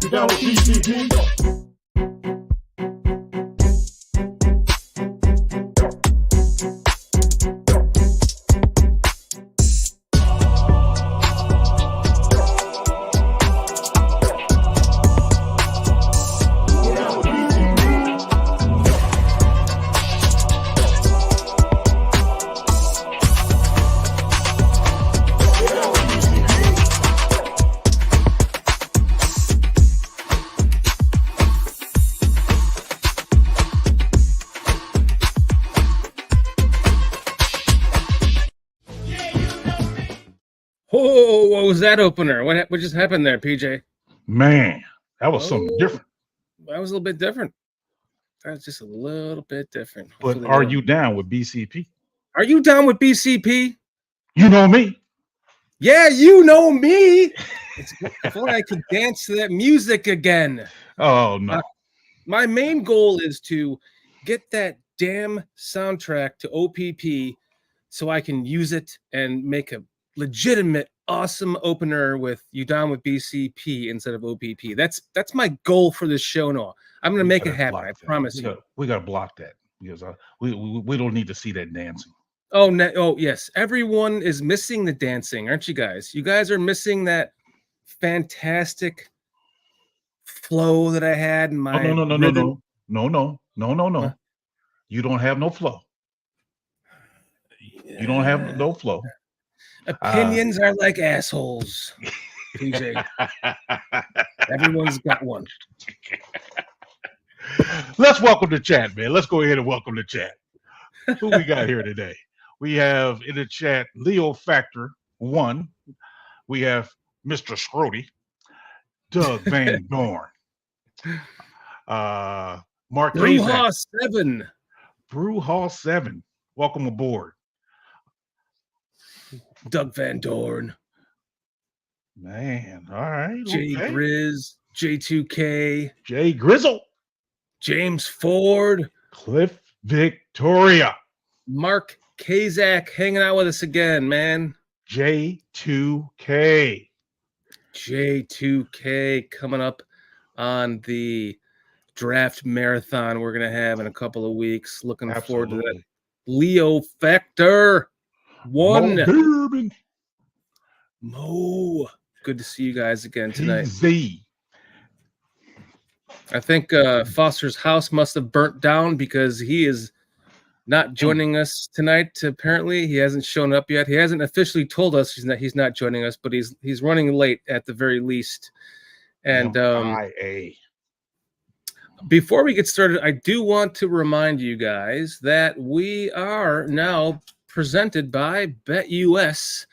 You down with BCP? Oh, what was that opener? What just happened there, PJ? Man, that was something different. That was a little bit different. That's just a little bit different. But Hopefully are you down with BCP? Are you down with BCP? You know me. Yeah, you know me. If only I could dance to that music again. Oh, no. My main goal is to get that damn soundtrack to OPP so I can use it and make a legitimate, awesome opener with You Down with BCP instead of OPP. That's my goal for this show now. I'm going to make it happen. I promise you. We got to block that because we don't need to see that dancing. Oh, yes. Everyone is missing the dancing, aren't you guys? You guys are missing that fantastic flow that I had in my No. rhythm. No. You don't have no flow. You don't have no flow. Opinions are like assholes, PJ. Everyone's got one. Let's welcome the chat, man. Let's go ahead and welcome the chat. Who we got here today? We have in the chat Leo Factor 1. We have Mr. Scrody, Doug Van Dorn, Mark Brewhaw 7. Brewhaw 7. Welcome aboard. Doug Van Dorn. Man, all right. Jay Grizz, J2K, Jay Grizzle, James Ford, Cliff Victoria, Mark Kazak hanging out with us again, man. J2K coming up on the draft marathon we're going to have in a couple of weeks. Looking forward to that. Leo Factor 1. Mo. Good to see you guys again tonight. I think Foster's house must have burnt down because he is not joining us tonight. Apparently, he hasn't shown up yet. He hasn't officially told us he's not joining us, but he's running late at the very least. And before we get started, I do want to remind you guys that we are now presented by BetUS.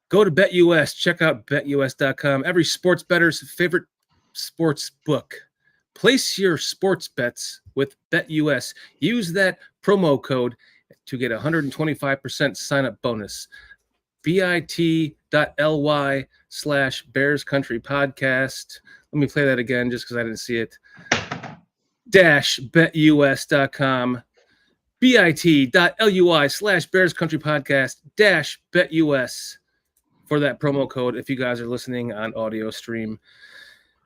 Go to BetUS. Check out BetUS.com. Every sports bettor's favorite sports book. Place your sports bets with BetUS. Use that promo code to get 125% sign-up bonus. bit.ly/BearsCountryPodcast. Let me play that again just because I didn't see it. -BetUS.com. bit.ly/BearsCountryPodcast -BetUS for that promo code if you guys are listening on audio stream.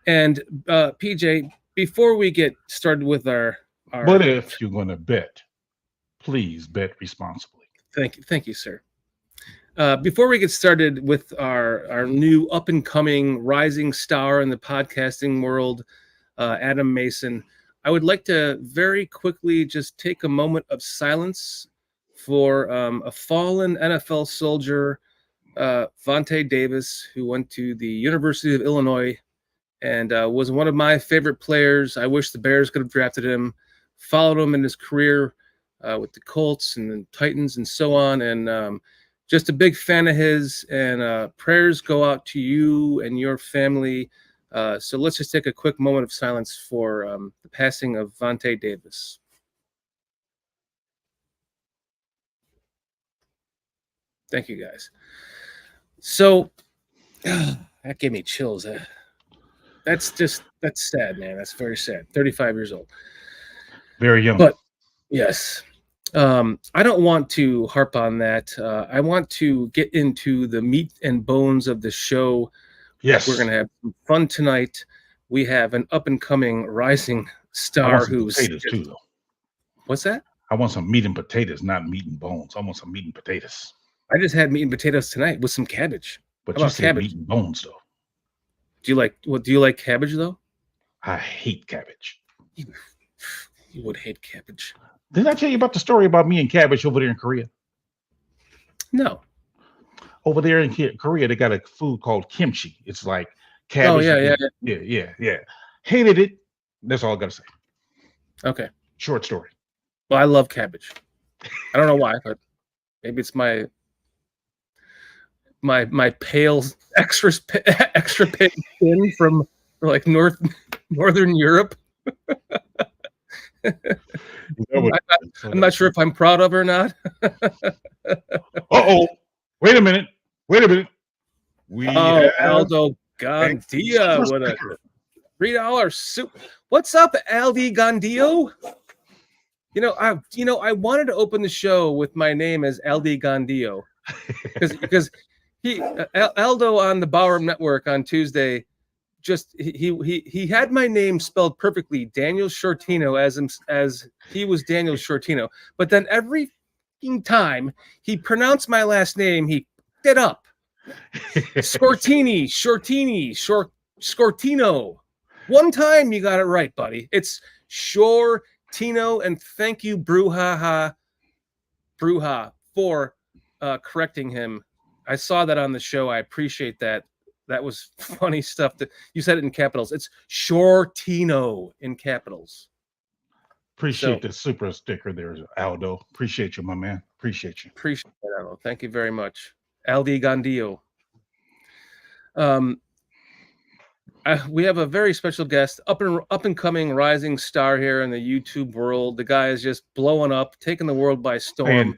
And PJ, before we get started with our but if you're going to bet, please bet responsibly. Thank you, sir. Before we get started with our new up and coming rising star in the podcasting world, Adam Mason, I would like to very quickly just take a moment of silence for a fallen NFL soldier, Vontae Davis, who went to the University of Illinois and was one of my favorite players. I wish the Bears could have drafted him, followed him in his career with the Colts and the Titans and so on. And just a big fan of his, and prayers go out to you and your family. So let's just take a quick moment of silence for the passing of Vontae Davis. Thank you, guys. So that gave me chills. That's sad, man. That's very sad. 35 years old. Very young. But yes, I don't want to harp on that. I want to get into the meat and bones of the show. Yes. We're going to have some fun tonight. we have an up-and-coming rising I star want some who's potatoes too, though. What's that? I want some meat and potatoes, not meat and bones. I want some meat and potatoes. I just had meat and potatoes tonight with some cabbage. But How you about said cabbage? meat and bones, though. Do you like cabbage though? I hate cabbage. You would hate cabbage. Did I tell you about the story about me and cabbage over there in Korea? No. Over there in Korea, they got a food called kimchi. It's like cabbage. Oh Yeah. Hated it. That's all I got to say. Okay. Short story. Well, I love cabbage. I don't know why, but maybe it's my pale extra pale skin from like northern Europe. I'm not sure if I'm proud of it or not. Wait a minute. Aldo Gandia with a $3 soup. What's up, Aldi Gandio? I wanted to open the show with my name as Aldi Gandio because Aldo on the Bauer Network on Tuesday he had my name spelled perfectly, Daniel Shortino, as he was Daniel Shortino, but then every time he pronounced my last name, he picked it up. Scortino. One time you got it right, buddy. It's Shortino, and thank you, Bruja, for correcting him. I saw that on the show. I appreciate that. That was funny stuff. That you said it in capitals. It's Shortino in capitals. Appreciate the super sticker there, Aldo. Appreciate you, my man. Appreciate you. Appreciate it, Aldo. Thank you very much. Aldi Gandio. We have a very special guest, up and coming rising star here in the YouTube world. The guy is just blowing up, taking the world by storm.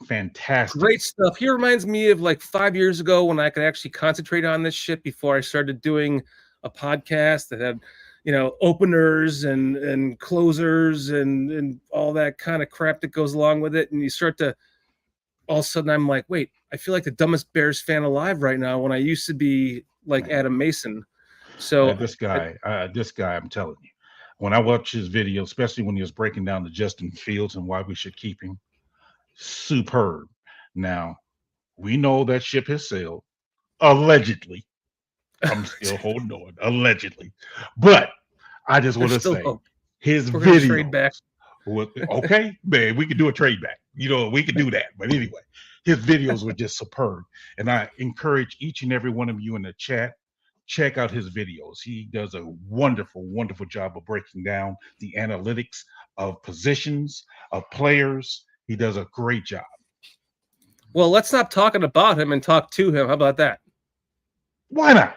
Fantastic. Great stuff. He reminds me of like 5 years ago when I could actually concentrate on this shit before I started doing a podcast that had, openers and closers and all that kind of crap that goes along with it. And you start to, all of a sudden I'm like, wait, I feel like the dumbest Bears fan alive right now when I used to be like Adam Mason. So this guy, I'm telling you, when I watch his video, especially when he was breaking down the Justin Fields and why we should keep him, superb. Now, we know that ship has sailed, allegedly. I'm still holding on, allegedly. But I just want to say, his video. Trade back. Okay, man, we can do a trade back. We can do that. But anyway, his videos were just superb. And I encourage each and every one of you in the chat, check out his videos. He does a wonderful, wonderful job of breaking down the analytics of positions, of players. He does a great job. Well, let's stop talking about him and talk to him. How about that? Why not?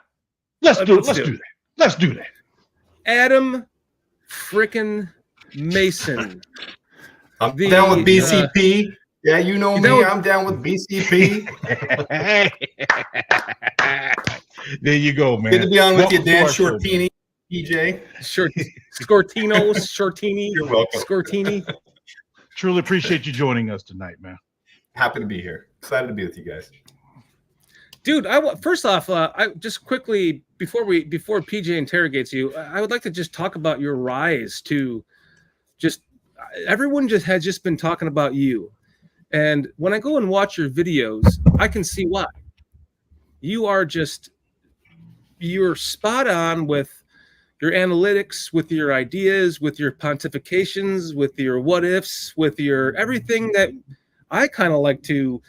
Let's do that. Adam frickin' Mason. I'm down with BCP. Yeah, you know me. I'm down with BCP. There you go, man. Good to be on with you, Dan Shortini, PJ. Shortini. You're welcome. Scortini. Truly appreciate you joining us tonight, man. Happy to be here. Excited to be with you guys. Dude, first off, I just quickly before PJ interrogates you, I would like to just talk about your rise to just everyone has just been talking about you. And when I go and watch your videos, I can see why. You're spot on with your analytics, with your ideas, with your pontifications, with your what ifs, with your everything that I kind of like to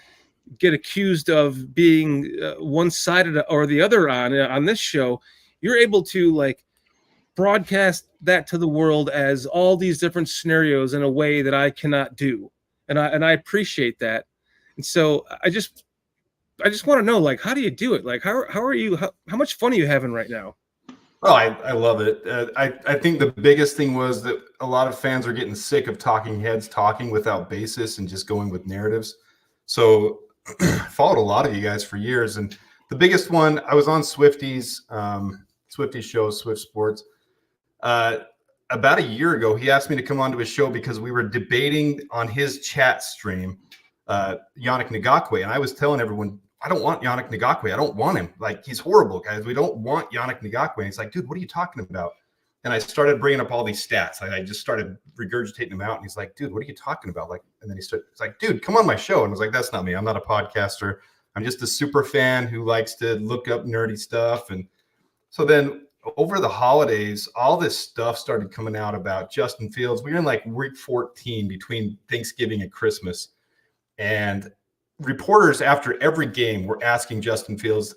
get accused of being one-sided or the other on this show. You're able to like broadcast that to the world as all these different scenarios in a way that I cannot do. And I appreciate that. And so I just want to know, like, how do you do it? Like, how are you? How much fun are you having right now? Well, I love it. I think the biggest thing was that a lot of fans are getting sick of talking heads talking without basis and just going with narratives. So I followed a lot of you guys for years. And the biggest one, I was on Swifty's show, Swift Sports. About a year ago, he asked me to come onto his show because we were debating on his chat stream Yannick Ngakoue. And I was telling everyone, I don't want Yannick Ngakoue. I don't want him. Like, he's horrible, guys. We don't want Yannick Ngakoue. And he's like, dude, what are you talking about? And I started bringing up all these stats. I just started regurgitating them out. And he's like, dude, what are you talking about? Like, and then he's like, dude, come on my show. And I was like, that's not me. I'm not a podcaster. I'm just a super fan who likes to look up nerdy stuff. And so then over the holidays, all this stuff started coming out about Justin Fields. We were in like week 14 between Thanksgiving and Christmas. And reporters after every game were asking Justin Fields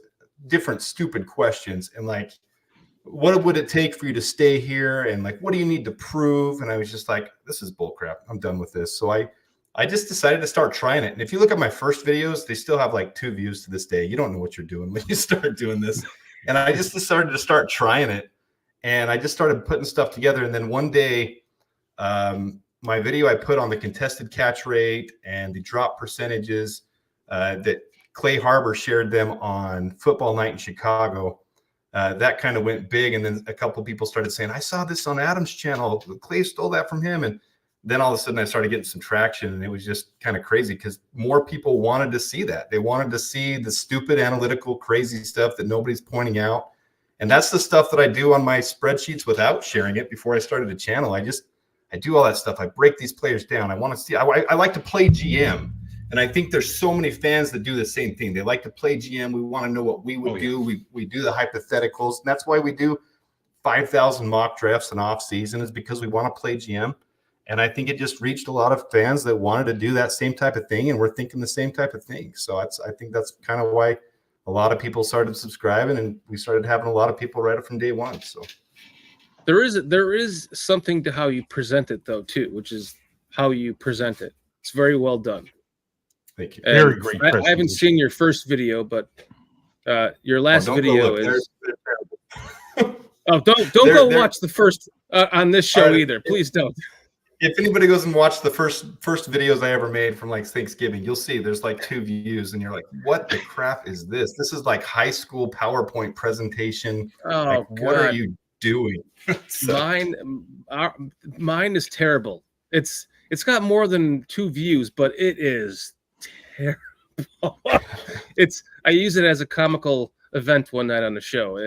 different stupid questions. And like, what would it take for you to stay here? And like, what do you need to prove? And I was just like, this is bullcrap. I'm done with this. So I just decided to start trying it. And if you look at my first videos, they still have like 2 views to this day. You don't know what you're doing when you start doing this. And I just decided to start trying it. And I just started putting stuff together. And then one day, my video I put on the contested catch rate and the drop percentages that Clay Harbor shared them on Football Night in Chicago. That kind of went big. And then a couple of people started saying, I saw this on Adam's channel. Clay stole that from him. And then all of a sudden I started getting some traction, and it was just kind of crazy because more people wanted to see that. They wanted to see the stupid analytical crazy stuff that nobody's pointing out. And that's the stuff that I do on my spreadsheets without sharing it. Before I started a channel, I do all that stuff. I break these players down. I want to see, I like to play GM. And I think there's so many fans that do the same thing. They like to play GM. We want to know what we would do. We do the hypotheticals. And that's why we do 5,000 mock drafts in off season, is because we want to play GM. And I think it just reached a lot of fans that wanted to do that same type of thing. And we're thinking the same type of thing. So I think that's kind of why a lot of people started subscribing, and we started having a lot of people right up from day one. So there is something to how you present it though, too, which is how you present it. It's very well done. Thank you. And very great. I haven't seen your first video, but your last video is. Oh, don't go watch the first on this show either. Please don't. If anybody goes and watch the first videos I ever made from like Thanksgiving, you'll see there's like 2 views, and you're like, what the crap is this? This is like high school PowerPoint presentation. Oh, like, what are you doing? Mine is terrible. It's got more than 2 views, but it is terrible. I use it as a comical event one night on the show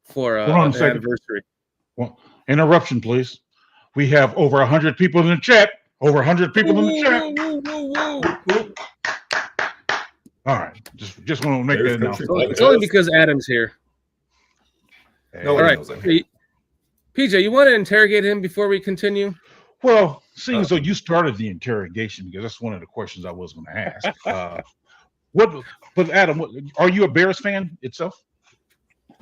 for an anniversary. Well, interruption, please. We have over 100 people in the chat. Over 100 people in the chat. All right. Just want to make that announcement. It's only because Adam's here. All right. PJ, you want to interrogate him before we continue? Well, seeing as though you started the interrogation, because that's one of the questions I was going to ask. But Adam, are you a Bears fan itself?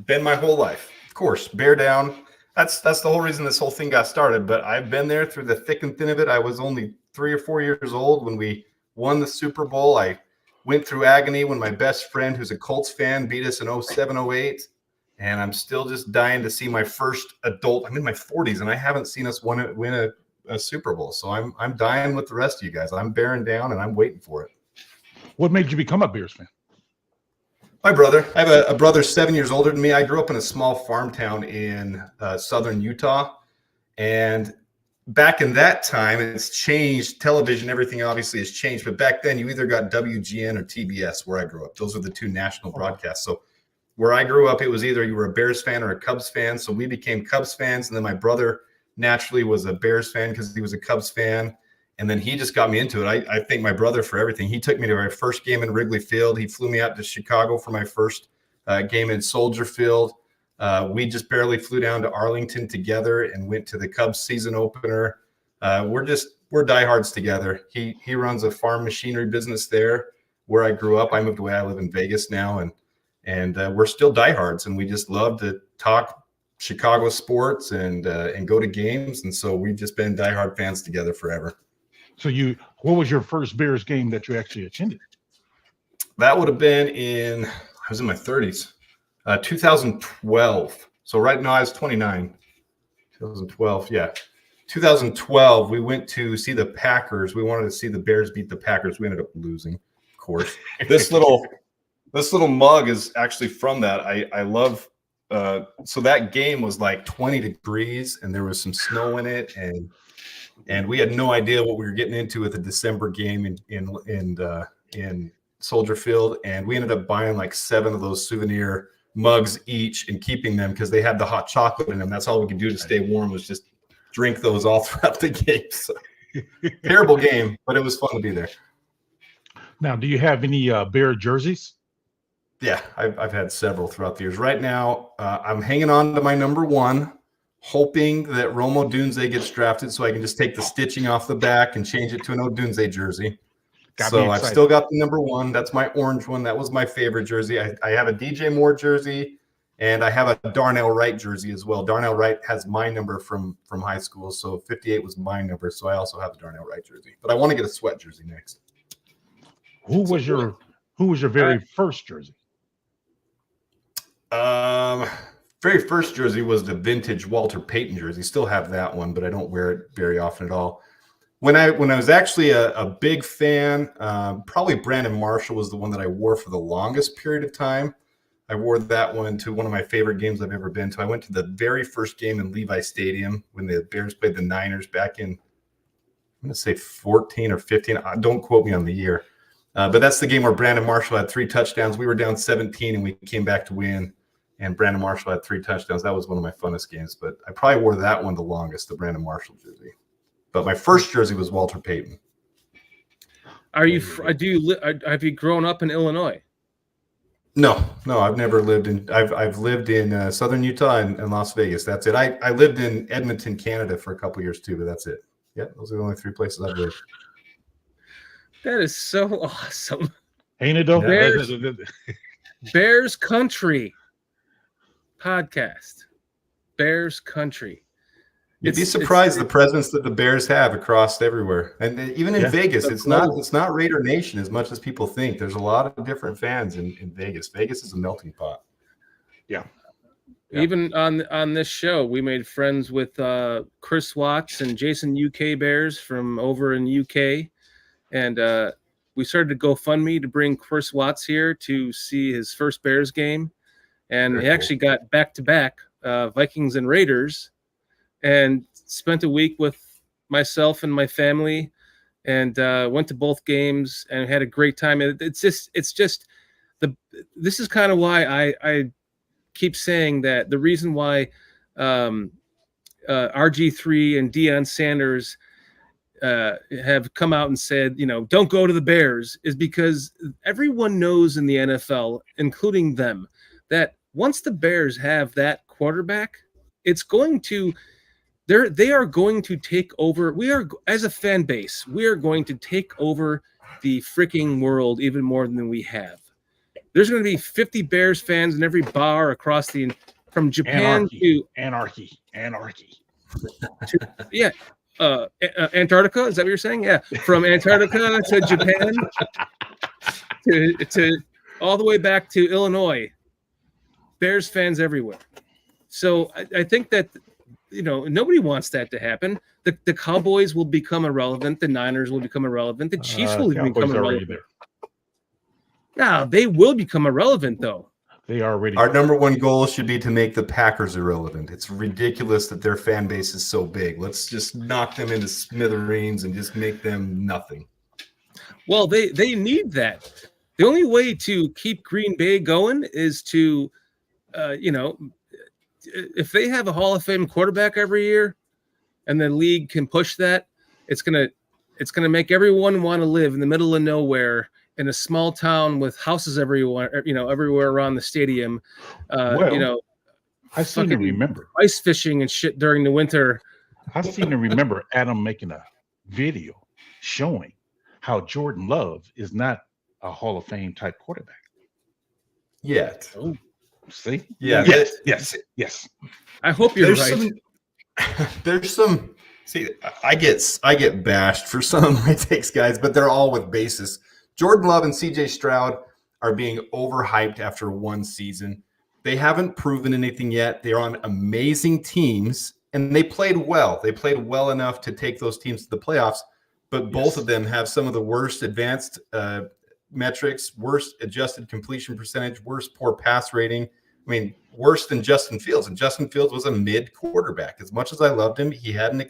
Been my whole life. Of course. Bear down. That's the whole reason this whole thing got started. But I've been there through the thick and thin of it. I was only 3 or 4 years old when we won the Super Bowl. I went through agony when my best friend, who's a Colts fan, beat us in 07, 08. And I'm still just dying to see my first adult. I'm in my 40s, and I haven't seen us win a Super Bowl. So I'm dying with the rest of you guys. I'm bearing down, and I'm waiting for it. What made you become a Bears fan? My brother. I have a brother 7 years older than me. I grew up in a small farm town in southern Utah. And back in that time, it's changed. Television, everything obviously has changed. But back then, you either got WGN or TBS where I grew up. Those were the 2 national broadcasts. So where I grew up, it was either you were a Bears fan or a Cubs fan. So we became Cubs fans. And then my brother naturally was a Bears fan because he was a Cubs fan. And then he just got me into it. I thank my brother for everything. He took me to my first game in Wrigley Field. He flew me out to Chicago for my first game in Soldier Field. We just barely flew down to Arlington together and went to the Cubs season opener. We're diehards together. He runs a farm machinery business there where I grew up. I moved away. I live in Vegas now, and we're still diehards, and we just love to talk Chicago sports and go to games. And so we've just been diehard fans together forever. So what was your first Bears game that you actually attended? That would have been I was in my 30s, 2012. So right now I was 29. 2012, yeah. 2012, we went to see the Packers. We wanted to see the Bears beat the Packers. We ended up losing, of course. This little mug is actually from that. I love. So that game was like 20 degrees, and there was some snow in it, and we had no idea what we were getting into with a December game in Soldier Field, and we ended up buying like 7 of those souvenir mugs each and keeping them because they had the hot chocolate in them. That's all we could do to stay warm was just drink those all throughout the game. So, terrible game, but it was fun to be there. Now, do you have any Bear jerseys? Yeah, I've had several throughout the years. Right now, I'm hanging on to my number 1, hoping that Romo Dunze gets drafted so I can just take the stitching off the back and change it to an Odunze jersey. So I've still got the number 1. That's my orange one. That was my favorite jersey. I have a DJ Moore jersey, and I have a Darnell Wright jersey as well. Darnell Wright has my number from high school, so 58 was my number. So I also have the Darnell Wright jersey. But I want to get a sweat jersey next. Who was your very first jersey? Very first jersey was the vintage Walter Payton jersey. Still have that one, but I don't wear it very often at all. When I was actually a big fan, probably Brandon Marshall was the one that I wore for the longest period of time. I wore that one to one of my favorite games I've ever been to. I went to the very first game in Levi Stadium when the Bears played the Niners back in, I'm going to say 14 or 15. Don't quote me on the year. But that's the game where Brandon Marshall had 3 touchdowns. We were down 17, and we came back to win. And Brandon Marshall had 3 touchdowns. That was one of my funnest games. But I probably wore that one the longest, the Brandon Marshall jersey. But my first jersey was Walter Payton. Have you grown up in Illinois? No, I've never lived in. I've lived in southern Utah and Las Vegas. That's it. I lived in Edmonton, Canada for a couple of years too, but that's it. Yeah, those are the only 3 places I've lived. That is so awesome. Ain't it though? Bears Country podcast. Bears Country. You'd be surprised the presence that the Bears have across everywhere, and even in Vegas. It's not Raider Nation as much as people think. There's a lot of different fans in Vegas. Vegas is a melting pot. Yeah. Even on this show, we made friends with Chris Watts and Jason UK Bears from over in UK, and we started a GoFundMe to bring Chris Watts here to see his first Bears game, and he actually got back-to-back Vikings and Raiders. And spent a week with myself and my family, and went to both games and had a great time. This is kind of why I keep saying that the reason why RG3 and Deion Sanders have come out and said, don't go to the Bears, is because everyone knows in the NFL, including them, that once the Bears have that quarterback, it's going to. They are going to take over. As a fan base, we are going to take over the freaking world even more than we have. There's going to be 50 Bears fans in every bar across from Japan to Anarchy. Antarctica. Is that what you're saying? Yeah, from Antarctica to Japan to all the way back to Illinois. Bears fans everywhere. So I think that. Nobody wants that to happen. The Cowboys will become irrelevant. The Niners will become irrelevant. The Chiefs will become irrelevant. No, they will become irrelevant, though. They are already. Our number 1 goal should be to make the Packers irrelevant. It's ridiculous that their fan base is so big. Let's just knock them into smithereens and just make them nothing. Well, they need that. The only way to keep Green Bay going is to, if they have a Hall of Fame quarterback every year, and the league can push that, it's gonna make everyone want to live in the middle of nowhere in a small town with houses everywhere around the stadium. I seem to remember ice fishing and shit during the winter. I seem to remember Adam making a video showing how Jordan Love is not a Hall of Fame type quarterback yet. Oh. See? Yeah. Yes. I hope you're right. There's some. See, I get bashed for some of my takes, guys, but they're all with basis. Jordan Love and CJ Stroud are being overhyped after 1 season. They haven't proven anything yet. They're on amazing teams, and they played well. They played well enough to take those teams to the playoffs, but both of them have some of the worst advanced metrics, worst adjusted completion percentage, worst poor pass rating. I mean, worse than Justin Fields. And Justin Fields was a mid quarterback. As much as I loved him, he hadn't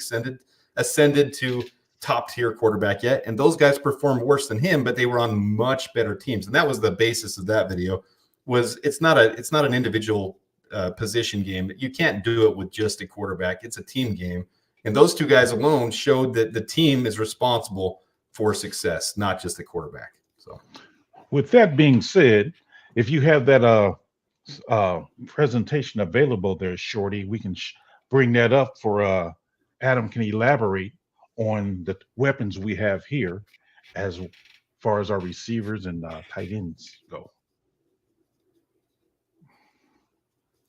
ascended to top tier quarterback yet. And those guys performed worse than him, but they were on much better teams. And that was the basis of that video. Was it's not an individual position game. You can't do it with just a quarterback. It's a team game. And those two guys alone showed that the team is responsible for success, not just the quarterback. So, with that being said, if you have that presentation available there, Shorty, we can bring that up for Adam can elaborate on the weapons we have here as far as our receivers and tight ends go.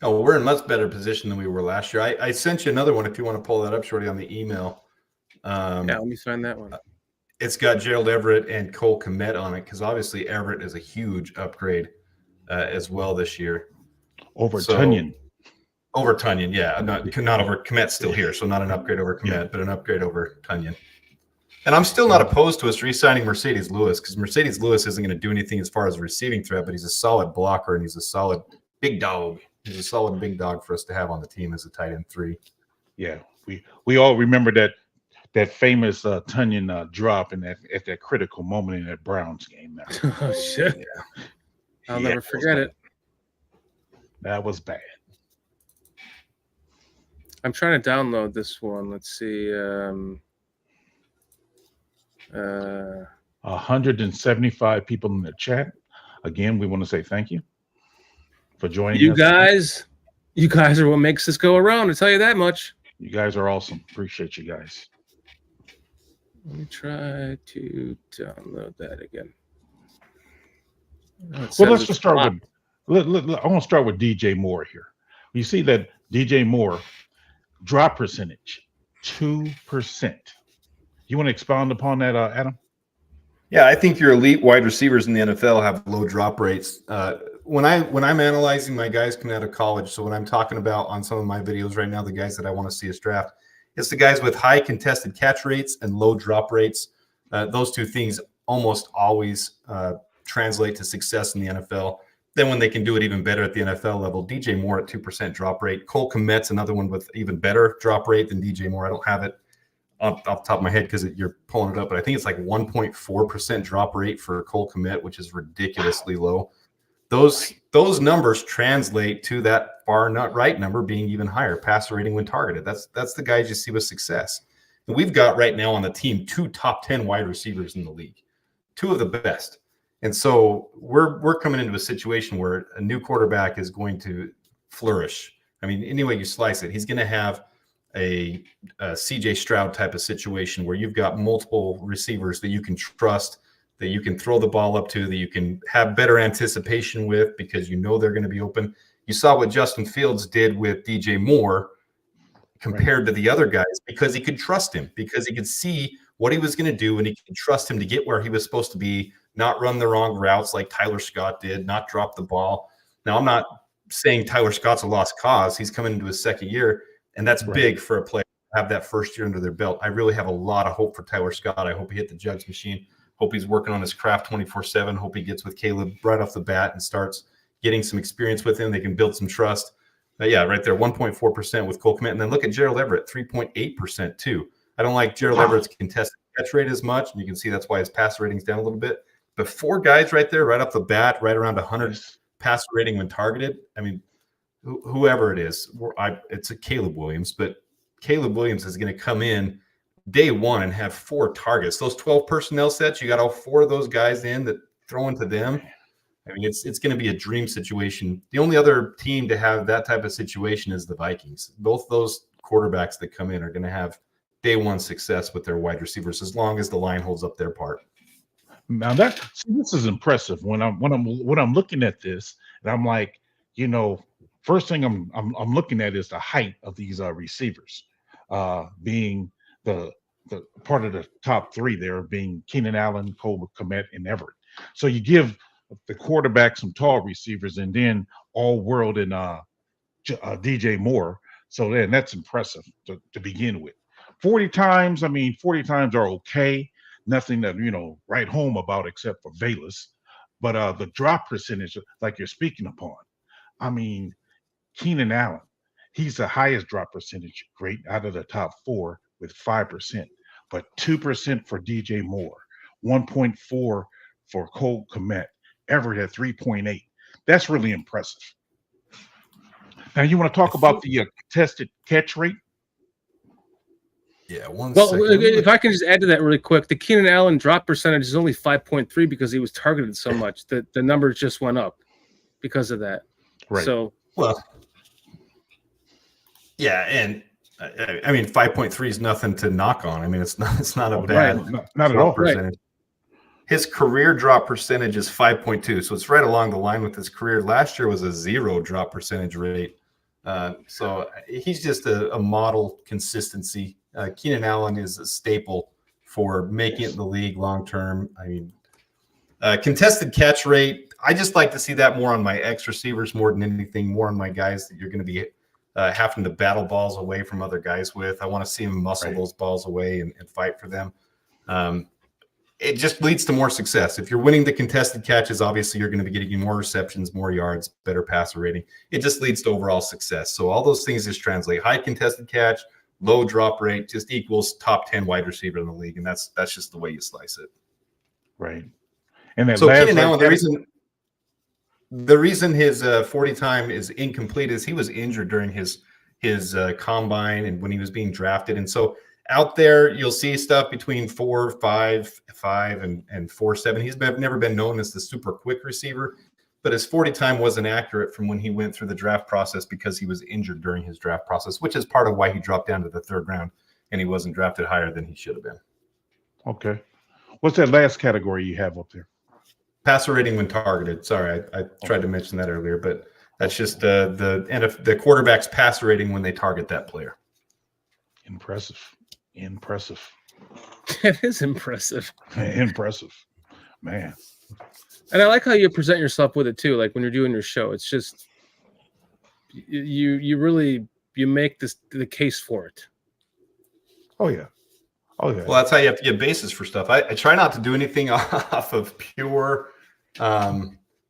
Oh, we're in much better position than we were last year. I sent you another one if you want to pull that up, Shorty, on the email. Yeah, let me find that one. It's got Gerald Everett and Cole Kmet on it because obviously Everett is a huge upgrade as well this year. Over Tunyon. Over Tunyon, yeah. Not over Kmet's still here, so not an upgrade over Kmet, but an upgrade over Tunyon. And I'm still not opposed to us re-signing Mercedes Lewis because Mercedes Lewis isn't going to do anything as far as a receiving threat, but he's a solid blocker and he's a solid big dog. He's a solid big dog for us to have on the team as a tight end 3. Yeah, we all remember that famous Tunyon drop at that critical moment in that Browns game. Oh shit! Yeah. I'll never forget it. That was bad. I'm trying to download this one. Let's see. 175 people in the chat. Again, we want to say thank you for joining you us. You guys are what makes this go around. I'll tell you that much. You guys are awesome. Appreciate you guys. Let me try to download that again. Well, let's just start with. I want to start with DJ Moore here. You see that DJ Moore drop percentage 2%. You want to expound upon that, Adam? Yeah, I think your elite wide receivers in the NFL have low drop rates. When I'm analyzing my guys coming out of college, so when I'm talking about on some of my videos right now, the guys that I want to see us draft, it's the guys with high contested catch rates and low drop rates. Those two things almost always translate to success in the NFL. Then when they can do it even better at the NFL level, DJ Moore at 2% drop rate. Cole Kmet's another one with even better drop rate than DJ Moore. I don't have it off the top of my head because you're pulling it up, but I think it's like 1.4% drop rate for Cole Kmet, which is ridiculously low. Those numbers translate to that far not right number being even higher, passer rating when targeted. That's the guys you see with success. And we've got right now on the team 2 top 10 wide receivers in the league, 2 of the best. And so we're coming into a situation where a new quarterback is going to flourish. I mean, any way you slice it, he's going to have a CJ Stroud type of situation where you've got multiple receivers that you can trust, that you can throw the ball up to, that you can have better anticipation with because you know they're going to be open. You saw what Justin Fields did with DJ Moore compared to the other guys because he could trust him, because he could see what he was going to do and he could trust him to get where he was supposed to be, not run the wrong routes like Tyler Scott did, not drop the ball. Now, I'm not saying Tyler Scott's a lost cause. He's coming into his second year, and that's big for a player to have that first year under their belt. I really have a lot of hope for Tyler Scott. I hope he hit the jugs machine. Hope he's working on his craft 24/7. Hope he gets with Caleb right off the bat and starts getting some experience with him. They can build some trust. But yeah, right there, 1.4% with Cole Kmet. And then look at Gerald Everett, 3.8% too. I don't like Gerald Everett's contested catch rate as much, and you can see that's why his pass rating's down a little bit. But 4 guys right there, right off the bat, right around 100 pass rating when targeted. I mean, whoever it is, it's a Caleb Williams, but Caleb Williams is going to come in day one and have 4 targets. Those 12 personnel sets, you got all 4 of those guys in that throw into them. I mean, it's going to be a dream situation. The only other team to have that type of situation is the Vikings. Both those quarterbacks that come in are going to have day one success with their wide receivers as long as the line holds up their part. Now this is impressive. When I'm looking at this, and I'm like, first thing I'm looking at is the height of these receivers, being the part of the top 3 there being Keenan Allen, Cole Kmet, and Everett. So you give the quarterback some tall receivers, and then all world and DJ Moore. So then that's impressive to begin with. 40 times are okay. Nothing to write home about except for Valus. But the drop percentage, like you're speaking upon, I mean, Keenan Allen, he's the highest drop percentage rate out of the top 4 with 5%. but 2% for DJ Moore, 1.4 for Cole Kmet, Everett at 3.8. That's really impressive. Now, you want to talk about the contested catch rate? Yeah, well, if I can just add to that really quick, the Keenan Allen drop percentage is only 5.3 because he was targeted so much that the numbers just went up because of that. Right. So, well, yeah, and I mean, 5.3 is nothing to knock on. I mean, it's not a bad not at all percentage. Right. His career drop percentage is 5.2, so it's right along the line with his career. Last year was a 0 drop percentage rate. So he's just a model consistency. Keenan Allen is a staple for making it in the league long term. I mean, contested catch rate, I just like to see that more on my X receivers more than anything, more on my guys that you're going to be having to battle balls away from other guys with. I want to see him muscle those balls away and fight for them. It just leads to more success. If you're winning the contested catches, obviously you're going to be getting more receptions, more yards, better passer rating. It just leads to overall success. So all those things just translate. High contested catch, low drop rate just equals top 10 wide receiver in the league. And that's just the way you slice it. Right. And that so Keenan Allen, the reason his 40 time is incomplete is he was injured during his combine and when he was being drafted. And so out there, you'll see stuff between 4.55 and 4.7. He's never been known as the super quick receiver, but his 40 time wasn't accurate from when he went through the draft process because he was injured during his draft process, which is part of why he dropped down to the 3rd round and he wasn't drafted higher than he should have been. Okay. What's that last category you have up there? Passer rating when targeted. Sorry, I tried to mention that earlier, but that's just the quarterback's passer rating when they target that player. Impressive. It is impressive. Impressive, man. And I like how you present yourself with it too. Like when you're doing your show, it's just you really make the case for it. Oh yeah. Well, that's how you have to get basis for stuff. I try not to do anything off of pure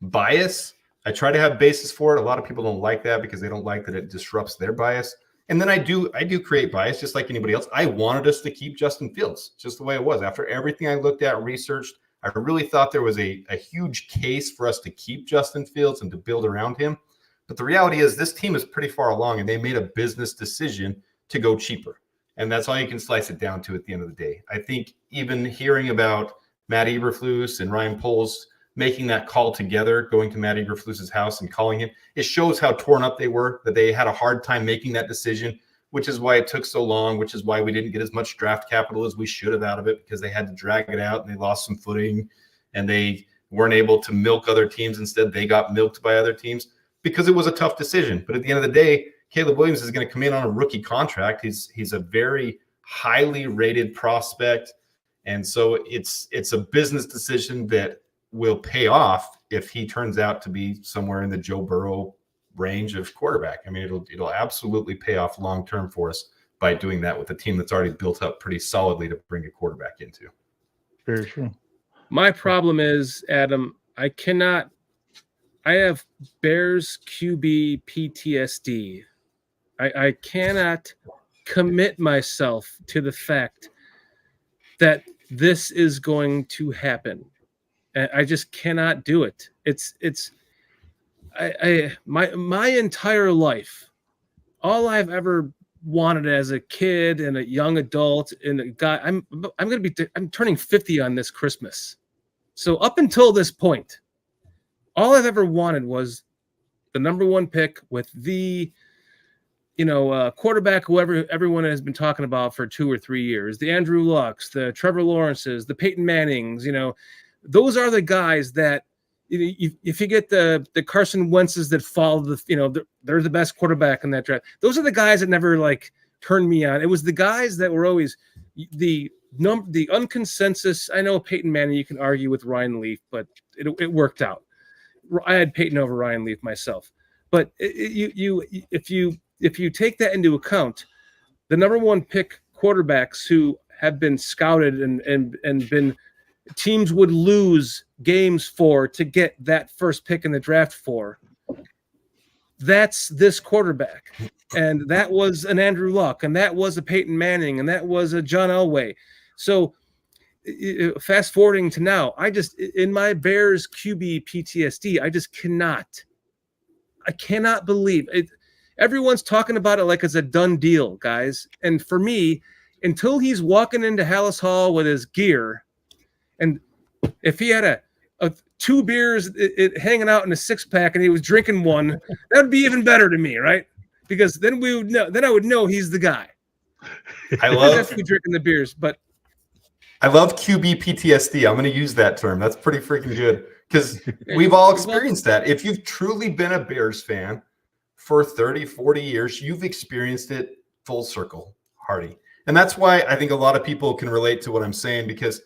bias. I try to have basis for it. A lot of people don't like that because they don't like that it disrupts their bias. And then I do create bias just like anybody else. I wanted us to keep Justin Fields just the way it was. After everything I looked at and researched, I really thought there was a huge case for us to keep Justin Fields and to build around him. But the reality is this team is pretty far along and they made a business decision to go cheaper. And that's all you can slice it down to at the end of the day. I think even hearing about Matt Eberflus and Ryan Poles making that call together, going to Matt Eberflus's house and calling him, it shows how torn up they were, that they had a hard time making that decision, which is why it took so long, which is why we didn't get as much draft capital as we should have out of it because they had to drag it out and they lost some footing and they weren't able to milk other teams. Instead, they got milked by other teams because it was a tough decision. But at the end of the day, Caleb Williams is going to come in on a rookie contract. He's a very highly rated prospect. And so it's a business decision that will pay off if he turns out to be somewhere in the Joe Burrow range of quarterback. I mean, it'll absolutely pay off long-term for us by doing that with a team that's already built up pretty solidly to bring a quarterback into. Very true. My problem is, Adam, I have Bears QB PTSD. I cannot commit myself to the fact that this is going to happen. I just cannot do it. My entire life, all I've ever wanted as a kid and a young adult and a guy, I'm turning 50 on this Christmas. So up until this point, all I've ever wanted was the number 1 pick with the quarterback, whoever everyone has been talking about for 2 or 3 years, the Andrew Lucks, the Trevor Lawrences, the Peyton Mannings, those are the guys that if you get the Carson Wentzes that follow they're the best quarterback in that draft. Those are the guys that never turned me on. It was the guys that were always the unconsensus. I know Peyton Manning, you can argue with Ryan Leaf, but it worked out. I had Peyton over Ryan Leaf myself, but if you take that into account, the number 1 pick quarterbacks who have been scouted and been teams would lose games for to get that first pick in the draft for, that's this quarterback. And that was an Andrew Luck, and that was a Peyton Manning, and that was a John Elway. So fast forwarding to now, in my Bears QB PTSD, I cannot believe it. Everyone's talking about it like it's a done deal, guys. And for me, until he's walking into Halas Hall with his gear, and if he had a 2 beers hanging out in a 6-pack and he was drinking one, that would be even better to me, right? Because then we would know. Then I would know he's the guy. I love definitely drinking the beers, but I love QB PTSD. I'm going to use that term. That's pretty freaking good because we've all experienced that. If you've truly been a Bears fan for 30, 40 years, you've experienced it full circle, Hardy. And that's why I think a lot of people can relate to what I'm saying, because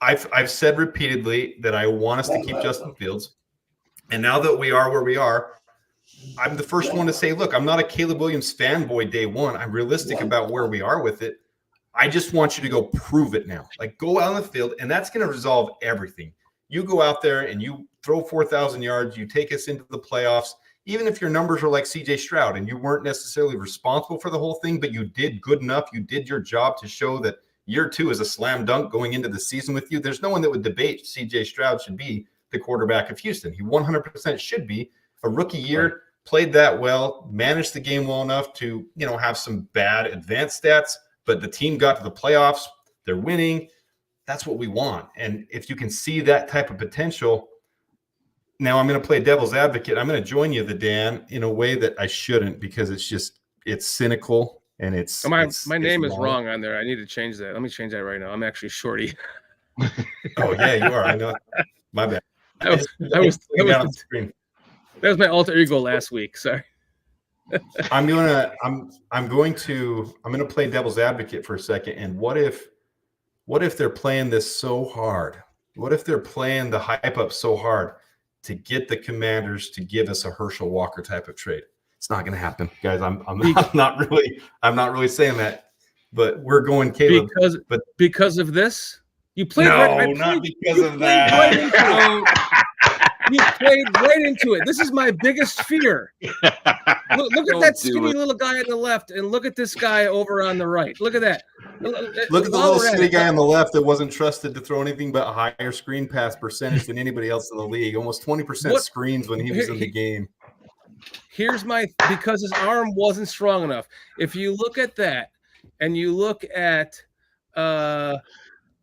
I've said repeatedly that I want us to keep Justin Fields. And now that we are where we are, I'm the first one to say, look, I'm not a Caleb Williams fanboy day one. I'm realistic about where we are with it. I just want you to go prove it now. Like, go out on the field, and that's going to resolve everything. You go out there and you throw 4,000 yards. You take us into the playoffs. Even if your numbers are like C.J. Stroud and you weren't necessarily responsible for the whole thing, but you did good enough. You did your job to show that year 2 is a slam dunk going into the season with you. There's no one that would debate C.J. Stroud should be the quarterback of Houston. He 100% should be. A rookie year, right. Played that well, managed the game well enough to, have some bad advanced stats, but the team got to the playoffs. They're winning. That's what we want. And if you can see that type of potential, now I'm going to play devil's advocate. I'm going to join you, Dan, in a way that I shouldn't, because it's cynical and it's my name is wrong on there. I need to change that. Let me change that right now. I'm actually Shorty. Oh yeah, you are. I know. My bad. That was my alter ego last week. Sorry. I'm going to play devil's advocate for a second. And what if they're playing this so hard? What if they're playing the hype up so hard to get the Commanders to give us a Herschel Walker type of trade? It's not going to happen, guys. I'm not really saying that, but we're going Caleb. Because of this, you played. Not because of that. You played right into it. This is my biggest fear. Look at that skinny little guy on the left, and look at this guy over on the right. Look at that. Look at the little skinny guy on the left that wasn't trusted to throw anything but a higher screen pass percentage than anybody else in the league. Almost 20% screens when he was in the game. Because his arm wasn't strong enough. If you look at that, and you look at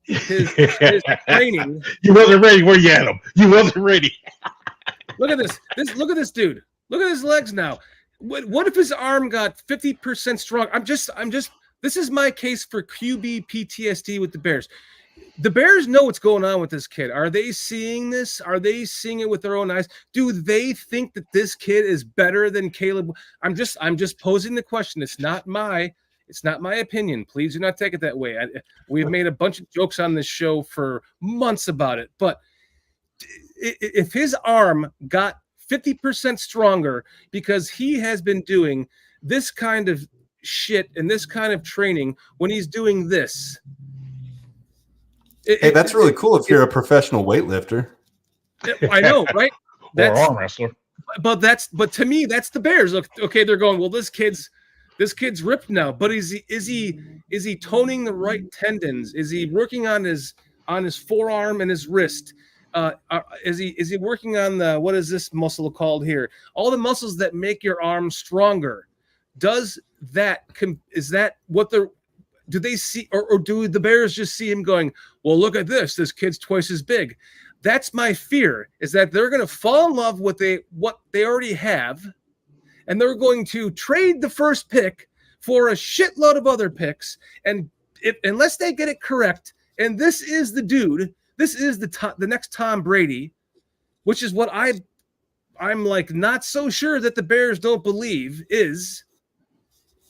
his training. You wasn't ready where you had him. You wasn't ready. Look at this. Look at this dude. Look at his legs now. What if his arm got 50% strong? This is my case for QB PTSD with the Bears. The Bears know what's going on with this kid. Are they seeing this? Are they seeing it with their own eyes? Do they think that this kid is better than Caleb? I'm just posing the question. It's not my opinion. Please do not take it that way. We've made a bunch of jokes on this show for months about it. But if his arm got 50% stronger because he has been doing this kind of shit and this kind of training when he's doing this. That's really cool if you're a professional weightlifter. I know, right? Or arm wrestler. But to me, that's the Bears. Look, okay, they're going, well, this kid's ripped now, but is he toning the right tendons? Is he working on his forearm and his wrist? Is he working on what is this muscle called here? All the muscles that make your arm stronger. Is that what do they see, or do the Bears just see him going, well, look at this kid's twice as big? That's my fear, is that they're going to fall in love with what they already have. And they're going to trade the first pick for a shitload of other picks. And unless they get it correct, and this is the dude, this is the next Tom Brady, which is what I'm like not so sure that the Bears don't believe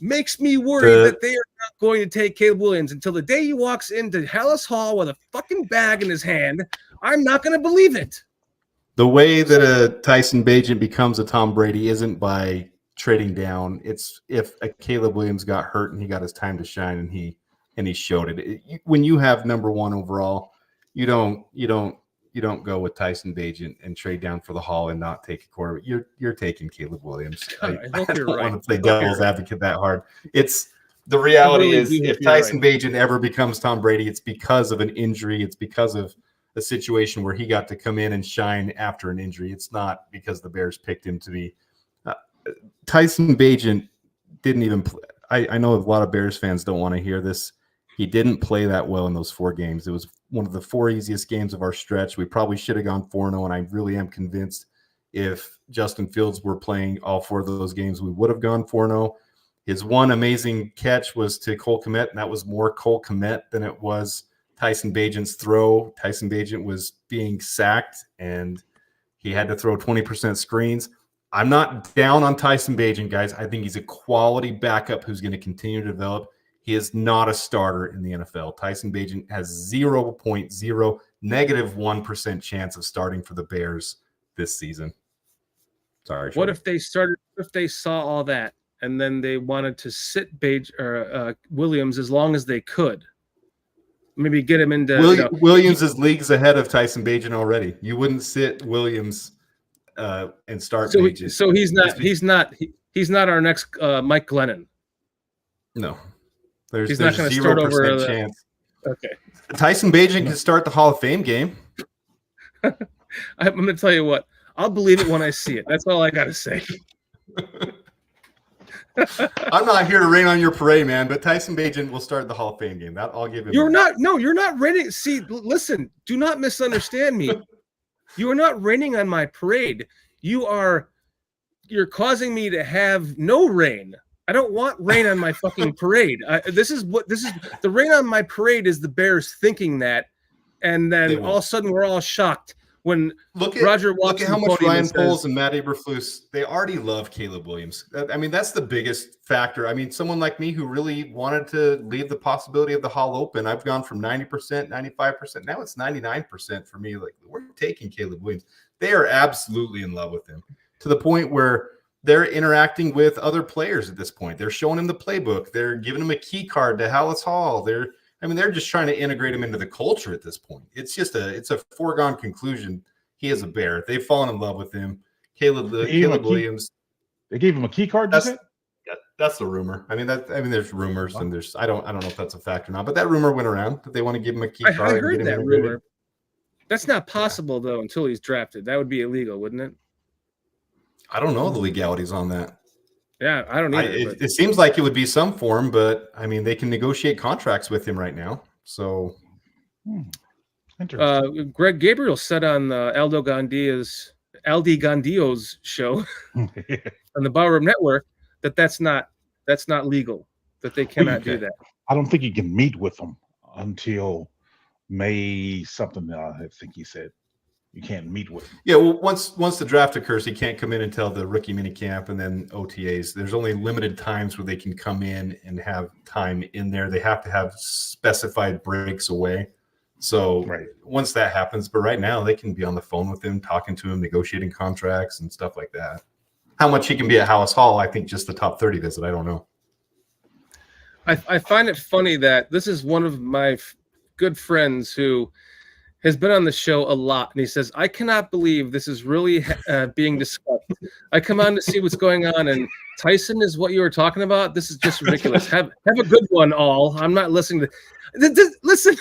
makes me worried that they are not going to take Caleb Williams until the day he walks into Halas Hall with a fucking bag in his hand. I'm not going to believe it. The way that a Tyson Bagent becomes a Tom Brady isn't by trading down. It's if a Caleb Williams got hurt and he got his time to shine and he showed it. When you have number 1 overall, you don't go with Tyson Bagent and trade down for the Hall and not take a quarterback. You're taking Caleb Williams. I don't want to play devil's advocate that hard. The reality is, do hope if you're Tyson right. Bagent ever becomes Tom Brady, it's because of an injury. It's because of a situation where he got to come in and shine after an injury. It's not because the Bears picked him to be. Tyson Bagent didn't even play. I know a lot of Bears fans don't want to hear this. He didn't play that well in those 4 games. It was one of the 4 easiest games of our stretch. We probably should have gone 4-0, and I really am convinced if Justin Fields were playing all 4 of those games, we would have gone 4-0. His one amazing catch was to Cole Kmet, and that was more Cole Kmet than it was Tyson Bagent's throw. Tyson Bagent was being sacked, and he had to throw 20% screens. I'm not down on Tyson Bagent, guys. I think he's a quality backup who's going to continue to develop. He is not a starter in the NFL. Tyson Bagent has 0.0, negative 1% chance of starting for the Bears this season. Sorry. What if they started? If they saw all that and then they wanted to sit Williams as long as they could, maybe get him into Williams is leagues ahead of Tyson Bagent already. You wouldn't sit Williams and start Bagent. So he's not our next Mike Glennon. No, there's not going to start over chance. Okay, Tyson Bagent can start the Hall of Fame game. I'm going to tell you what. I'll believe it when I see it. That's all I got to say. I'm not here to rain on your parade, man, but Tyson Bagent will start the Hall of Fame game. That I'll give him. You're not raining. See, listen, do not misunderstand me. You are not raining on my parade. You're causing me to have no rain. I don't want rain on my fucking parade. This is the rain on my parade is the Bears thinking that, and then all of a sudden we're all shocked. When Roger walks, look at how much Ryan Poles and Matt Eberflus, they already love Caleb Williams. I mean, that's the biggest factor. I mean, someone like me who really wanted to leave the possibility of the Hall open, I've gone from 90%, 95%. Now it's 99% for me. Like, we're taking Caleb Williams. They are absolutely in love with him to the point where they're interacting with other players at this point. They're showing him the playbook. They're giving him a key card to Halas Hall. They're just trying to integrate him into the culture at this point. It's a foregone conclusion. He is a Bear. They've fallen in love with him. Caleb Williams. They gave him a key card. That's the rumor. There's rumors, and I don't know if that's a fact or not. But that rumor went around that they want to give him a key card. I heard that rumor. That's not possible though until he's drafted. That would be illegal, wouldn't it? I don't know the legalities on that. Yeah, I don't either. It seems like it would be some form, but I mean, they can negotiate contracts with him right now. So, Greg Gabriel said on Aldi Gandio's show on the Ballroom Network that's not legal. That they cannot do that. I don't think you can meet with them until May something. I think he said. You can't meet with him. Yeah, well, once the draft occurs, he can't come in until the rookie minicamp and then OTAs. There's only limited times where they can come in and have time in there. They have to have specified breaks away. So once that happens, but right now they can be on the phone with him, talking to him, negotiating contracts and stuff like that. How much he can be at Halas Hall, I think just the top 30 does it. I don't know. I find it funny that this is one of my good friends who has been on the show a lot, and he says, I cannot believe this is really being discussed. I come on to see what's going on, and Tyson is what you were talking about? This is just ridiculous. Have a good one, all. I'm not listening to listen.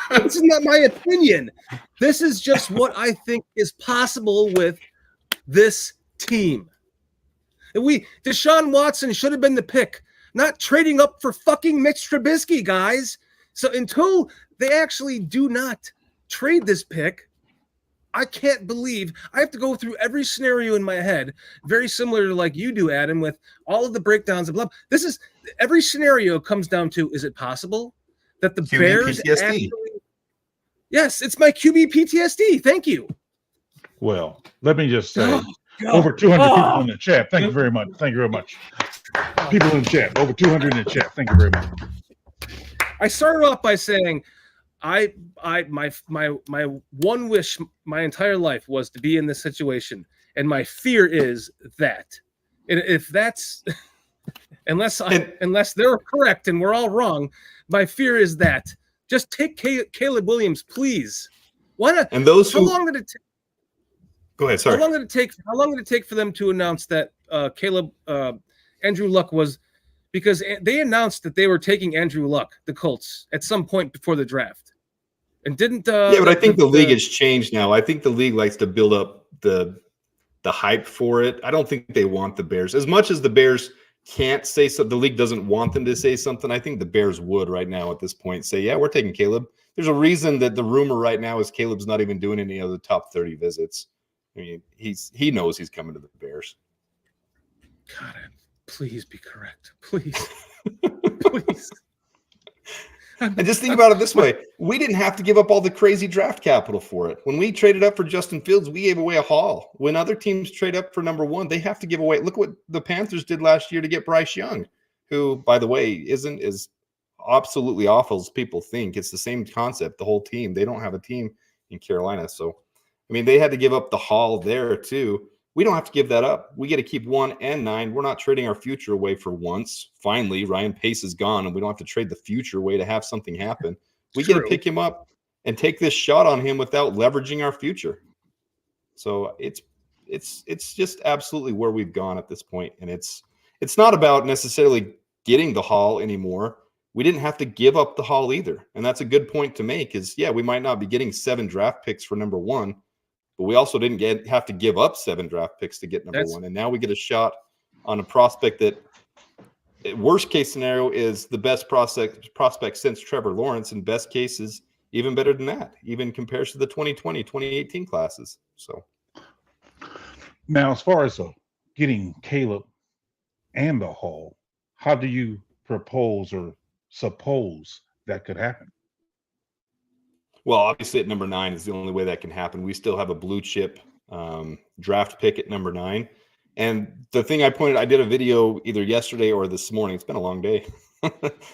This is not my opinion. This is just what I think is possible with this team. Deshaun Watson should have been the pick, not trading up for fucking Mitch Trubisky, guys. So until they actually do not trade this pick, I can't believe I have to go through every scenario in my head, very similar to like you do, Adam, with all of the breakdowns of love. This is every scenario comes down to, is it possible that the QB Bears PTSD. actually... Yes, it's my QB PTSD. Thank you. Well, let me just say, over 200 people in the chat. Thank you very much. Thank you very much. People in the chat, over 200 in the chat. Thank you very much. I started off by saying, my one wish my entire life was to be in this situation, and my fear is that, and if that's unless they're correct and we're all wrong, my fear is that just take Caleb Williams, please. Why not? And those how long did it take? Go ahead. Sorry. How long did it take for them to announce that Andrew Luck was because they announced that they were taking Andrew Luck, the Colts, at some point before the draft. And didn't but I think the league has changed now. I think the league likes to build up the hype for it. I don't think they want the Bears. As much as the Bears can't say something, the league doesn't want them to say something, I think the Bears would right now at this point say, yeah, we're taking Caleb. There's a reason that the rumor right now is Caleb's not even doing any of the top 30 visits. I mean, he knows he's coming to the Bears. God, please be correct. Please. Please. And just think about it this way. We didn't have to give up all the crazy draft capital for it. When we traded up for Justin Fields, we gave away a Hall. When other teams trade up for number one, they have to give away. Look what the Panthers did last year to get Bryce Young, who, by the way, isn't as absolutely awful as people think. It's the same concept, the whole team. They don't have a team in Carolina. So, I mean, they had to give up the Hall there too. We don't have to give that up. We get to keep 1 and 9. We're not trading our future away for once. Finally, Ryan Pace is gone, and we don't have to trade the future away to have something happen. We get to pick him up and take this shot on him without leveraging our future. So it's just absolutely where we've gone at this point. And it's not about necessarily getting the Hall anymore. We didn't have to give up the Hall either. And that's a good point to make is, yeah, we might not be getting 7 draft picks for number 1, but we also didn't have to give up 7 draft picks to get number 1. And now we get a shot on a prospect that, worst case scenario, is the best prospect since Trevor Lawrence, and best case is even better than that, even compared to the 2020, 2018 classes. So now, as far as getting Caleb and the Hall, how do you propose or suppose that could happen? Well, obviously at number 9 is the only way that can happen. We still have a blue chip draft pick at number 9. And the thing I did a video either yesterday or this morning. It's been a long day.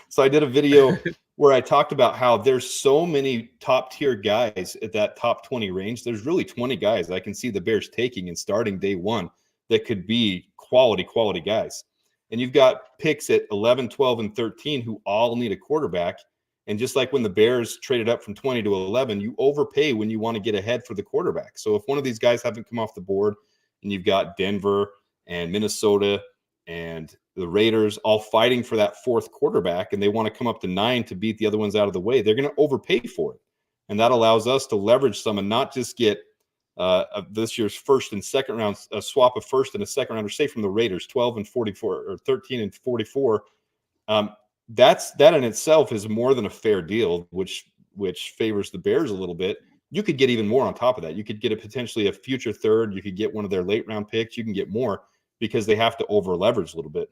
So I did a video where I talked about how there's so many top tier guys at that top 20 range. There's really 20 guys I can see the Bears taking and starting day 1 that could be quality guys. And you've got picks at 11, 12, and 13 who all need a quarterback. And just like when the Bears traded up from 20 to 11, you overpay when you want to get ahead for the quarterback. So if one of these guys haven't come off the board and you've got Denver and Minnesota and the Raiders all fighting for that 4th quarterback and they want to come up to 9 to beat the other ones out of the way, they're going to overpay for it. And that allows us to leverage some and not just get this year's first and second round, a swap of first and a second rounder, say from the Raiders, 12 and 44 or 13 and 44. That in itself is more than a fair deal, which favors the Bears a little bit. You could get even more on top of that. You could get potentially a future third. You could get one of their late round picks. You can get more because they have to over leverage a little bit.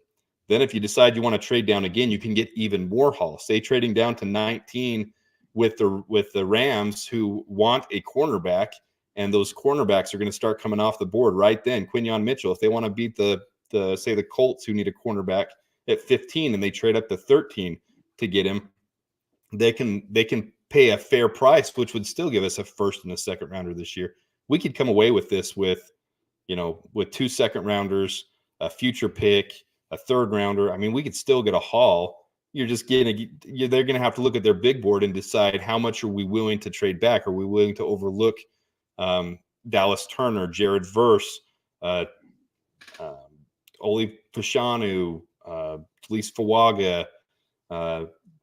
Then if you decide you want to trade down again, you can get even more Hall. Say trading down to 19 with the Rams who want a cornerback, and those cornerbacks are going to start coming off the board right then. Quinyon Mitchell, if they want to beat the Colts who need a cornerback at 15 and they trade up to 13 to get him, they can pay a fair price, which would still give us a first and a second rounder this year. We could come away with this with 2 second rounders, a future pick, a third rounder. I mean, we could still get a Hall. They're going to have to look at their big board and decide how much are we willing to trade back. Are we willing to overlook Dallas Turner, Jared Verse, Oli Fashanu, Felice Fawaga,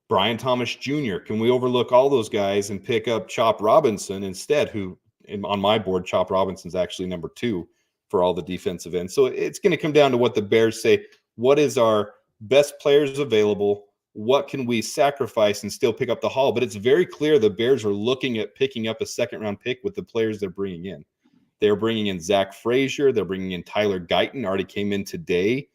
Brian Thomas Jr. Can we overlook all those guys and pick up Chop Robinson instead, who on my board, Chop Robinson's actually number 2 for all the defensive ends. So it's going to come down to what the Bears say. What is our best players available? What can we sacrifice and still pick up the Hall? But it's very clear the Bears are looking at picking up a second-round pick with the players they're bringing in. They're bringing in Zach Frazier. They're bringing in Tyler Guyton, already came in today.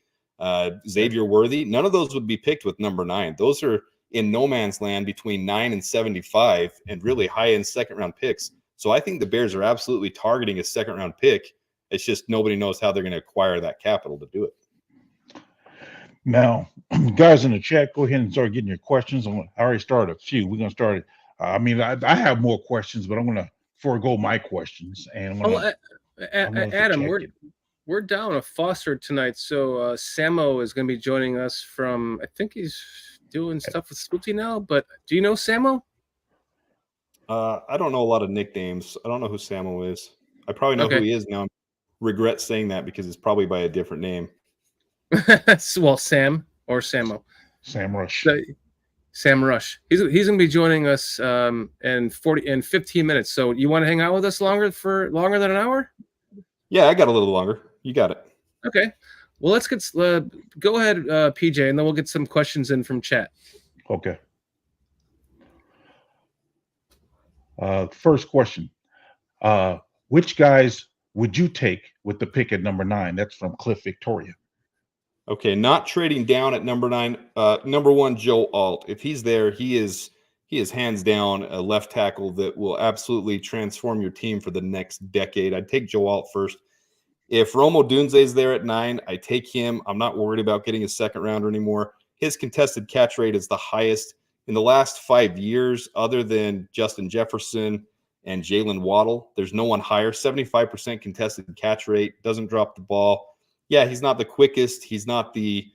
Xavier Worthy. None of those would be picked with number 9. Those are in no man's land between 9 and 75 and really high-end second-round picks. So I think the Bears are absolutely targeting a second-round pick. It's just nobody knows how they're going to acquire that capital to do it. Now, guys in the chat, go ahead and start getting your questions. I already started a few. We're going to start it. I have more questions, but I'm going to forego my questions. And Adam, we're down a Foster tonight, so Sammo is going to be joining us from. I think he's doing stuff with Swifty now. But do you know Sammo? I don't know a lot of nicknames. I don't know who Sammo is. I probably know who he is now. I regret saying that because it's probably by a different name. Well, Sam. or Sammo. Sam Rush. Sam Rush. He's going to be joining us in 15 minutes. So you want to hang out with us longer than an hour? Yeah, I got a little longer. You got it. Okay. Well, let's get go ahead, PJ, and then we'll get some questions in from chat. Okay. First question. Which guys would you take with the pick at number 9? That's from Cliff Victoria. Okay, not trading down at number 9. Number 1, Joe Alt. If he's there, he is hands down a left tackle that will absolutely transform your team for the next decade. I'd take Joe Alt first. If Rome Odunze is there at 9, I take him. I'm not worried about getting a second rounder anymore. His contested catch rate is the highest in the last 5 years, other than Justin Jefferson and Jalen Waddle. There's no one higher. 75% contested catch rate, doesn't drop the ball. Yeah, he's not the quickest. He's not the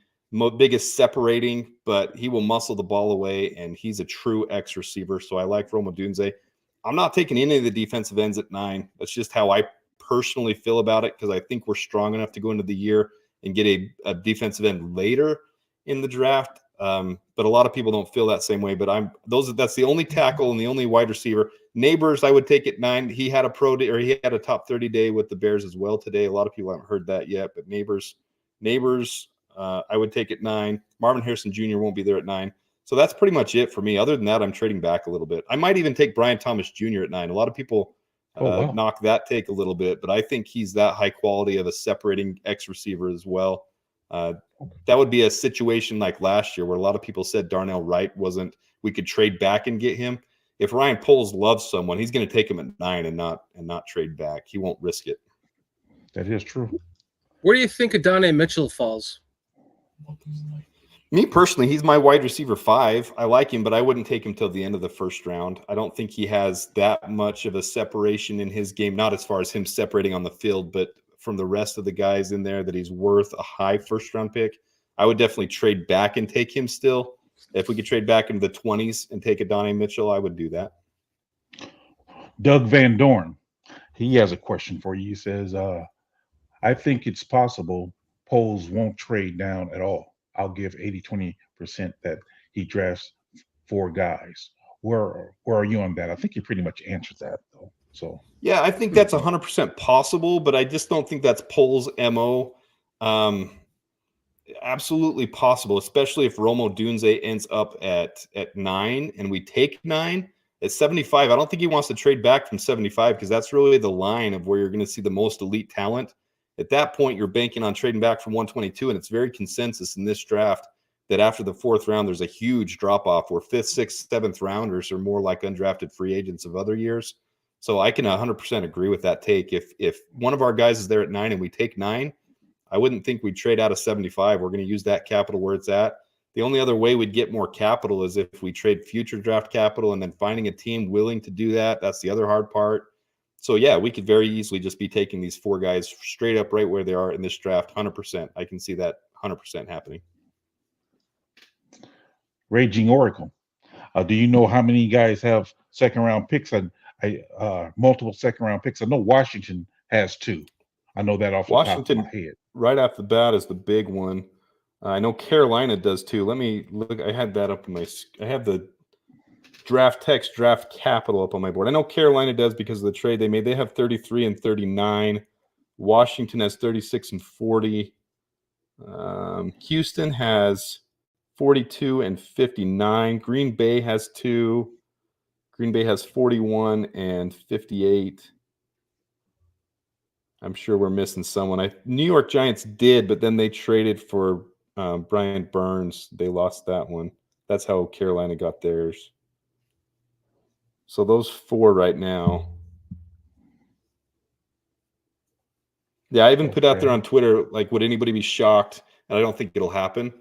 biggest separating, but he will muscle the ball away, and he's a true X receiver. So I like Rome Odunze. I'm not taking any of the defensive ends at 9. That's just how I personally feel about it, because I think we're strong enough to go into the year and get a defensive end later in the draft. But a lot of people don't feel that same way. But that's the only tackle and the only wide receiver. Neighbors, I would take at 9. He had he had a top 30 day with the Bears as well today. A lot of people haven't heard that yet, but Neighbors, I would take at 9. Marvin Harrison Jr. won't be there at 9. So that's pretty much it for me. Other than that, I'm trading back a little bit. I might even take Brian Thomas Jr. at 9. A lot of people knock that take a little bit, but I think he's that high quality of a separating X receiver as well. That would be a situation like last year where a lot of people said Darnell Wright we could trade back and get him. If Ryan Poles loves someone, he's going to take him at 9 and not trade back. He won't risk it. That is true. Where do you think Adonai Mitchell falls? Me personally, he's my wide receiver 5. I like him, but I wouldn't take him till the end of the first round. I don't think he has that much of a separation in his game, not as far as him separating on the field, but from the rest of the guys in there that he's worth a high first-round pick. I would definitely trade back and take him still. If we could trade back into the 20s and take Adonai Mitchell, I would do that. Doug Van Dorn, he has a question for you. He says, I think it's possible Poles won't trade down at all. I'll give 80-20% that he drafts 4 guys. Where are you on that? I think you pretty much answered that, though. So yeah, I think that's 100% possible, but I just don't think that's Poles' MO. Absolutely possible, especially if Rome Odunze ends up at 9 and we take 9 at 75. I don't think he wants to trade back from 75 because that's really the line of where you're going to see the most elite talent. At that point, you're banking on trading back from 122, and it's very consensus in this draft that after the 4th round, there's a huge drop-off where 5th, 6th, 7th rounders are more like undrafted free agents of other years. So I can 100% agree with that take. If one of our guys is there at 9 and we take 9, I wouldn't think we'd trade out of 75. We're going to use that capital where it's at. The only other way we'd get more capital is if we trade future draft capital and then finding a team willing to do that. That's the other hard part. So, yeah, we could very easily just be taking these 4 guys straight up right where they are in this draft, 100%. I can see that 100% happening. Raging Oracle, do you know how many guys have second-round picks and multiple second-round picks? I know Washington has 2. I know that off the top of my head. Right off the bat is the big one. I know Carolina does too. Let me look. I had that up on I have the draft capital up on my board. I know Carolina does because of the trade they made. They have 33 and 39. Washington has 36 and 40. Houston has 42 and 59. Green Bay has 2. Green Bay has 41 and 58. I'm sure we're missing someone. New York Giants did, but then they traded for Brian Burns. They lost that one. That's how Carolina got theirs. So those 4 right now. Yeah, I even put out there on Twitter, like, would anybody be shocked? And I don't think it'll happen.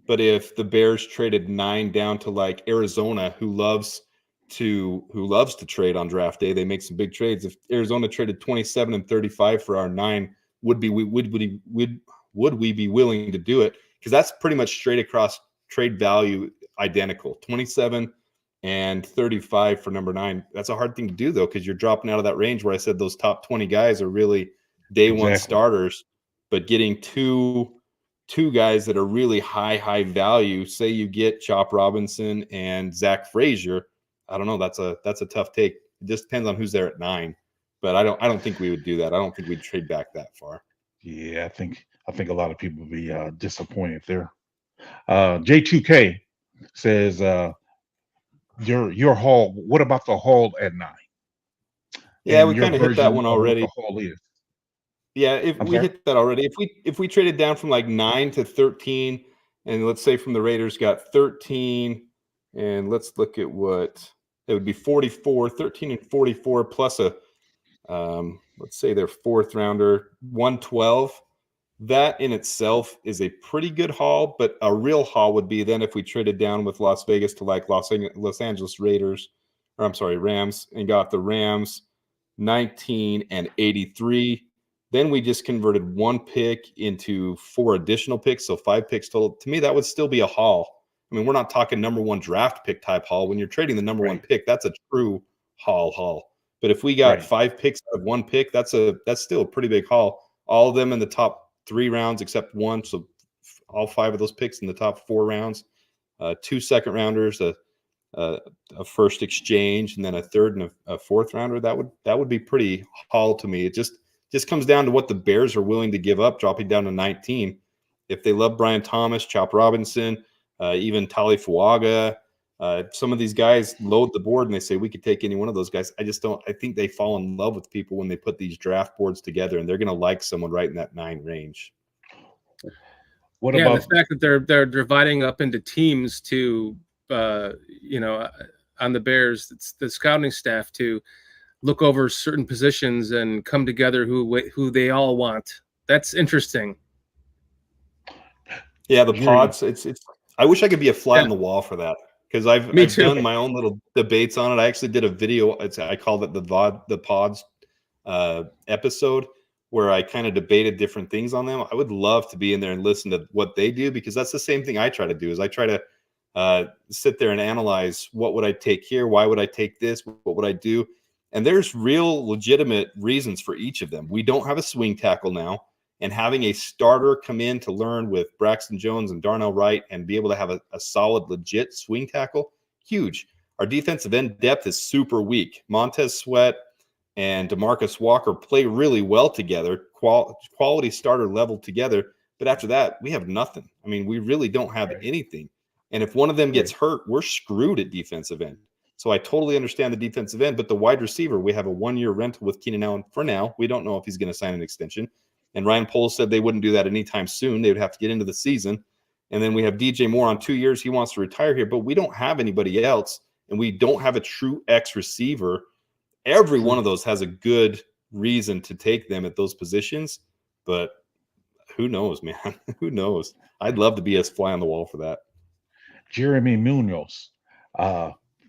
But if the Bears traded 9 down to like Arizona, who loves to trade on draft day, they make some big trades. If Arizona traded 27 and 35 for our 9, would we be willing to do it? Because that's pretty much straight across trade value identical. 27 and 35 for number 9. That's a hard thing to do though, because you're dropping out of that range where I said those top 20 guys are really day one starters, but getting two two guys that are really high value. Say you get Chop Robinson and Zach Frazier. I don't know. That's a tough take. It just depends on who's there at 9. But I don't think we would do that. I don't think we'd trade back that far. Yeah, I think a lot of people would be disappointed there. J2K says your haul. What about the haul at 9? Yeah, And we your kind of hit that version one of what already. the haul is. Yeah, if I'm we sorry? hit that already. If we traded down from like 9 to 13, and let's say from the Raiders got 13, and let's look at what it would be 44, 13 and 44 plus a let's say their 4th rounder, 112. That in itself is a pretty good haul, but a real haul would be then if we traded down with Las Vegas to like Los Angeles Raiders, or I'm sorry, Rams, and got the Rams 19 and 83. Then we just converted 1 pick into 4 additional picks, so 5 picks total. To me, that would still be a haul. I mean, we're not talking number 1 draft pick type haul. When you're trading the number 1 pick, that's a true haul. But if we got 5 picks out of 1 pick, that's still a pretty big haul. All of them in the top 3 rounds except 1, so all 5 of those picks in the top 4 rounds. 2 second rounders, a first exchange, and then a 3rd and a 4th rounder. That would be pretty haul to me. It just comes down to what the Bears are willing to give up, dropping down to 19. If they love Brian Thomas, Chop Robinson, even Tali Fuaga, some of these guys load the board and they say we could take any one of those guys. I think they fall in love with people when they put these draft boards together, and they're going to like someone right in that 9 range. What about the fact that they're dividing up into teams to on the Bears, it's the scouting staff to look over certain positions and come together who they all want. That's interesting. Yeah, the pods. It's. I wish I could be a fly on the wall for that, because I've done my own little debates on it. I actually did a video. I called it the pods episode, where I kind of debated different things on them. I would love to be in there and listen to what they do, because that's the same thing I try to do. Is I try to sit there and analyze what would I take here, why would I take this, what would I do, and there's real legitimate reasons for each of them. We don't have a swing tackle now. And having a starter come in to learn with Braxton Jones and Darnell Wright and be able to have a solid, legit swing tackle, huge. Our defensive end depth is super weak. Montez Sweat and DeMarcus Walker play really well together, quality starter level together. But after that, we have nothing. I mean, we really don't have anything. And if one of them gets hurt, we're screwed at defensive end. So I totally understand the defensive end, but the wide receiver, we have a 1-year rental with Keenan Allen for now. We don't know if he's going to sign an extension. And Ryan Poles said they wouldn't do that anytime soon. They would have to get into the season. And then we have DJ Moore on 2 years. He wants to retire here, but we don't have anybody else. And we don't have a true X receiver. Every one of those has a good reason to take them at those positions. But who knows, man? Who knows? I'd love to be a fly on the wall for that. Jeremy Munoz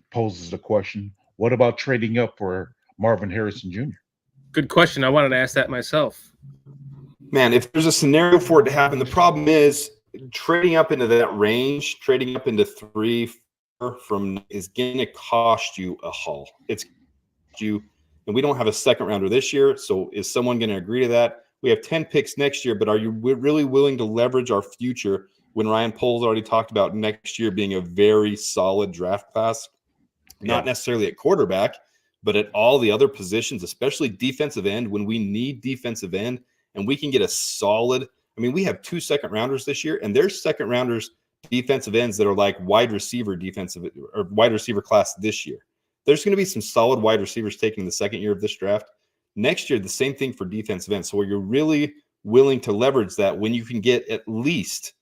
poses the question, what about trading up for Marvin Harrison Jr.? Good question. I wanted to ask that myself. Man, if there's a scenario for it to happen, the problem is trading up into that range, trading up into 3 from is going to cost you a haul. It's you, and we don't have a second rounder this year. So is someone going to agree to that? We have 10 picks next year, but are you really willing to leverage our future when Ryan Poles already talked about next year being a very solid draft class? Not necessarily at quarterback, but at all the other positions, especially defensive end, when we need defensive end. And we can get a solid. I mean, we have 2 second rounders this year, and there's second rounders, defensive ends that are like wide receiver class this year. There's going to be some solid wide receivers taken in the second year of this draft. Next year, the same thing for defensive ends. So you're really willing to leverage that when you can get at least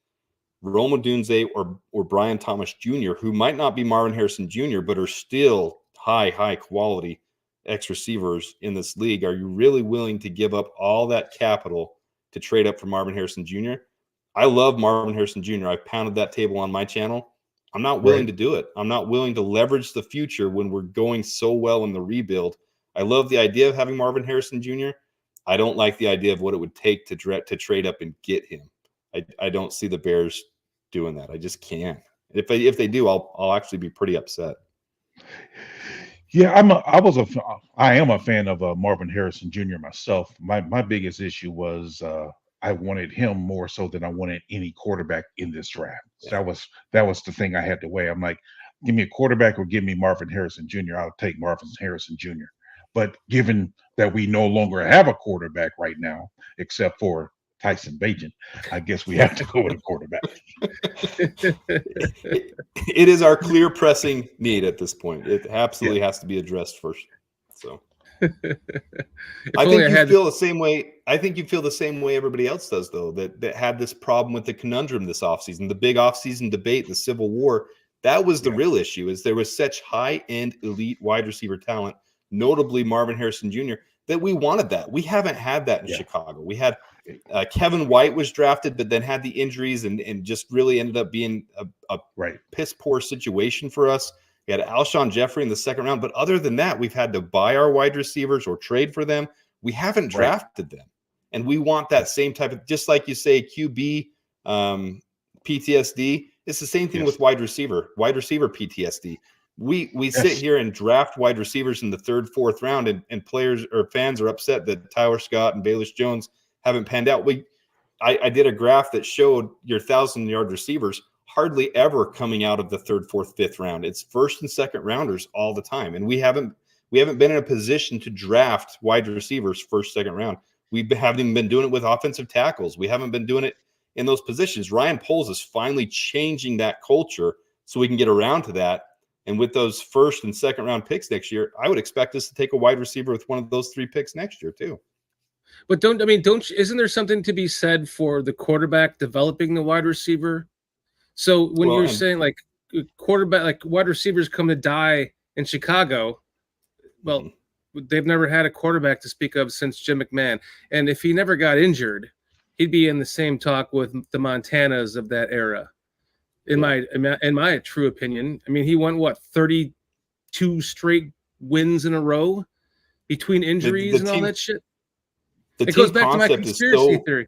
Rome Odunze or Brian Thomas Jr., who might not be Marvin Harrison Jr., but are still high quality X receivers in this league. Are you really willing to give up all that capital to trade up for Marvin Harrison Jr.? I love Marvin Harrison Jr. I've pounded that table on my channel. I'm not willing to do it. I'm not willing to leverage the future when we're going so well in the rebuild. I love the idea of having Marvin Harrison Jr. I don't like the idea of what it would take to trade up and get him. I don't see the Bears doing that. I just can't. If they do, I'll actually be pretty upset. Yeah, I am a fan of Marvin Harrison Jr. myself. My biggest issue was I wanted him more so than I wanted any quarterback in this draft. So that was the thing I had to weigh. I'm like, give me a quarterback or give me Marvin Harrison Jr. I'll take Marvin Harrison Jr. But given that we no longer have a quarterback right now, except for Tyson Bagent, I guess we have to go with a quarterback. It is our clear pressing need at this point. It absolutely has to be addressed first. So I think you feel the same way. I think you feel the same way everybody else does, though, that had this problem with the conundrum this offseason, the big offseason debate, the Civil War. That was the real issue, is there was such high-end elite wide receiver talent, notably Marvin Harrison Jr., that we wanted that. We haven't had that in Chicago. We had Kevin White was drafted, but then had the injuries and just really ended up being a piss poor situation for us. We had Alshon Jeffrey in the second round, but other than that, we've had to buy our wide receivers or trade for them. We haven't drafted them, and we want that same type of, just like you say, QB PTSD. It's the same thing with wide receiver PTSD. We sit here and draft wide receivers in the third, fourth round, and players or fans are upset that Tyler Scott and Bayless Jones haven't panned out. I did a graph that showed your 1,000-yard receivers hardly ever coming out of the third, fourth, fifth round. It's first and second rounders all the time, and we haven't been in a position to draft wide receivers first, second round. We haven't even been doing it with offensive tackles. We haven't been doing it in those positions. Ryan Poles is finally changing that culture so we can get around to that. And with those first and second round picks next year, I would expect us to take a wide receiver with one of those 3 picks next year too. But isn't there something to be said for the quarterback developing the wide receiver? So when you're saying like quarterback, like wide receivers come to die in Chicago, well, they've never had a quarterback to speak of since Jim McMahon. And if he never got injured, he'd be in the same talk with the Montanas of that era. In my true opinion, I mean, he won 32 straight wins in a row between injuries and all that shit. It goes back to my conspiracy theory.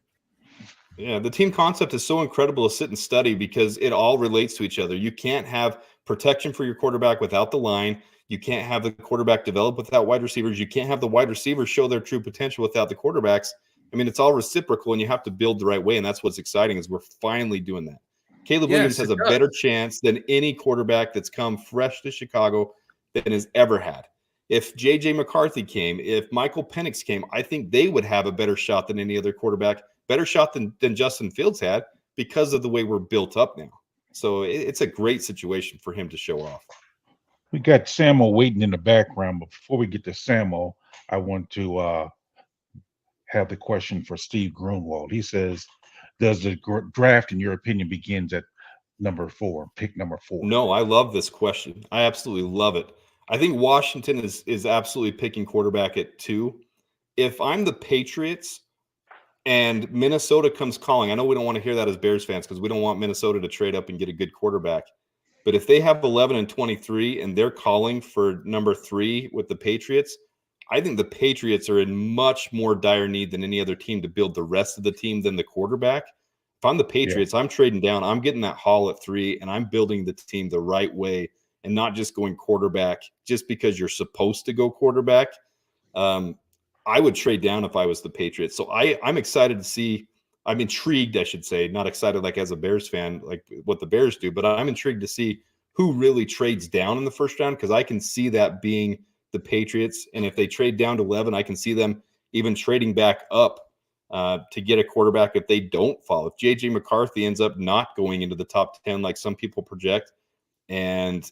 Yeah, the team concept is so incredible to sit and study because it all relates to each other. You can't have protection for your quarterback without the line. You can't have the quarterback develop without wide receivers. You can't have the wide receivers show their true potential without the quarterbacks. I mean, it's all reciprocal, and you have to build the right way, and that's what's exciting is we're finally doing that. Caleb Williams has a better chance than any quarterback that's come fresh to Chicago than has ever had. If J.J. McCarthy came, if Michael Penix came, I think they would have a better shot than any other quarterback, better shot than Justin Fields had because of the way we're built up now. So it's a great situation for him to show off. We got Sammo waiting in the background, but before we get to Sammo, I want to have the question for Steve Grunwald. He says, does the draft, in your opinion, begins at pick number 4? No, I love this question. I absolutely love it. I think Washington is absolutely picking quarterback at 2. If I'm the Patriots and Minnesota comes calling, I know we don't want to hear that as Bears fans because we don't want Minnesota to trade up and get a good quarterback. But if they have 11 and 23 and they're calling for number 3 with the Patriots, I think the Patriots are in much more dire need than any other team to build the rest of the team than the quarterback. If I'm the Patriots, I'm trading down. I'm getting that Hall at 3, and I'm building the team the right way and not just going quarterback just because you're supposed to go quarterback. I would trade down if I was the Patriots. So I'm excited to see. I'm intrigued, I should say, not excited like as a Bears fan, like what the Bears do, but I'm intrigued to see who really trades down in the first round because I can see that being the Patriots. And if they trade down to 11, I can see them even trading back up to get a quarterback if they don't fall. If J.J. McCarthy ends up not going into the top 10 like some people project, and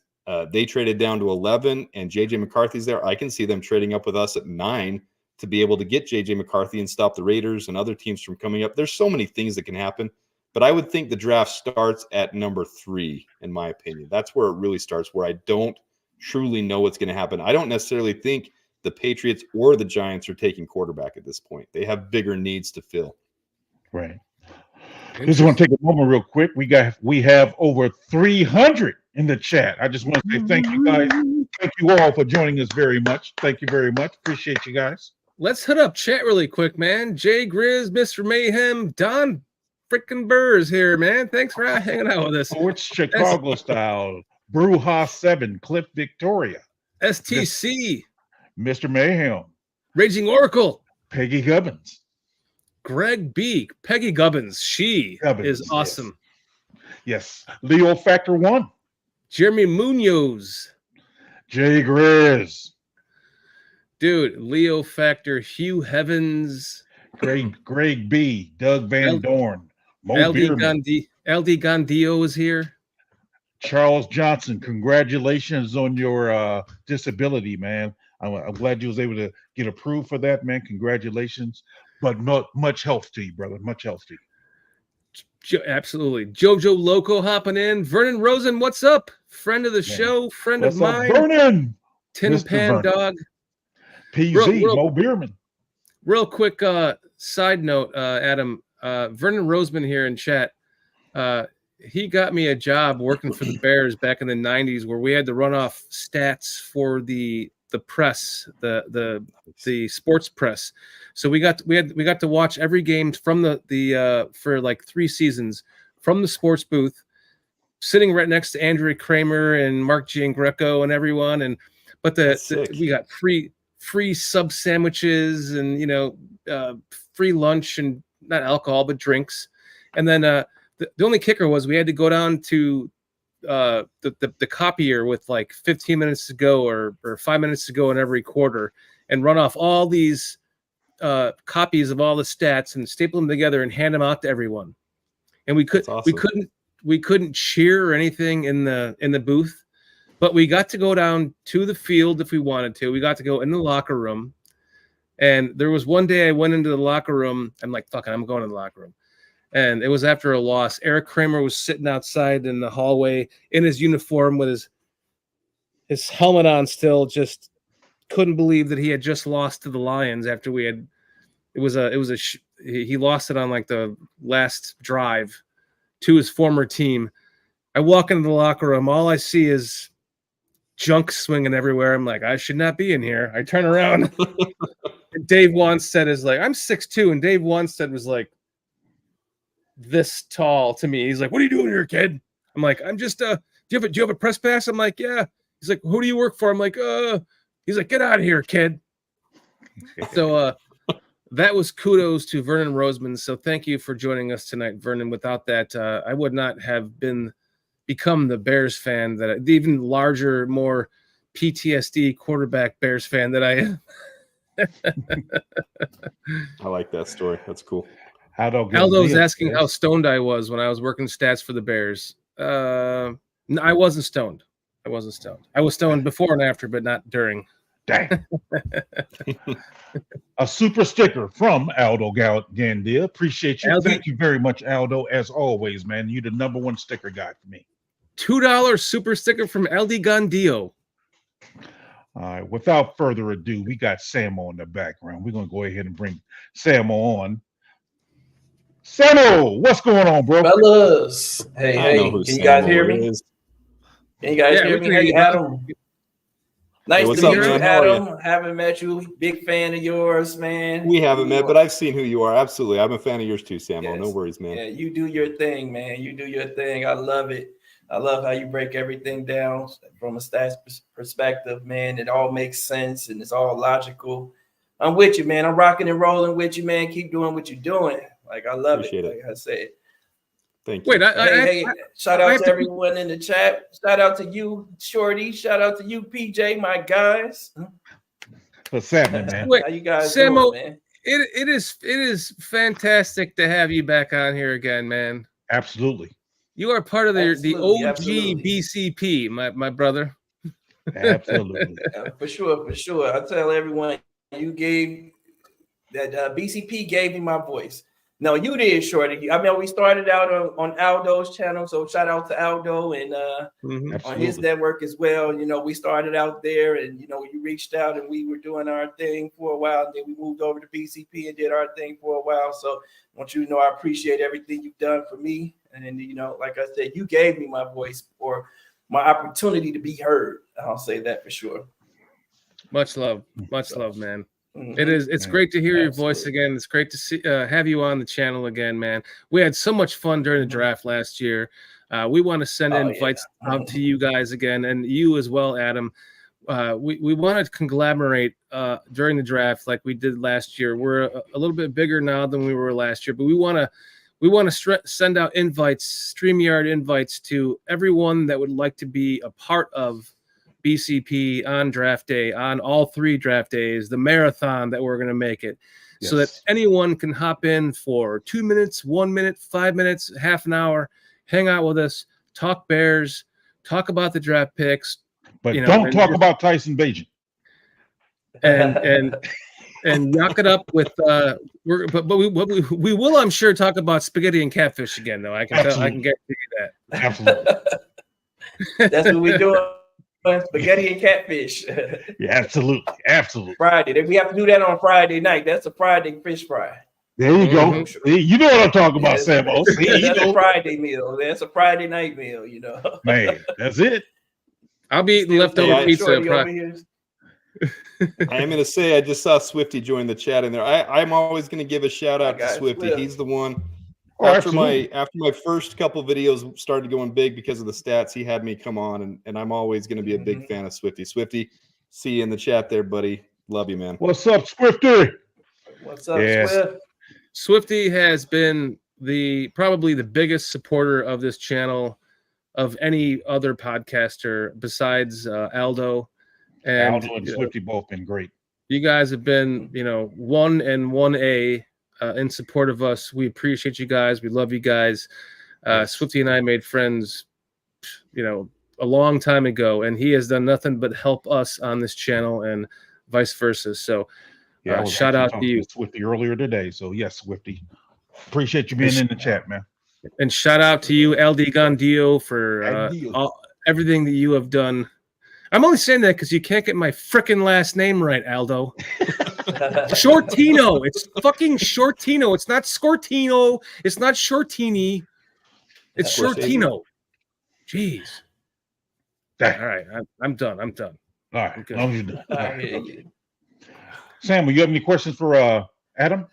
they traded down to 11 and J.J. McCarthy's there, I can see them trading up with us at 9 to be able to get J.J. McCarthy and stop the Raiders and other teams from coming up. There's so many things that can happen, but I would think the draft starts at number 3, in my opinion. That's where it really starts, where I don't truly know what's going to happen. I don't necessarily think the Patriots or the Giants are taking quarterback at this point. They have bigger needs to fill. Right. Just want to take a moment real quick. We have over 300 in the chat. I just want to say thank you guys. Thank you all for joining us very much. Thank you very much. Appreciate you guys. Let's hit up chat really quick, man. Jay Grizz, Mr. Mayhem, Don freaking Burrs here, man. Thanks for hanging out with us. Oh, it's Chicago style. Bruja 7, Cliff Victoria. STC. Mr. Mayhem. Raging Oracle. Peggy Gubbins. Greg B, Peggy Gubbins. She is awesome. Yes. Leo Factor 1. Jeremy Munoz. Jay Grizz. Dude, Leo Factor, Hugh Heavens. Greg B, Doug Van Dorn. Mo Bierman. LD Gondio is here. Charles Johnson, congratulations on your disability, man. I'm glad you was able to get approved for that, man. Congratulations. But much health to you, brother. Much health to you. Absolutely. Jojo Loco hopping in. Vernon Rosen, what's up? Friend of the show, friend What's of up, mine. Vernon? Tin Mr. Pan Vernon. Dog. PZ, Mo Bierman. Real quick side note, Adam. Vernon Roseman here in chat. He got me a job working for the Bears back in the 90s where we had to run off stats for the press, the sports press. So we got to watch every game from the for like 3 seasons from the sports booth, sitting right next to Andrea Kramer and Mark Giangreco and everyone. But we got free sub sandwiches and free lunch and not alcohol but drinks. And then the only kicker was we had to go down to the copier with like 15 minutes to go or 5 minutes to go in every quarter and run off all these copies of all the stats and staple them together and hand them out to everyone. And we couldn't cheer or anything in the booth, but we got to go down to the field if we wanted to. We got to go in the locker room. And there was one day I went into the locker room. I'm like, fuck it, I'm going to the locker room. And it was after a loss. Eric Kramer was sitting outside in the hallway in his uniform with his helmet on still, just couldn't believe that he had just lost to the Lions after he lost it on like the last drive to his former team. I walk into the locker room. All I see is junk swinging everywhere. I'm like, I should not be in here. I turn around. And Dave Wanstead is like, I'm 6'2", and Dave Wanstead was like this tall to me. He's like, what are you doing here, kid? I'm like, I'm just do you have a press pass? I'm like, yeah. He's like, who do you work for? I'm like, he's like, get out of here, kid. So that was kudos to Vernon Roseman. So thank you for joining us tonight, Vernon. Without that, I would not have become the Bears fan the even larger, more PTSD quarterback Bears fan that I am. I like that story. That's cool. Aldo was asking how stoned I was when I was working stats for the Bears. No, I wasn't stoned. I was stoned before and after, but not during. Dang. A super sticker from Aldo Gandia. Appreciate you. Thank you very much, Aldo. As always, man, you're the #1 sticker guy for me. $2 super sticker from LD Gandio. All right. Without further ado, we got Sammo in the background. We're gonna go ahead and bring Sammo on. Sammo, what's going on, bro? Fellas, hey, can you guys hear me? Can you guys hear me? Hey, Adam. Nice to meet you, Adam. Haven't met you. Big fan of yours, man. We haven't met, but I've seen who you are. Absolutely. I'm a fan of yours too, Sammo. Yes. No worries, man. Yeah, you do your thing, man. You do your thing. I love it. I love how you break everything down from a stats perspective, man. It all makes sense and it's all logical. I'm with you, man. I'm rocking and rolling with you, man. Keep doing what you're doing. Like, I love it. Like I said. Thank you. Wait, hey, shout out to everyone in the chat. Shout out to you, Shorty. Shout out to you, PJ, my guys. What's happening, man? Wait, how you guys Sammo, doing, man? It is fantastic to have you back on here again, man. Absolutely. You are part of the OG BCP, my brother. Absolutely. For sure. I tell everyone you gave that BCP gave me my voice. No, you did, Shorty. I mean, we started out on Aldo's channel, so shout out to Aldo and on his network as well. You know, we started out there, and you reached out, and we were doing our thing for a while, and then we moved over to BCP and did our thing for a while. So I want you to know I appreciate everything you've done for me, and then like I said, you gave me my voice or my opportunity to be heard. I'll say that for sure. Much love, man. It's great to hear your voice again. It's great to see have you on the channel again, man. We had so much fun during the draft last year. We want to send invites out to you guys again, and you as well, Adam. we want to conglomerate during the draft like we did last year. We're a little bit bigger now than we were last year, but we want to send out invites, StreamYard invites to everyone that would like to be a part of BCP on draft day, on all 3 draft days, the marathon that we're going to make it, so that anyone can hop in for 2 minutes, 1 minute, 5 minutes, half an hour, hang out with us, talk Bears, talk about the draft picks. But don't talk about Tyson Bagent. And knock it up with but we will, I'm sure, talk about spaghetti and catfish again, though. I can guarantee you that. Absolutely. That's what we're doing. Spaghetti and catfish. Yeah, absolutely. Friday. We have to do that on Friday night. That's a Friday fish fry. There you go. You know what I'm talking about, Sammo. That's a Friday meal. That's a Friday night meal, Man, that's it. I'll be eating leftover pizza. I am going to say I just saw Swifty join the chat in there. I'm always going to give a shout out to Swifty. Swift. He's the one. After my first couple videos started going big because of the stats, he had me come on, and I'm always going to be a big fan of Swifty. Swifty, see you in the chat there, buddy. Love you, man. What's up, Swifty? What's up, Swift? Swifty has been probably the biggest supporter of this channel of any other podcaster besides Aldo. And Aldo and Swifty both been great. You guys have been, 1 and 1A in support of us. We appreciate you guys. We love you guys. Swifty and I made friends, a long time ago, and he has done nothing but help us on this channel and vice versa. So shout out to you. Swifty earlier today. So yes, Swifty. Appreciate you being in the chat, man. And shout out to you, LD Gondio, for everything that you have done. I'm only saying that because you can't get my frickin' last name right, Aldo. Shortino. It's fucking Shortino. It's not Scortino. It's not Shortini. It's Shortino. Jeez. All right. I'm done. All right. As long as you're done. Right. Sam, will you have any questions for Adam?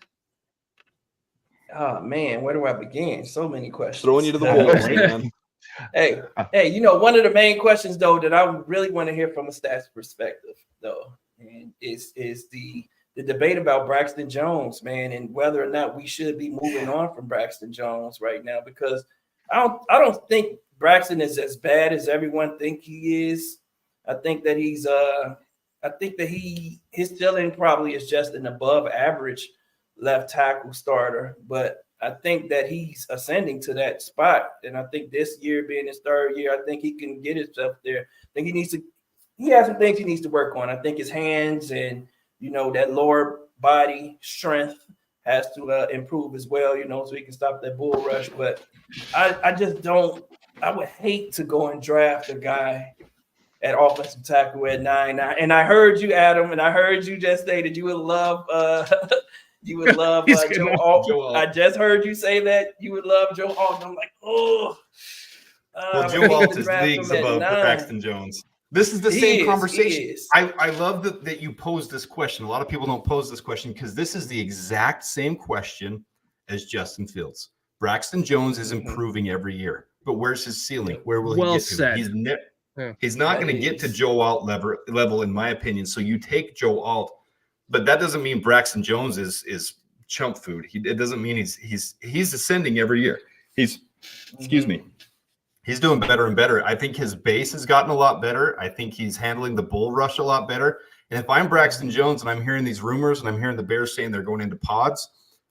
Oh, man. Where do I begin? So many questions. Throwing you to the wolves, man. Hey, one of the main questions though that I really want to hear from a stats perspective though, and is the debate about Braxton Jones, man, and whether or not we should be moving on from Braxton Jones right now, because I don't think Braxton is as bad as everyone think he is. I think that his ceiling probably is just an above average left tackle starter, but I think that he's ascending to that spot. And I think this year being his 3rd year, I think he can get himself there. I think he has some things he needs to work on. I think his hands and, that lower body strength has to improve as well, so he can stop that bull rush. But I would hate to go and draft a guy at offensive tackle at 9. And I heard you, Adam, and I heard you just say that you would love Joe Alt. I just heard you say that you would love Joe Alt. I'm like, Joe Alt is leagues above Braxton Jones. This is the same conversation. I love that you posed this question. A lot of people don't pose this question because this is the exact same question as Justin Fields. Braxton Jones is improving every year, but where's his ceiling? Where will he get to? He's not going to get to Joe Alt level, in my opinion. So you take Joe Alt. But that doesn't mean Braxton Jones is chump food. It doesn't mean he's ascending every year. He's doing better and better. I think his base has gotten a lot better. I think he's handling the bull rush a lot better. And if I'm Braxton Jones and I'm hearing these rumors and I'm hearing the Bears saying they're going into pods,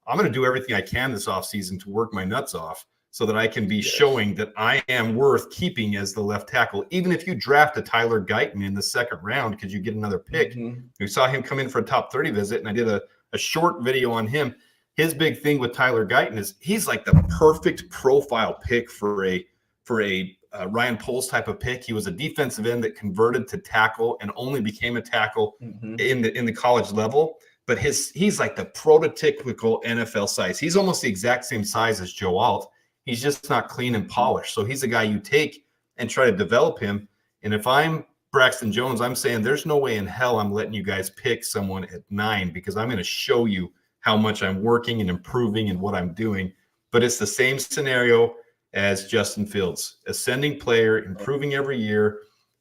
I'm going to do everything I can this offseason to work my nuts off so that I can be showing that I am worth keeping as the left tackle. Even if you draft a Tyler Guyton in the 2nd round because you get another pick. We saw him come in for a top 30 visit, and I did a short video on him. His big thing with Tyler Guyton is he's like the perfect profile pick for a Ryan Poles type of pick. He was a defensive end that converted to tackle and only became a tackle in the college level. But he's like the prototypical NFL size. He's almost the exact same size as Joe Alt. He's just not clean and polished. So he's a guy you take and try to develop him. And if I'm Braxton Jones, I'm saying there's no way in hell I'm letting you guys pick someone at 9 because I'm going to show you how much I'm working and improving and what I'm doing. But it's the same scenario as Justin Fields, ascending player, improving every year.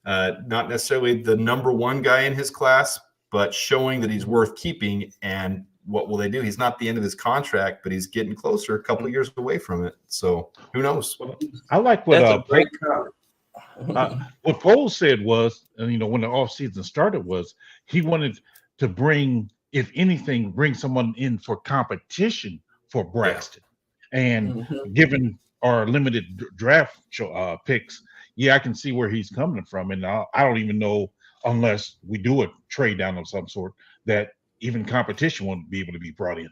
Not necessarily the number one guy in his class, but showing that he's worth keeping. And what will they do? He's not the end of his contract, but he's getting closer, a couple of years away from it. So who knows? I like what That's a great comment. what Foles said was, and when the offseason started, was he wanted to bring, if anything, bring someone in for competition for Braxton. And given our limited draft picks, I can see where he's coming from. And I don't even know, unless we do a trade down of some sort, that even competition won't be able to be brought in.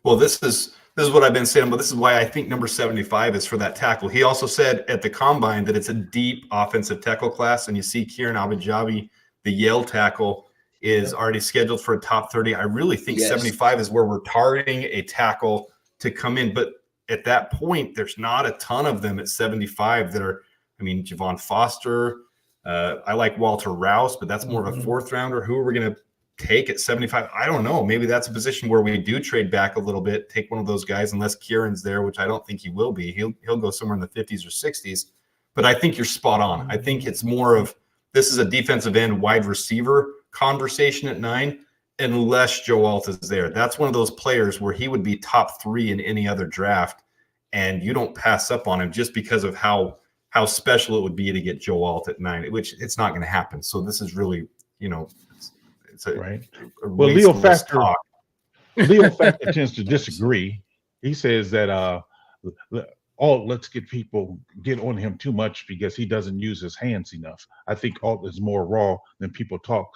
Well, this is what I've been saying, but this is why I think number 75 is for that tackle. He also said at the combine that it's a deep offensive tackle class, and you see Kieran Abajabi, the Yale tackle, is already scheduled for a top 30. I really think 75 is where we're targeting a tackle to come in, but at that point, there's not a ton of them at 75 that are, Javon Foster. I like Walter Rouse, but that's more of a fourth rounder. Who are we going to take at 75? I don't know. Maybe that's a position where we do trade back a little bit, take one of those guys, unless Kieran's there, which I don't think he will be. He'll go somewhere in the 50s or 60s. But I think you're spot on. I think it's more of, this is a defensive end wide receiver conversation at 9, unless Joe Alt is there. That's one of those players where he would be top 3 in any other draft, and you don't pass up on him just because of how special it would be to get Joe Alt at 9, which it's not going to happen. So this is really, it's a, right. A well, Leo Factor tends to disagree. He says that let's get on him too much because he doesn't use his hands enough. I think Alt is more raw than people talk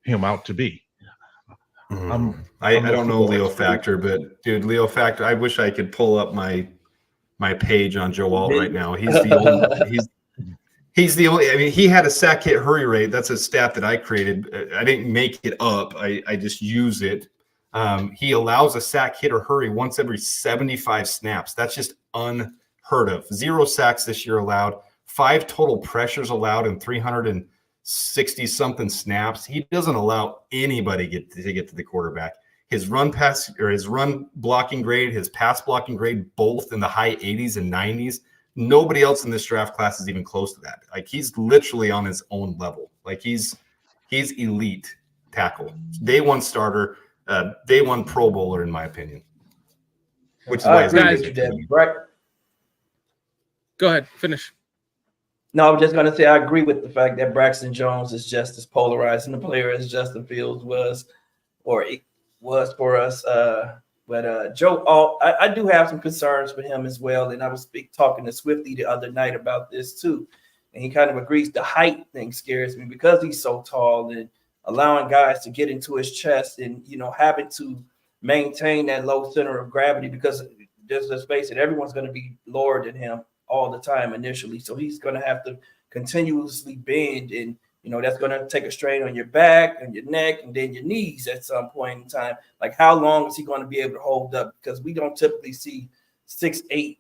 him out to be. I don't know Leo Factor, but dude, Leo Factor, I wish I could pull up my page on Joe Alt right now. He's the only, he had a sack hit hurry rate. That's a stat that I created. I didn't make it up. I just use it. He allows a sack hit or hurry once every 75 snaps. That's just unheard of. 0 sacks this year allowed, 5 total pressures allowed in 360 something snaps. He doesn't allow anybody to get to the quarterback. His run blocking grade, his pass blocking grade, both in the high 80s and 90s. Nobody else in this draft class is even close to that. Like, he's literally on his own level. Like, he's elite tackle. Day 1 starter, day 1 Pro Bowler, in my opinion. Which is why right. Go ahead, finish. No, I'm just going to say I agree with the fact that Braxton Jones is just as polarizing a player as Justin Fields was, or it was for us. But Joe Alt, I do have some concerns for him as well. And I was talking to Swifty the other night about this too. And he kind of agrees the height thing scares me because he's so tall and allowing guys to get into his chest and, having to maintain that low center of gravity, because just let's face it, everyone's going to be lower than him all the time initially. So he's going to have to continuously bend, and that's going to take a strain on your back and your neck and then your knees at some point in time. Like, how long is he going to be able to hold up? Because we don't typically see 6'8"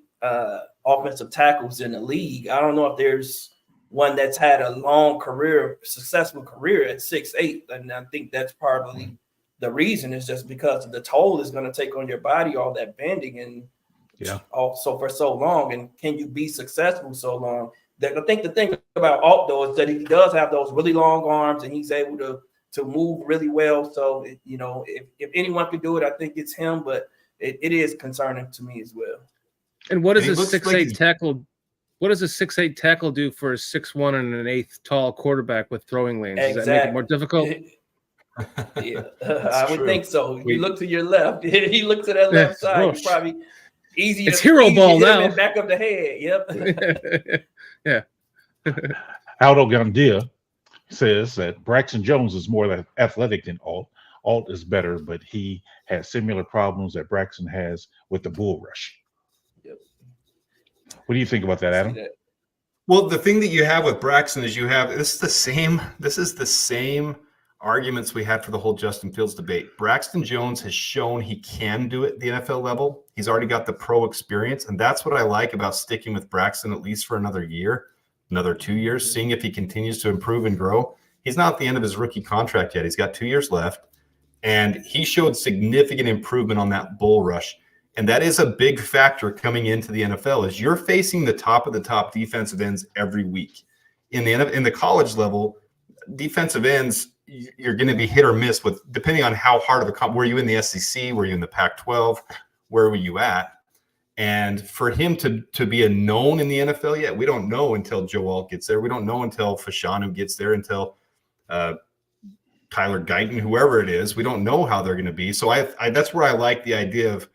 offensive tackles in the league. I don't know if there's one that's had a long career, successful career at 6'8", and I think that's probably the reason, is just because of the toll is going to take on your body, all that bending, and also for so long. And can you be successful so long? I think the thing about Alt, though, is that he does have those really long arms and he's able to move really well. So, if anyone could do it, I think it's him, but it is concerning to me as well. And what does a 6'8" tackle? What does a 6'8" tackle do for a 6'1" and an 1/8 tall quarterback with throwing lanes? Does that make it more difficult? Yeah, I would think so. You look to your left. He looked to that left side. It's probably easier. It's hero ball now. Back of the head. Yep. Yeah. Aldo Gandia says that Braxton Jones is more athletic than Alt. Alt is better, but he has similar problems that Braxton has with the bull rush. Yep. What do you think about that, Adam? Well, the thing that you have with Braxton is this is the same arguments we had for the whole Justin Fields debate. Braxton Jones has shown he can do it at the NFL level. He's already got the pro experience, and that's what I like about sticking with Braxton at least for another year, another 2 years, seeing if he continues to improve and grow. He's not at the end of his rookie contract yet. He's got 2 years left, and he showed significant improvement on that bull rush. And that is a big factor coming into the NFL, is you're facing the top of the top defensive ends every week. in the college level, defensive ends, you're going to be hit or miss with depending on how hard of a were you in the SEC, were you in the Pac-12, where were you at? And for him to be a known in the NFL yet, we don't know until Joe Alt gets there. We don't know until Fashanu gets there, until Tyler Guyton, whoever it is. We don't know how they're going to be. So I that's where I like the idea of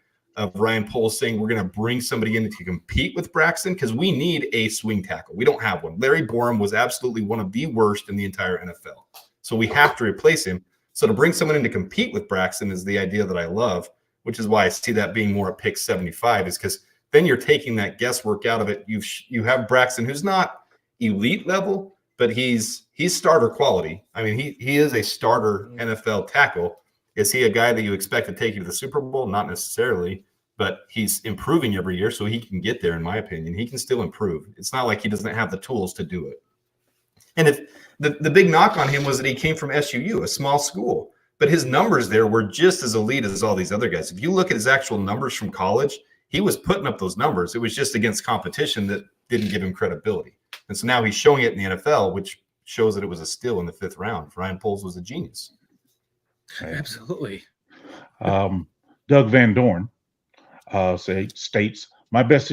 Ryan Poles saying we're going to bring somebody in to compete with Braxton, because we need a swing tackle. We don't have one. Larry Borum was absolutely one of the worst in the entire NFL. So we have to replace him. So to bring someone in to compete with Braxton is the idea that I love, which is why I see that being more at pick 75, is because then you're taking that guesswork out of it. You have Braxton, who's not elite level, but he's starter quality. I mean, he is a starter NFL tackle. Is he a guy that you expect to take you to the Super Bowl? Not necessarily, but he's improving every year, so he can get there, in my opinion. He can still improve. It's not like he doesn't have the tools to do it. And if the big knock on him was that he came from SUU, a small school, but his numbers there were just as elite as all these other guys. If you look at his actual numbers from college, he was putting up those numbers. It was just against competition that didn't give him credibility. And so now he's showing it in the NFL, which shows that it was a steal in the 5th round. Ryan Poles was a genius. Absolutely. Doug Van Dorn states, my best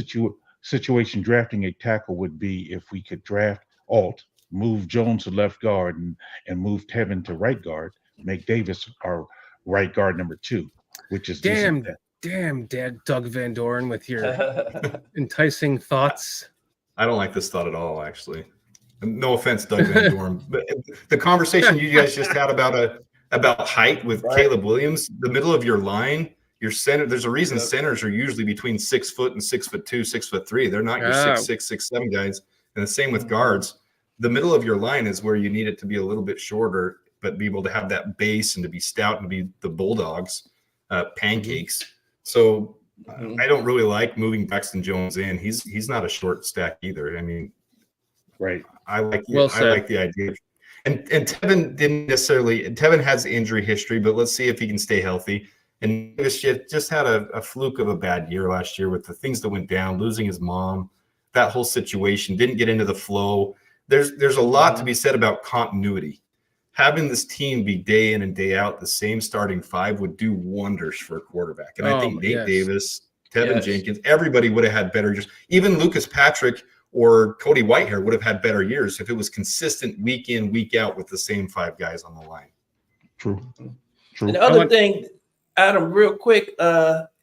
situation drafting a tackle would be if we could draft Alt, move Jones to left guard, and move Tevin to right guard, make Davis our right guard number 2, which is damn, Dad Doug Van Dorn with your enticing thoughts. I don't like this thought at all, actually. No offense, Doug Van Dorn, but the conversation you guys just had about height with Caleb Williams, the middle of your line, your center. There's a reason centers are usually between 6 foot and 6'2", 6'3". They're not your 6'6", 6'7" guys. And the same with guards. The middle of your line is where you need it to be a little bit shorter, but be able to have that base and to be stout and be the Bulldogs, pancakes. So I don't really like moving Braxton Jones in. He's not a short stack either. I mean, right. I like the idea. And Tevin didn't necessarily. Tevin has injury history, but let's see if he can stay healthy. And Davis just had a fluke of a bad year last year with the things that went down, losing his mom, that whole situation, didn't get into the flow. There's a lot to be said about continuity. Having this team be day in and day out the same starting 5 would do wonders for a quarterback. And I think Nate Davis, Tevin Jenkins, everybody would have had better years. Even Lucas Patrick or Cody Whitehair would have had better years if it was consistent week in, week out with the same 5 guys on the line. True. And the other thing, Adam, real quick,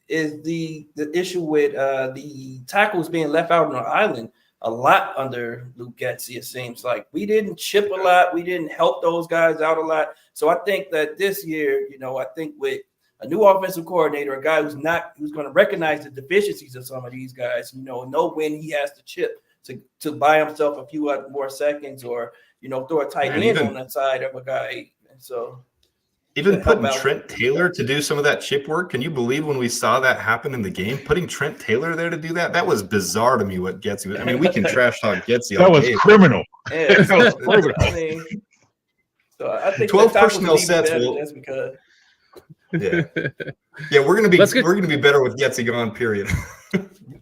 is the issue with the tackles being left out on the island a lot under Luke Getsy. It seems like we didn't chip a lot. We didn't help those guys out a lot. So I think that this year, I think with a new offensive coordinator, a guy who's going to recognize the deficiencies of some of these guys, know when he has to chip to buy himself a few more seconds, or throw a tight end on the side of a guy. And so even putting Trent Taylor to do some of that chip work, can you believe when we saw that happen in the game? Putting Trent Taylor there to do that was bizarre to me. What Getsy was. I mean, we can trash talk Getsy. That was criminal. Yeah, that was criminal. I mean, so I think 12 personnel sets will. That's because. Yeah, we're gonna be better with Getsy gone. Period.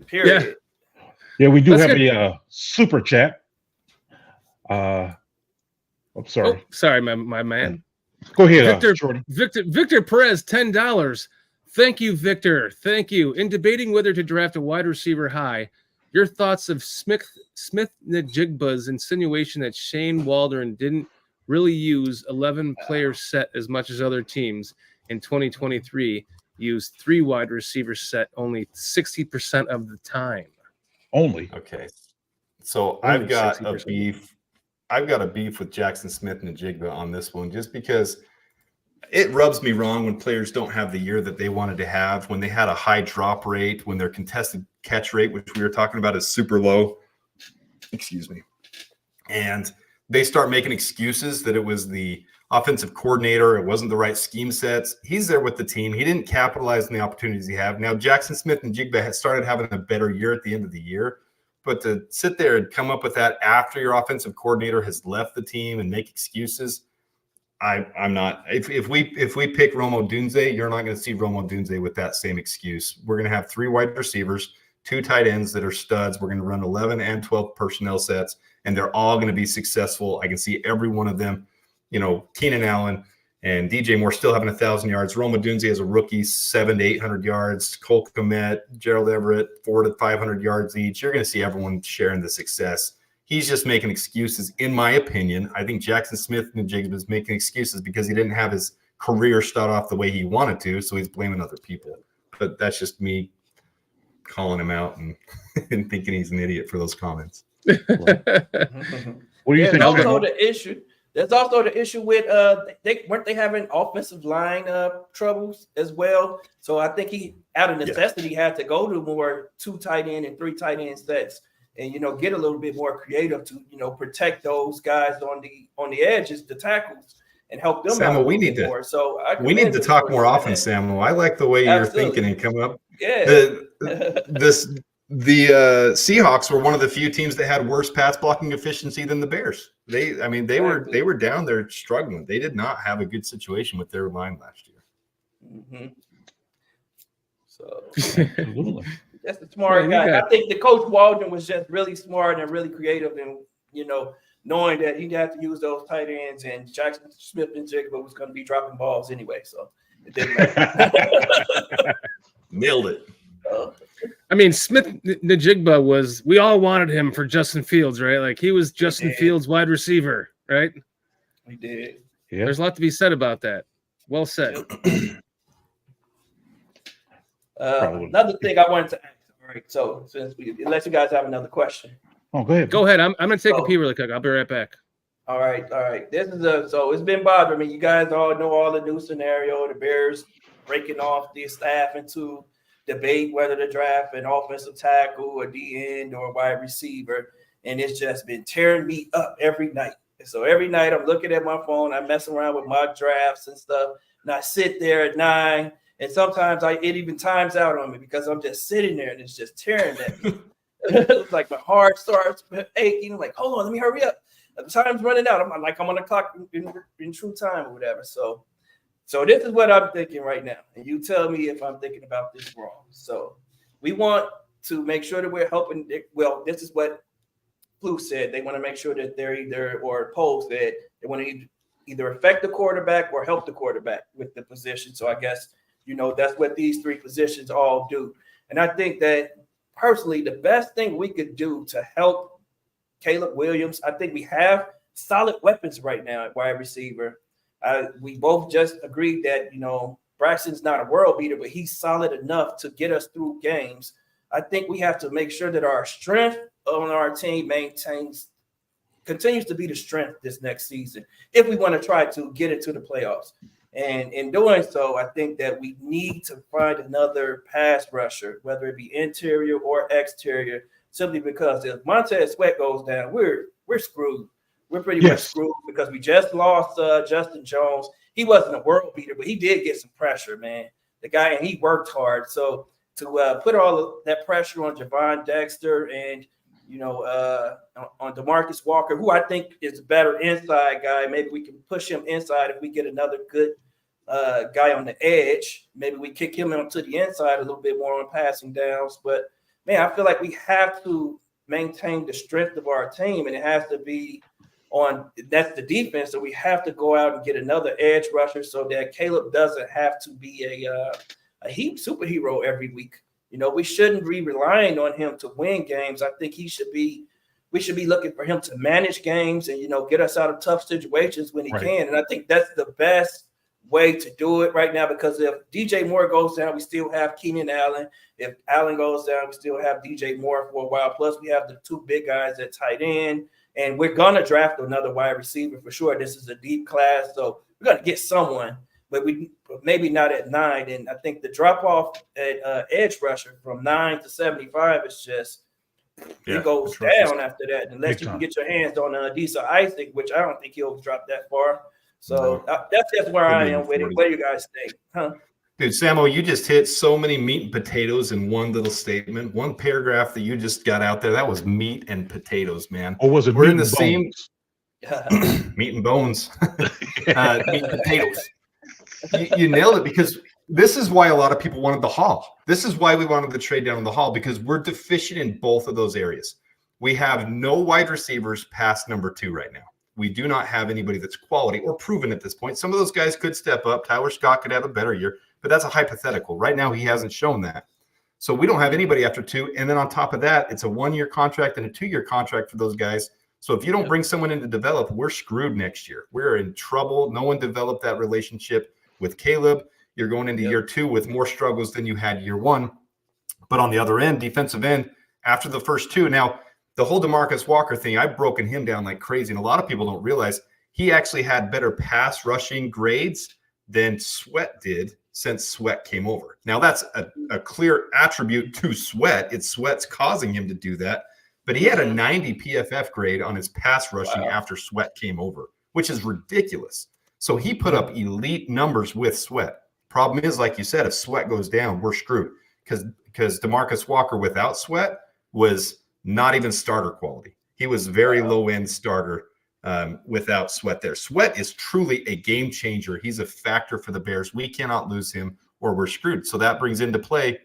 Period. Yeah, we do have a super chat. I'm sorry. Oh, sorry, my man. Go ahead, Victor Perez, $10. Thank you, Victor. Thank you. In debating whether to draft a wide receiver high, your thoughts of Smith Njigba's insinuation that Shane Waldron didn't really use 11-player set as much as other teams in 2023 used 3 wide receiver set only 60% of the time. Only. Okay. So I've got a beef. I've got a beef with Jackson Smith and Njigba on this one, just because it rubs me wrong when players don't have the year that they wanted to have, when they had a high drop rate, when their contested catch rate, which we were talking about, is super low. Excuse me. And they start making excuses that it was the offensive coordinator, it wasn't the right scheme sets. He's there with the team. He didn't capitalize on the opportunities he had. Now, Jackson Smith and Njigba had started having a better year at the end of the year. But to sit there and come up with that after your offensive coordinator has left the team and make excuses, I'm not. If we pick Rome Odunze, you're not going to see Rome Odunze with that same excuse. We're going to have 3 wide receivers. 2 tight ends that are studs. We're going to run 11 and 12 personnel sets, and they're all going to be successful. I can see every one of them, Keenan Allen and DJ Moore still having 1,000 yards. Rome Odunze as a rookie, 700 to 800 yards. Cole Kmet, Gerald Everett, 400 to 500 yards each. You're going to see everyone sharing the success. He's just making excuses, in my opinion. I think Jackson Smith-Njigba is making excuses because he didn't have his career start off the way he wanted to, so he's blaming other people. But that's just me calling him out and, and thinking he's an idiot for those comments. What do you think? There's also the issue with weren't they having offensive line troubles as well? So I think he, out of necessity, had to go to more 2 tight end and 3 tight end sets, and get a little bit more creative to protect those guys on the edges, the tackles, and help them Sammo, out we need more. We need to talk more often, Sammo. I like the way you're thinking and coming up. Yeah. The Seahawks were one of the few teams that had worse pass blocking efficiency than the Bears. They were down there struggling. They did not have a good situation with their line last year. Mm-hmm. So Absolutely. that's a smart guy. I think the coach Waldron was just really smart and really creative, and knowing that he'd have to use those tight ends, and Jackson Smith-Njigba was going to be dropping balls anyway, so it didn't matter. Nailed it. I mean, Smith-Njigba we all wanted him for Justin Fields, right? Like he was Justin Fields' wide receiver, right? We did. Yeah. There's a lot to be said about that. Well said. Another thing I wanted to ask. All right, so unless you guys have another question. Oh, go ahead. Go ahead. I'm going to take a pee really quick. I'll be right back. All right. This is so it's been bothering me. You guys all know all the new scenario. The Bears breaking off the staff into debate whether to draft an offensive tackle or D-end or wide receiver, and it's just been tearing me up every night. And so every night I'm looking at my phone, I'm messing around with mock drafts and stuff, and I sit there at 9, and sometimes it even times out on me because I'm just sitting there and it's just tearing at me. It's like my heart starts aching. I'm like, hold on, let me hurry up. The time's running out. I'm on the clock in true time or whatever. So this is what I'm thinking right now, and you tell me if I'm thinking about this wrong. So we want to make sure that we're helping. Well, this is what Flu said. They want to make sure that they're Poe said they want to either affect the quarterback or help the quarterback with the position. So I guess, that's what these 3 positions all do. And I think that personally, the best thing we could do to help Caleb Williams, I think we have solid weapons right now at wide receiver. We both just agreed that, Braxton's not a world beater, but he's solid enough to get us through games. I think we have to make sure that our strength on our team continues to be the strength this next season if we want to try to get into the playoffs. And in doing so, I think that we need to find another pass rusher, whether it be interior or exterior, simply because if Montez Sweat goes down, we're screwed. We're pretty much screwed because we just lost Justin Jones. He wasn't a world beater, but he did get some pressure, man. The guy, and he worked hard. So to put all of that pressure on Javon Dexter and, on DeMarcus Walker, who I think is a better inside guy. Maybe we can push him inside if we get another good guy on the edge. Maybe we kick him onto the inside a little bit more on passing downs. But, man, I feel like we have to maintain the strength of our team, and it has to be that's the defense. So we have to go out and get another edge rusher so that Caleb doesn't have to be a superhero every week. We shouldn't be relying on him to win games. I think we should be looking for him to manage games and, get us out of tough situations when he can. And I think that's the best way to do it right now, because if DJ Moore goes down, we still have Keenan Allen. If Allen goes down, we still have DJ Moore for a while. Plus we have the 2 big guys at tight end, and we're going to draft another wide receiver for sure. This is a deep class, so we're going to get someone, but maybe not at 9. And I think the drop off at edge rusher from 9 to 75 is just it goes down after that, unless you can get your hands on Adisa Isaac, which I don't think he'll drop that far. So that's just where I am with it. What do you guys think? Dude, Sammo, you just hit so many meat and potatoes in one little statement. One paragraph that you just got out there, that was meat and potatoes, man. Or was it We're meat in the and same bones? meat and bones. Meat and potatoes. You nailed it, because This is why a lot of people wanted the Hall. This is why we wanted to trade down in the Hall, because we're deficient in both of those areas. We have no wide receivers past number 2 right now. We do not have anybody that's quality or proven at this point. Some of those guys could step up. Tyler Scott could have a better year, but that's a hypothetical. Right now, he hasn't shown that. So we don't have anybody after 2. And then on top of that, it's a 1-year contract and a 2-year contract for those guys. So if you don't bring someone in to develop, we're screwed next year. We're in trouble. No one developed that relationship with Caleb. You're going into year 2 with more struggles than you had year 1. But on the other end, defensive end, after the first 2, now the whole DeMarcus Walker thing, I've broken him down like crazy. And a lot of people don't realize he actually had better pass rushing grades than Sweat did since Sweat came over. Now that's a clear attribute to Sweat. It's Sweat's causing him to do that. But he had a 90 PFF grade on his pass rushing after Sweat came over, which is ridiculous. So he put up elite numbers with Sweat. Problem is, like you said, if Sweat goes down, we're screwed, because DeMarcus Walker without Sweat was not even starter quality. He was very low-end starter without Sweat there. Sweat is truly a game changer. He's a factor for the Bears. We cannot lose him or we're screwed. So that brings into play,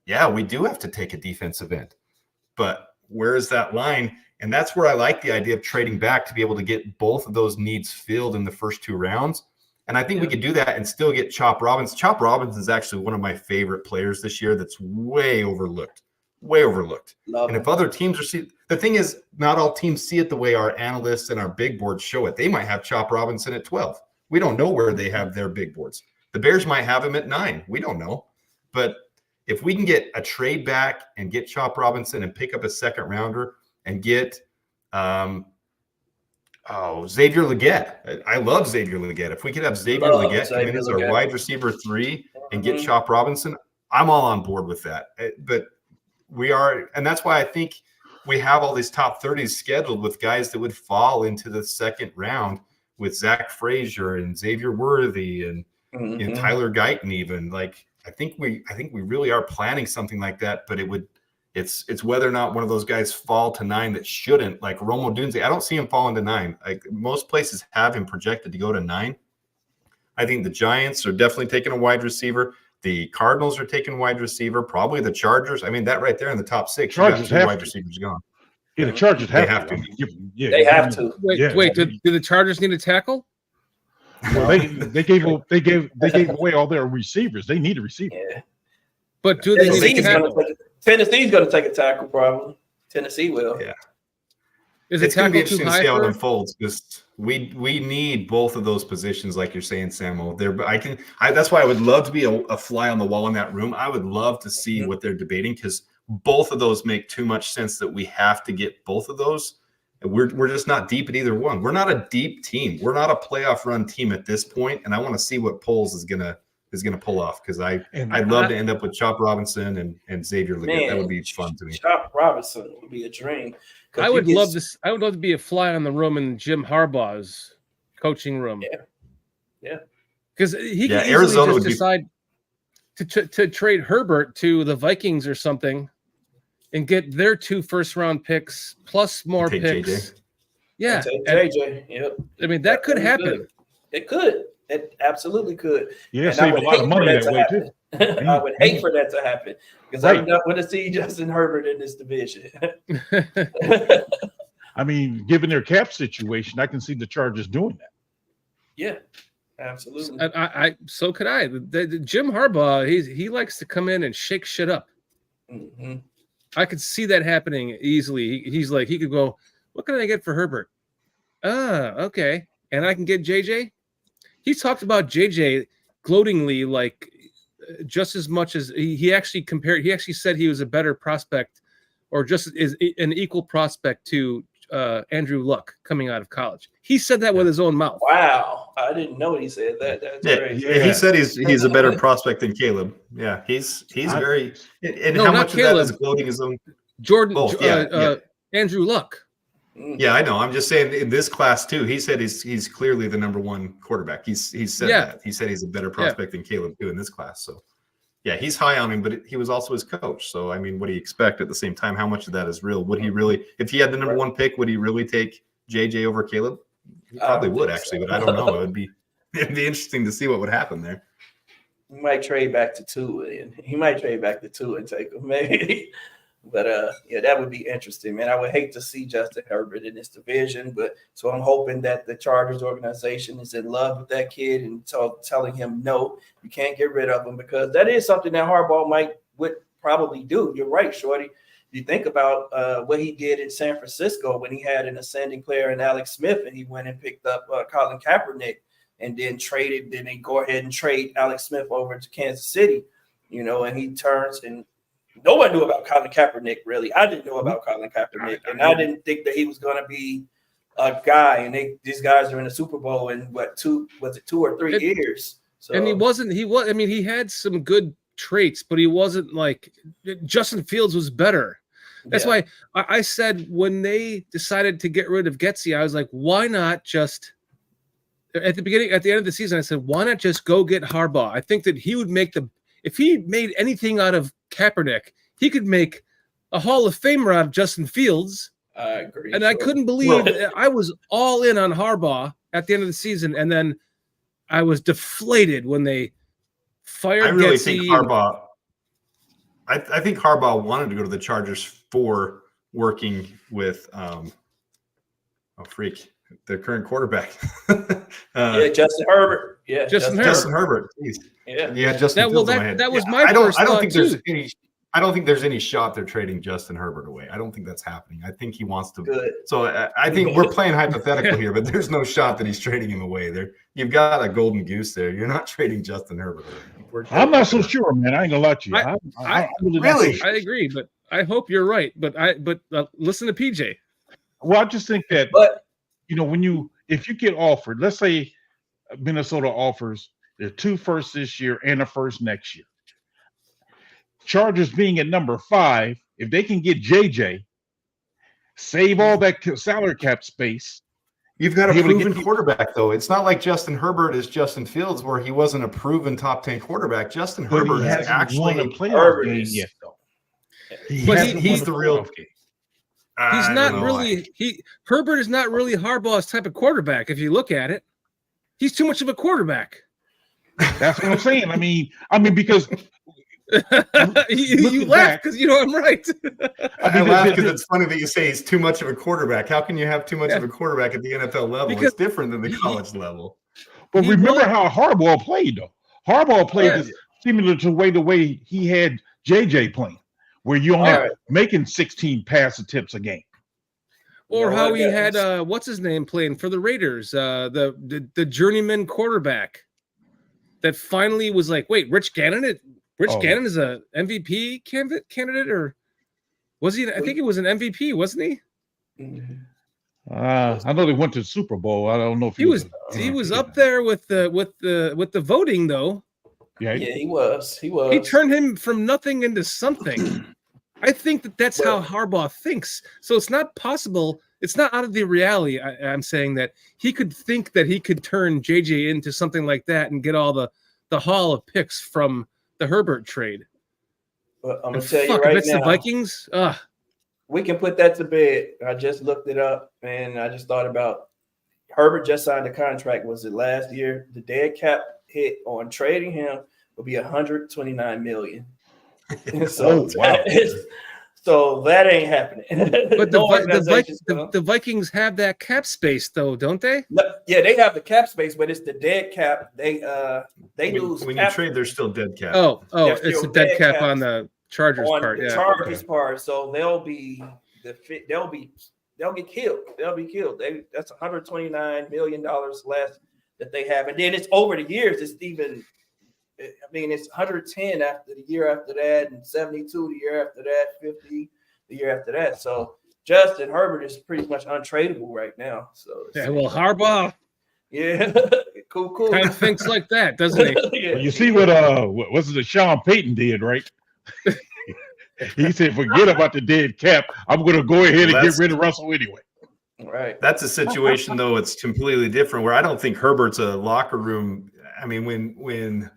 we do have to take a defensive end. But where is that line? And that's where I like the idea of trading back to be able to get both of those needs filled in the first 2 rounds. And I think we could do that and still get Chop Robinson. Chop Robinson is actually one of my favorite players this year that's way overlooked. And if other teams are the thing is, not all teams see it the way our analysts and our big boards show it. They might have Chop Robinson at 12. We don't know where they have their big boards. The Bears might have him at 9. We don't know. But if we can get a trade back and get Chop Robinson and pick up a second rounder and get Xavier Legette. I love Xavier Legette. If we could have Xavier Legette come in as our wide receiver 3 and get Chop Robinson, I'm all on board with that. But we are, and that's why I think we have all these top 30s scheduled with guys that would fall into the second round with Zach Frazier and Xavier Worthy and Tyler Guyton even. Like, I think we really are planning something like that, but it's whether or not one of those guys fall to 9 that shouldn't, like Romo Dunze. I don't see him falling to 9. Like, most places have him projected to go to 9. I think the Giants are definitely taking a wide receiver. The Cardinals are taking wide receiver. Probably the Chargers. I mean, that right there in the top 6. Chargers have wide to. receivers gone. Yeah, the Chargers have to. They have to. Wait, do the Chargers need a tackle? Well, they gave away all their receivers. They need a receiver. Yeah. But do they need a tackle? Tennessee's going to take a tackle, probably. Tennessee will. Yeah. Is it's going to be interesting to see how it for... unfolds, because we need both of those positions, like you're saying, Sammo. That's why I would love to be a fly on the wall in that room. I would love to see what they're debating, because both of those make too much sense that we have to get both of those. We're just not deep at either one. We're not a deep team. We're not a playoff run team at this point, and I want to see what Poles is gonna pull off, because I'd love to end up with Chop Robinson and Xavier Legette. That would be fun to me. Chop Robinson would be a dream. I would love to be a fly on the room in Jim Harbaugh's coaching room. Yeah. Because he can easily Arizona just decide to trade Herbert to the Vikings or something and get their 2 first-round picks plus more picks. JJ. Yeah. Take JJ. Yep. I mean, that could happen. It could. It absolutely could. Yeah, save a lot of money that way, too. I would hate for that to happen, because I don't want to see Justin Herbert in this division. I mean, given their cap situation, I can see the Chargers doing that. Yeah, absolutely. So could I. The Jim Harbaugh, he likes to come in and shake shit up. Mm-hmm. I could see that happening easily. He's like, he could go, what can I get for Herbert? Okay. And I can get JJ. He talked about JJ gloatingly, like just as much as he actually compared. He actually said he was a better prospect, or just is an equal prospect to Andrew Luck coming out of college. He said that with his own mouth. Wow, I didn't know he said that. That's crazy. Yeah, he said he's a better prospect than Caleb. Yeah, he's very. And no, how not much Caleb. of that is gloating his own? Jordan. Both, Andrew Luck. Yeah, I know. I'm just saying, in this class too, he said he's clearly the number 1 quarterback. He's said that. He said he's a better prospect than Caleb too in this class. So yeah, he's high on him, but he was also his coach. So I mean, what do you expect at the same time? How much of that is real? Would he really, if he had the number 1 pick, would he really take JJ over Caleb? He probably would actually, but I don't know. It'd be interesting to see what would happen there. He might trade back to Tua, and take him, maybe. But yeah, that would be interesting, man. I would hate to see Justin Herbert in this division, but so I'm hoping that the Chargers organization is in love with that kid and telling him no, you can't get rid of him, because that is something that Harbaugh would probably do. You're right, Shorty. You think about what he did in San Francisco when he had an ascending player in Alex Smith, and he went and picked up Colin Kaepernick, and then they go ahead and trade Alex Smith over to Kansas City, and he turns, and no one knew about Colin Kaepernick, really. I didn't know about Colin Kaepernick, and I didn't think that he was going to be a guy, and these guys are in the Super Bowl in 2 or 3 years. So, and he had some good traits, but he wasn't like Justin Fields was better. That's why I said when they decided to get rid of Getsy, I was like, why not just at the end of the season, I said, why not just go get Harbaugh? I think that he would if he made anything out of Kaepernick, he could make a Hall of Famer out of Justin Fields. I agree. And I couldn't believe I was all in on Harbaugh at the end of the season, and then I was deflated when they fired Getsy. I really think Harbaugh. I think Harbaugh wanted to go to the Chargers for working with their current quarterback. Justin Herbert. Yeah, Justin Herbert. Please. Yeah, Justin Fields in my head. That was my first thought, I don't think there's any shot they're trading Justin Herbert away. I don't think that's happening. I think he wants to. Good. So I think we're playing hypothetical here, but there's no shot that he's trading him away. You've got a golden goose there. You're not trading Justin Herbert away. I'm not so sure, man. I ain't gonna lie to you. I agree, but I hope you're right. But listen to PJ. Well, I just think that if you get offered, let's say Minnesota offers the 2 firsts this year and a first next year. Chargers being at number 5, if they can get JJ, save all that salary cap space. You've got a proven quarterback, though. It's not like Justin Herbert is Justin Fields, where he wasn't a proven top 10 quarterbert. Justin Herbert has actually won a playoff game yet, though. He's the real. He's not really. Herbert is not really Harbaugh's type of quarterback. If you look at it, he's too much of a quarterback. That's what I'm saying. I mean, because. you laugh because I'm right. I laugh because it's funny that you say he's too much of a quarterback. How can you have too much of a quarterback at the NFL level? Because it's different than the college level. But remember how Harbaugh played, though. Harbaugh played similar to the way he had JJ playing, where you only making 16 pass attempts a game. Or how he had what's his name playing for the Raiders, the journeyman quarterback that finally was like, wait, Rich Gannon is a MVP candidate, or was he? I think he was an MVP, wasn't he? I know they went to the Super Bowl. I don't know if he was. He was up there with the voting, though. Yeah, he was. He turned him from nothing into something. I think that's how Harbaugh thinks. So it's not possible. It's not out of the reality. I'm saying that he could think that he could turn JJ into something like that and get all the haul of picks from the Herbert trade. But I'm gonna tell you right now, it's the Vikings. We can put that to bed. I just looked it up, and I just thought about Herbert just signed a contract. Was it last year? The dead cap hit on trading him will be $129 million. So, so that ain't happening. But the Vikings have that cap space, though, don't they? Yeah, they have the cap space, but it's the dead cap. They lose. When you trade, there's still dead cap. Oh, it's a dead cap on the Chargers part. The Chargers part. So they'll get killed. They'll be killed. That's $129 million less that they have, and then it's over the years. It's even. I mean, it's 110 after the year after that, and 72 the year after that, 50 the year after that. So Justin Herbert is pretty much untradeable right now. So Harbaugh, cool, kind of thinks like that, doesn't he? Well, you see what's it? Sean Payton did, right? He said, "Forget about the dead cap. I'm going to go ahead and get rid of Russell anyway." Right. That's a situation though. It's completely different. Where I don't think Herbert's a locker room. I mean, when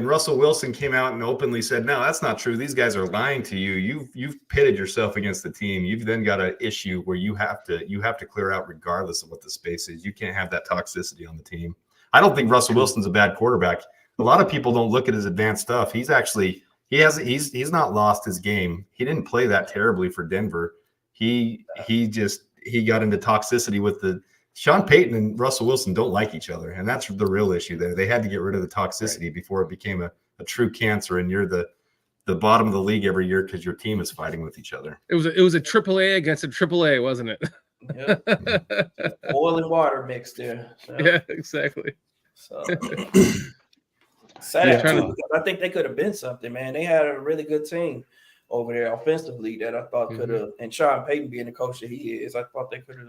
Russell Wilson came out and openly said, "No, that's not true. These guys are lying to you. You've pitted yourself against the team. You've then got an issue where you have to clear out regardless of what the space is. You can't have that toxicity on the team." I don't think Russell Wilson's a bad quarterback. a lot of people don't look at his advanced stuff. He's not lost his game. He didn't play that terribly for Denver. He got into toxicity with Sean Payton and Russell Wilson don't like each other, and that's the real issue there. They had to get rid of the toxicity before it became a true cancer, and you're the bottom of the league every year because your team is fighting with each other. It was a AAA against a AAA, wasn't it? Yep. Oil and water mixed there. So. Yeah, exactly. So sad too, because I think they could have been something, man. They had a really good team over there offensively that I thought could have, and Sean Payton being the coach that he is, I thought they could have,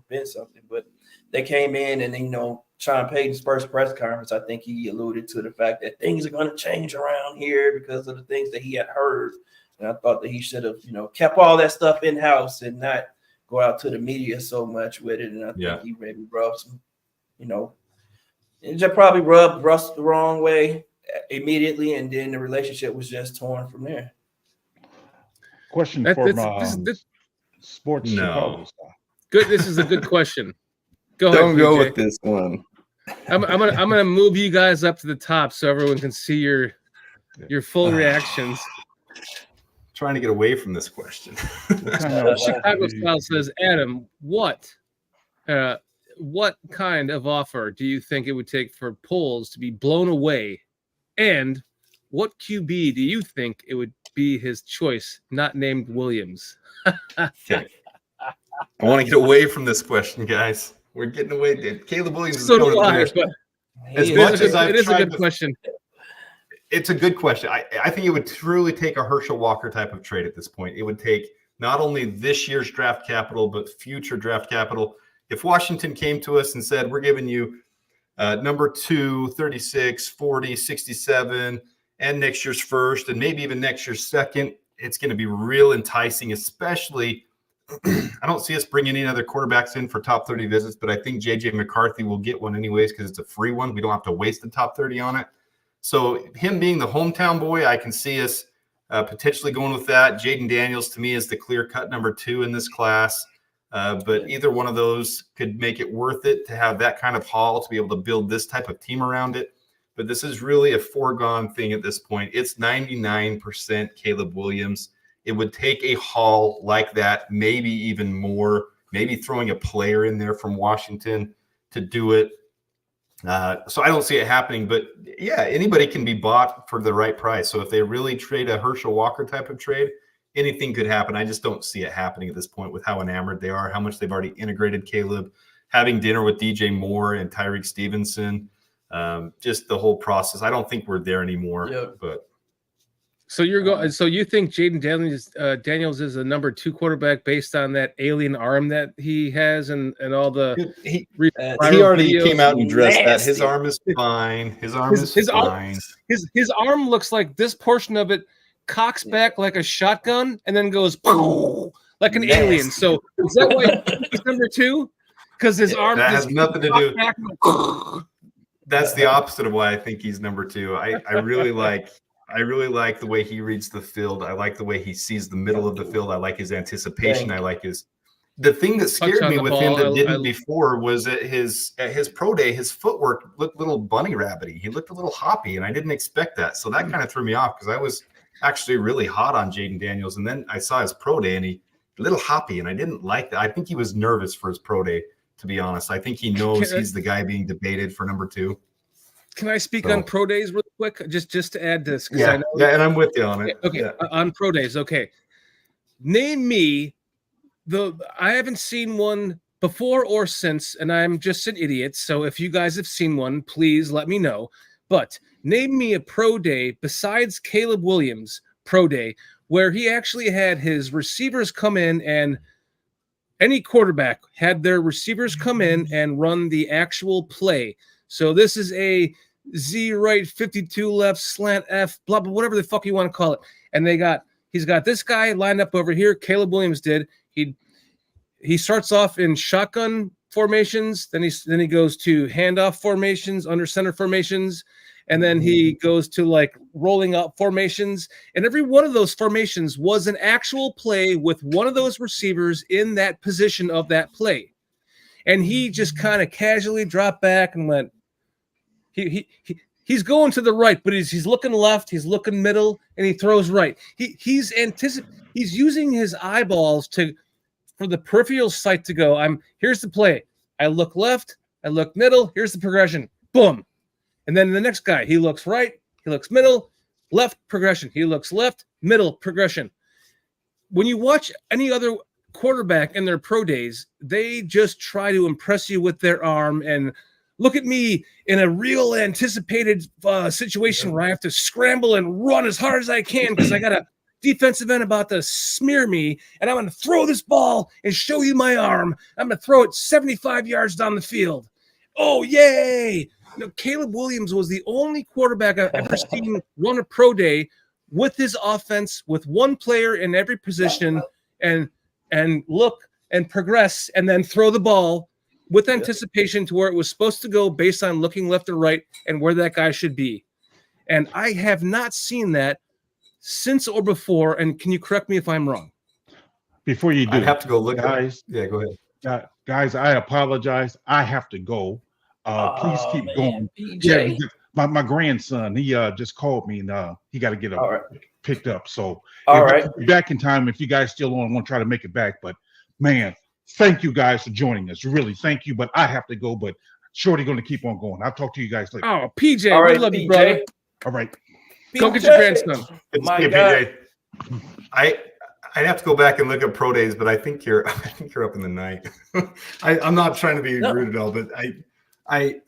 been something. But they came in and, Sean Payton's first press conference, I think he alluded to the fact that things are going to change around here because of the things that he had heard. And I thought that he should have, kept all that stuff in-house and not go out to the media so much with it. And I think he maybe rubbed some, it just probably rubbed Russ the wrong way immediately, and then the relationship was just torn from there. Question from Sports Chicago. Good. This is a good question. Go ahead. Don't go with this one. I'm gonna move you guys up to the top so everyone can see your full reactions. Trying to get away from this question. Chicago Style says, Adam, what kind of offer do you think it would take for Poles to be blown away? And what QB do you think it would be his choice, not named Williams? Okay. I want to get away from this question, guys. We're getting away. Caleb Williams is so going do I, to but as much as it is a good question. It's a good question. I think it would truly take a Herschel Walker type of trade at this point. It would take not only this year's draft capital, but future draft capital. If Washington came to us and said, we're giving you number 2, 36, 40, 67, and next year's first, and maybe even next year's second, it's going to be real enticing, especially I don't see us bringing any other quarterbacks in for top 30 visits, but I think J.J. McCarthy will get one anyways because it's a free one. We don't have to waste the top 30 on it. So him being the hometown boy, I can see us potentially going with that. Jaden Daniels, to me, is the clear-cut number 2 in this class. But either one of those could make it worth it to have that kind of haul to be able to build this type of team around it. But this is really a foregone thing at this point. It's 99% Caleb Williams. It would take a haul like that, maybe even more, maybe throwing a player in there from Washington to do it. So I don't see it happening. But, yeah, anybody can be bought for the right price. So if they really trade a Herschel Walker type of trade, anything could happen. I just don't see it happening at this point with how enamored they are, how much they've already integrated Caleb, having dinner with DJ Moore and Tyreek Stevenson, just the whole process. I don't think we're there anymore. Yep. But so you're going. So you think Jaden Daniels is a number 2 quarterback based on that alien arm that he has and all the he already came out and addressed that. His arm is fine. His arm is fine. His arm looks like this portion of it cocks back like a shotgun and then goes like an alien. So is that why he's number 2? Because his arm that has nothing to do. That's the opposite of why I think he's number 2. I really like the way he reads the field. I like the way he sees the middle of the field. I like his anticipation. I like the thing that scared me with him that didn't before was at his pro day, his footwork looked a little bunny rabbity. He looked a little hoppy, and I didn't expect that. So that kind of threw me off because I was actually really hot on Jaden Daniels. And then I saw his pro day and he a little hoppy, and I didn't like that. I think he was nervous for his pro day, to be honest. I think he knows he's the guy being debated for number 2. Can I speak on pro days real quick? Just to add this. Yeah, and I'm with you on it. Okay, on pro days. Okay. Name me I haven't seen one before or since, and I'm just an idiot. So if you guys have seen one, please let me know. But name me a pro day besides Caleb Williams' pro day where he actually had his receivers come in, and any quarterback had their receivers come in and run the actual play. So this is a Z right, 52 left, slant F, blah, blah, whatever the fuck you want to call it. And he's got this guy lined up over here. Caleb Williams did. He starts off in shotgun formations, then he goes to handoff formations, under center formations, and then he goes to like rolling up formations. And every one of those formations was an actual play with one of those receivers in that position of that play. And he just kind of casually dropped back and went, he's going to the right, but he's looking left, he's looking middle, and he throws right. He's using his eyeballs for the peripheral sight to go. Here's the play. I look left, I look middle, here's the progression. Boom. And then the next guy, he looks right, he looks middle, left progression. He looks left, middle progression. When you watch any other quarterback in their pro days, they just try to impress you with their arm and look at me in a real anticipated situation where I have to scramble and run as hard as I can because I got a defensive end about to smear me, and I'm going to throw this ball and show you my arm. I'm going to throw it 75 yards down the field. Oh, yay! Caleb Williams was the only quarterback I've ever seen run a pro day with his offense, with one player in every position, and look and progress and then throw the ball with anticipation to where it was supposed to go based on looking left or right and where that guy should be. And I have not seen that since or before. And can you correct me if I'm wrong? Before you do, I'd have to go look guys. Yeah, go ahead. Guys, I apologize. I have to go. Please keep going. PJ. Yeah, my grandson, he just called me and he got to get picked up. So back in time if you guys still on, I want to try to make it back. But man, thank you guys for joining us. Really, thank you. But I have to go. But Shorty going to keep on going. I'll talk to you guys later. Oh, PJ, All right, we love PJ. you, brother. All right. Go get your grandson. My Hey, God. PJ. I'd have to go back and look at pro days, but I think you're up in the night. I'm not trying to be rude at all, but I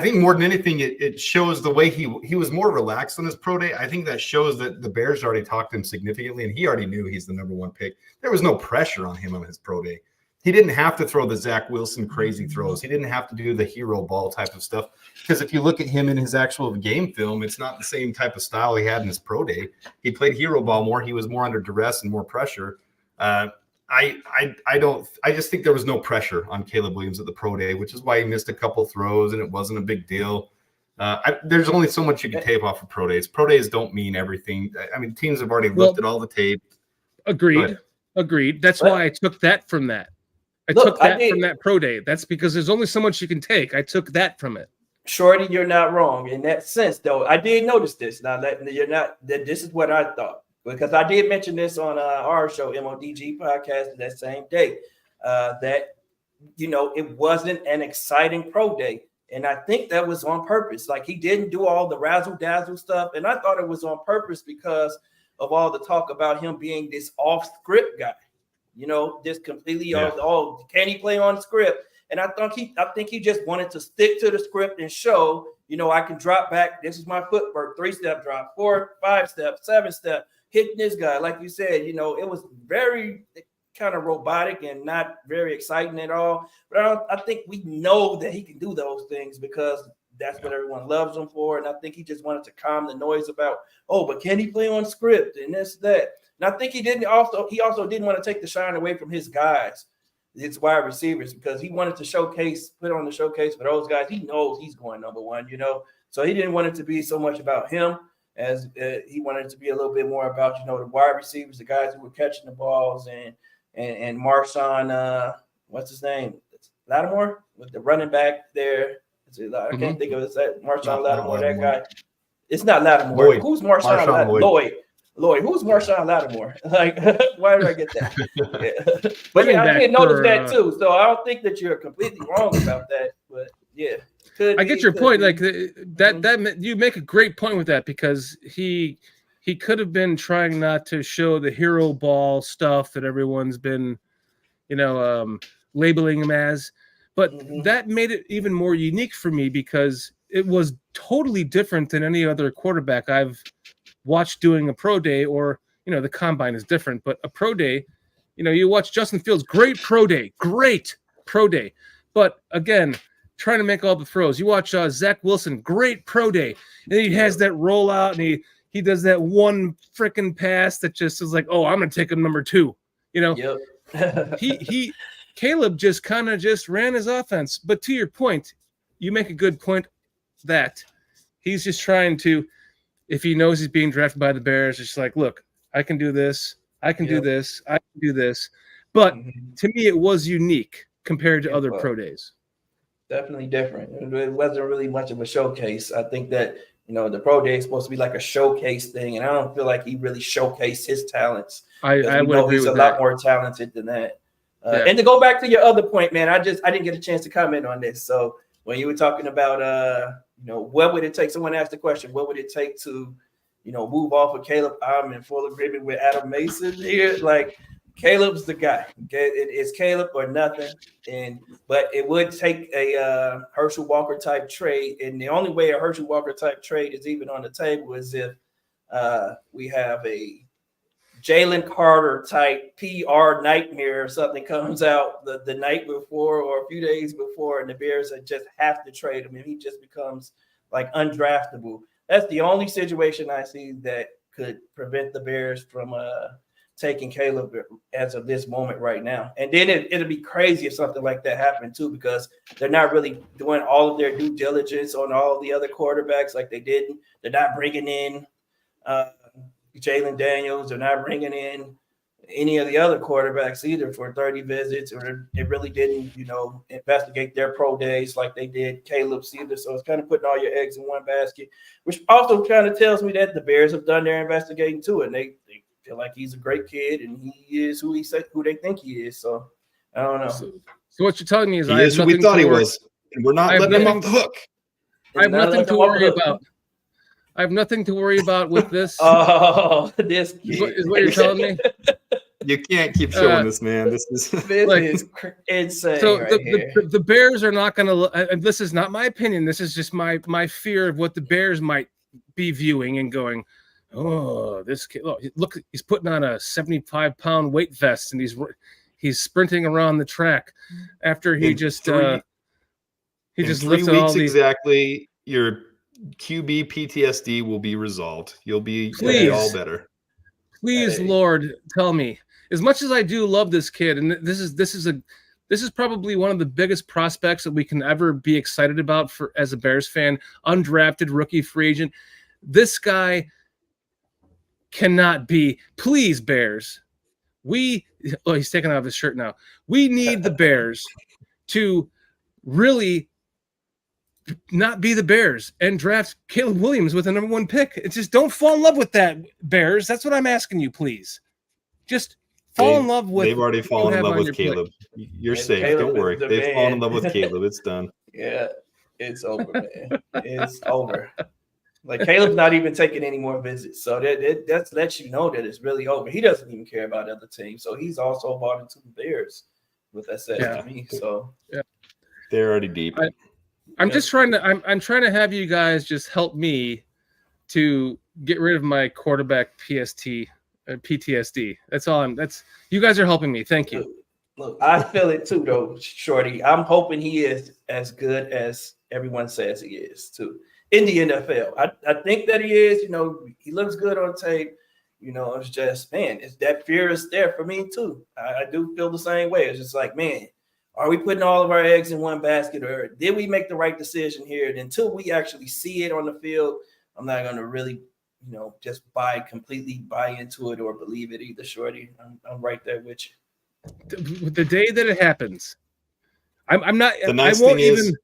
think more than anything, it shows the way he was more relaxed on his pro day. I think that shows that the Bears already talked to him significantly, and he already knew he's the number one pick. There was no pressure on him on his pro day. He didn't have to throw the Zach Wilson crazy throws. He didn't have to do the hero ball type of stuff. Because if you look at him in his actual game film, it's not the same type of style he had in his pro day. He played hero ball more. He was more under duress and more pressure. I just think there was no pressure on Caleb Williams at the pro day, which is why he missed a couple throws and it wasn't a big deal. There's only so much you can tape off of pro days. Pro days don't mean everything. I mean, teams have already looked at all the tape. Agreed. That's why I took that from that. I took that from that pro day. That's because there's only so much you can take. I took that from it. Shorty, you're not wrong in that sense, though. I did notice this. Now, this is what I thought. Because I did mention this on our show, MODG podcast, that same day, that, it wasn't an exciting pro day. And I think that was on purpose. Like, he didn't do all the razzle-dazzle stuff. And I thought it was on purpose because of all the talk about him being this off-script guy. Just completely can he play on script? And I think he just wanted to stick to the script and show, I can drop back. This is my footwork, 3-step drop, 4, 5-step, 7-step. Hitting this guy, like you said, it was very kind of robotic and not very exciting at all. But I think we know that he can do those things because that's what everyone loves him for. And I think he just wanted to calm the noise about, but can he play on script and this, that. And I think he also didn't want to take the shine away from his guys, his wide receivers, because he wanted to put on the showcase for those guys. He knows he's going number one, So he didn't want it to be so much about him as he wanted it to be a little bit more about, the wide receivers, the guys who were catching the balls, and Marshawn, what's his name? Lattimore, with the running back there. I can't think of it. Marshawn Lattimore, that guy. It's not Lattimore. Lloyd. Who's Marshawn Lattimore? Lloyd. Who's Marshawn Lattimore? Like, why did I get that? Yeah. But yeah, I did notice that too. So I don't think that you're completely wrong about that. But yeah. I get your point. Like that you make a great point with that because he could have been trying not to show the hero ball stuff that everyone's been, labeling him as. But that made it even more unique for me because it was totally different than any other quarterback I've watched doing a pro day, or the combine is different, but a pro day, you watch Justin Fields, great pro day, but again, trying to make all the throws. You watch Zach Wilson, great pro day, and then he has that rollout and he does that one freaking pass that just is like, I'm gonna take him number 2. Caleb just kind of just ran his offense. But to your point, you make a good point that he's just trying to, if he knows he's being drafted by the Bears, it's just like, look, I can do this. I can do this. I can do this. But to me, it was unique compared to other pro days. Definitely different. It wasn't really much of a showcase. I think that, the pro day is supposed to be like a showcase thing, and I don't feel like he really showcased his talents. I would agree he's with a that. lot more talented than that. Yeah. And to go back to your other point, man, I didn't get a chance to comment on this. So when you were talking about, what would it take? Someone asked the question, what would it take to, move off of Caleb? I'm in full agreement with Adam Mason here. Like, Caleb's the guy. Okay, it's Caleb or nothing. But it would take a Herschel Walker type trade, and the only way a Herschel Walker type trade is even on the table is if we have a Jalen Carter type PR nightmare or something comes out the night before or a few days before, and the Bears just have to trade him, and he just becomes like undraftable. That's the only situation I see that could prevent the Bears from taking Caleb as of this moment right now. And then it'll be crazy if something like that happened too, because they're not really doing all of their due diligence on all the other quarterbacks like they didn't. They're not bringing in Jalen Daniels. They're not bringing in any of the other quarterbacks either for 30 visits, or they really didn't, investigate their pro days like they did Caleb's either. So it's kind of putting all your eggs in one basket, which also kind of tells me that the Bears have done their investigating too, and they feel like he's a great kid and he is who they think he is. So I don't know. So what you're telling me is He is who we thought he was, and we're not letting him off the hook. I have nothing to worry about. I have nothing to worry about with this. Oh, this kid. Is what you're telling me? You can't keep showing this, man. This is insane. So right the Bears are not going to. And this is not my opinion. This is just my fear of what the Bears might be viewing and going, oh, this kid. Look, he's putting on a 75-pound weight vest and he's sprinting around the track after he just lifted all these. Exactly. Your QB PTSD will be resolved. You'll be all better. Please, Lord, tell me. As much as I do love this kid, and this is probably one of the biggest prospects that we can ever be excited about for as a Bears fan, undrafted rookie free agent. This guy cannot be. Please, Bears. He's taking off his shirt now. We need the Bears to really not be the Bears and draft Caleb Williams with the number 1 pick. It's just don't fall in love with that, Bears. That's what I'm asking you, please. Just fall in love with. They've already fallen in love with Caleb. You're safe. Caleb, don't worry. They've fallen in love with Caleb. It's done. Yeah, it's over, man. It's over. Like, Caleb's not even taking any more visits, so that lets you know that it's really over. He doesn't even care about other teams, so he's also bought into the Bears. What that says to me. So they're already deep. I'm just trying to. I'm trying to have you guys just help me to get rid of my quarterback PTSD. That's all. That's you guys are helping me. Thank you. Look, I feel it too, though, Shorty. I'm hoping he is as good as everyone says he is too in the NFL. I think that he is. He looks good on tape. It's just, man, it's that fear is there for me too. I do feel the same way. It's just like, man, are we putting all of our eggs in one basket, or did we make the right decision here? And until we actually see it on the field, I'm not going to really, just completely buy into it or believe it either, Shorty. I'm right there with you. The day that it happens, I'm not. The nice I won't thing even. Is,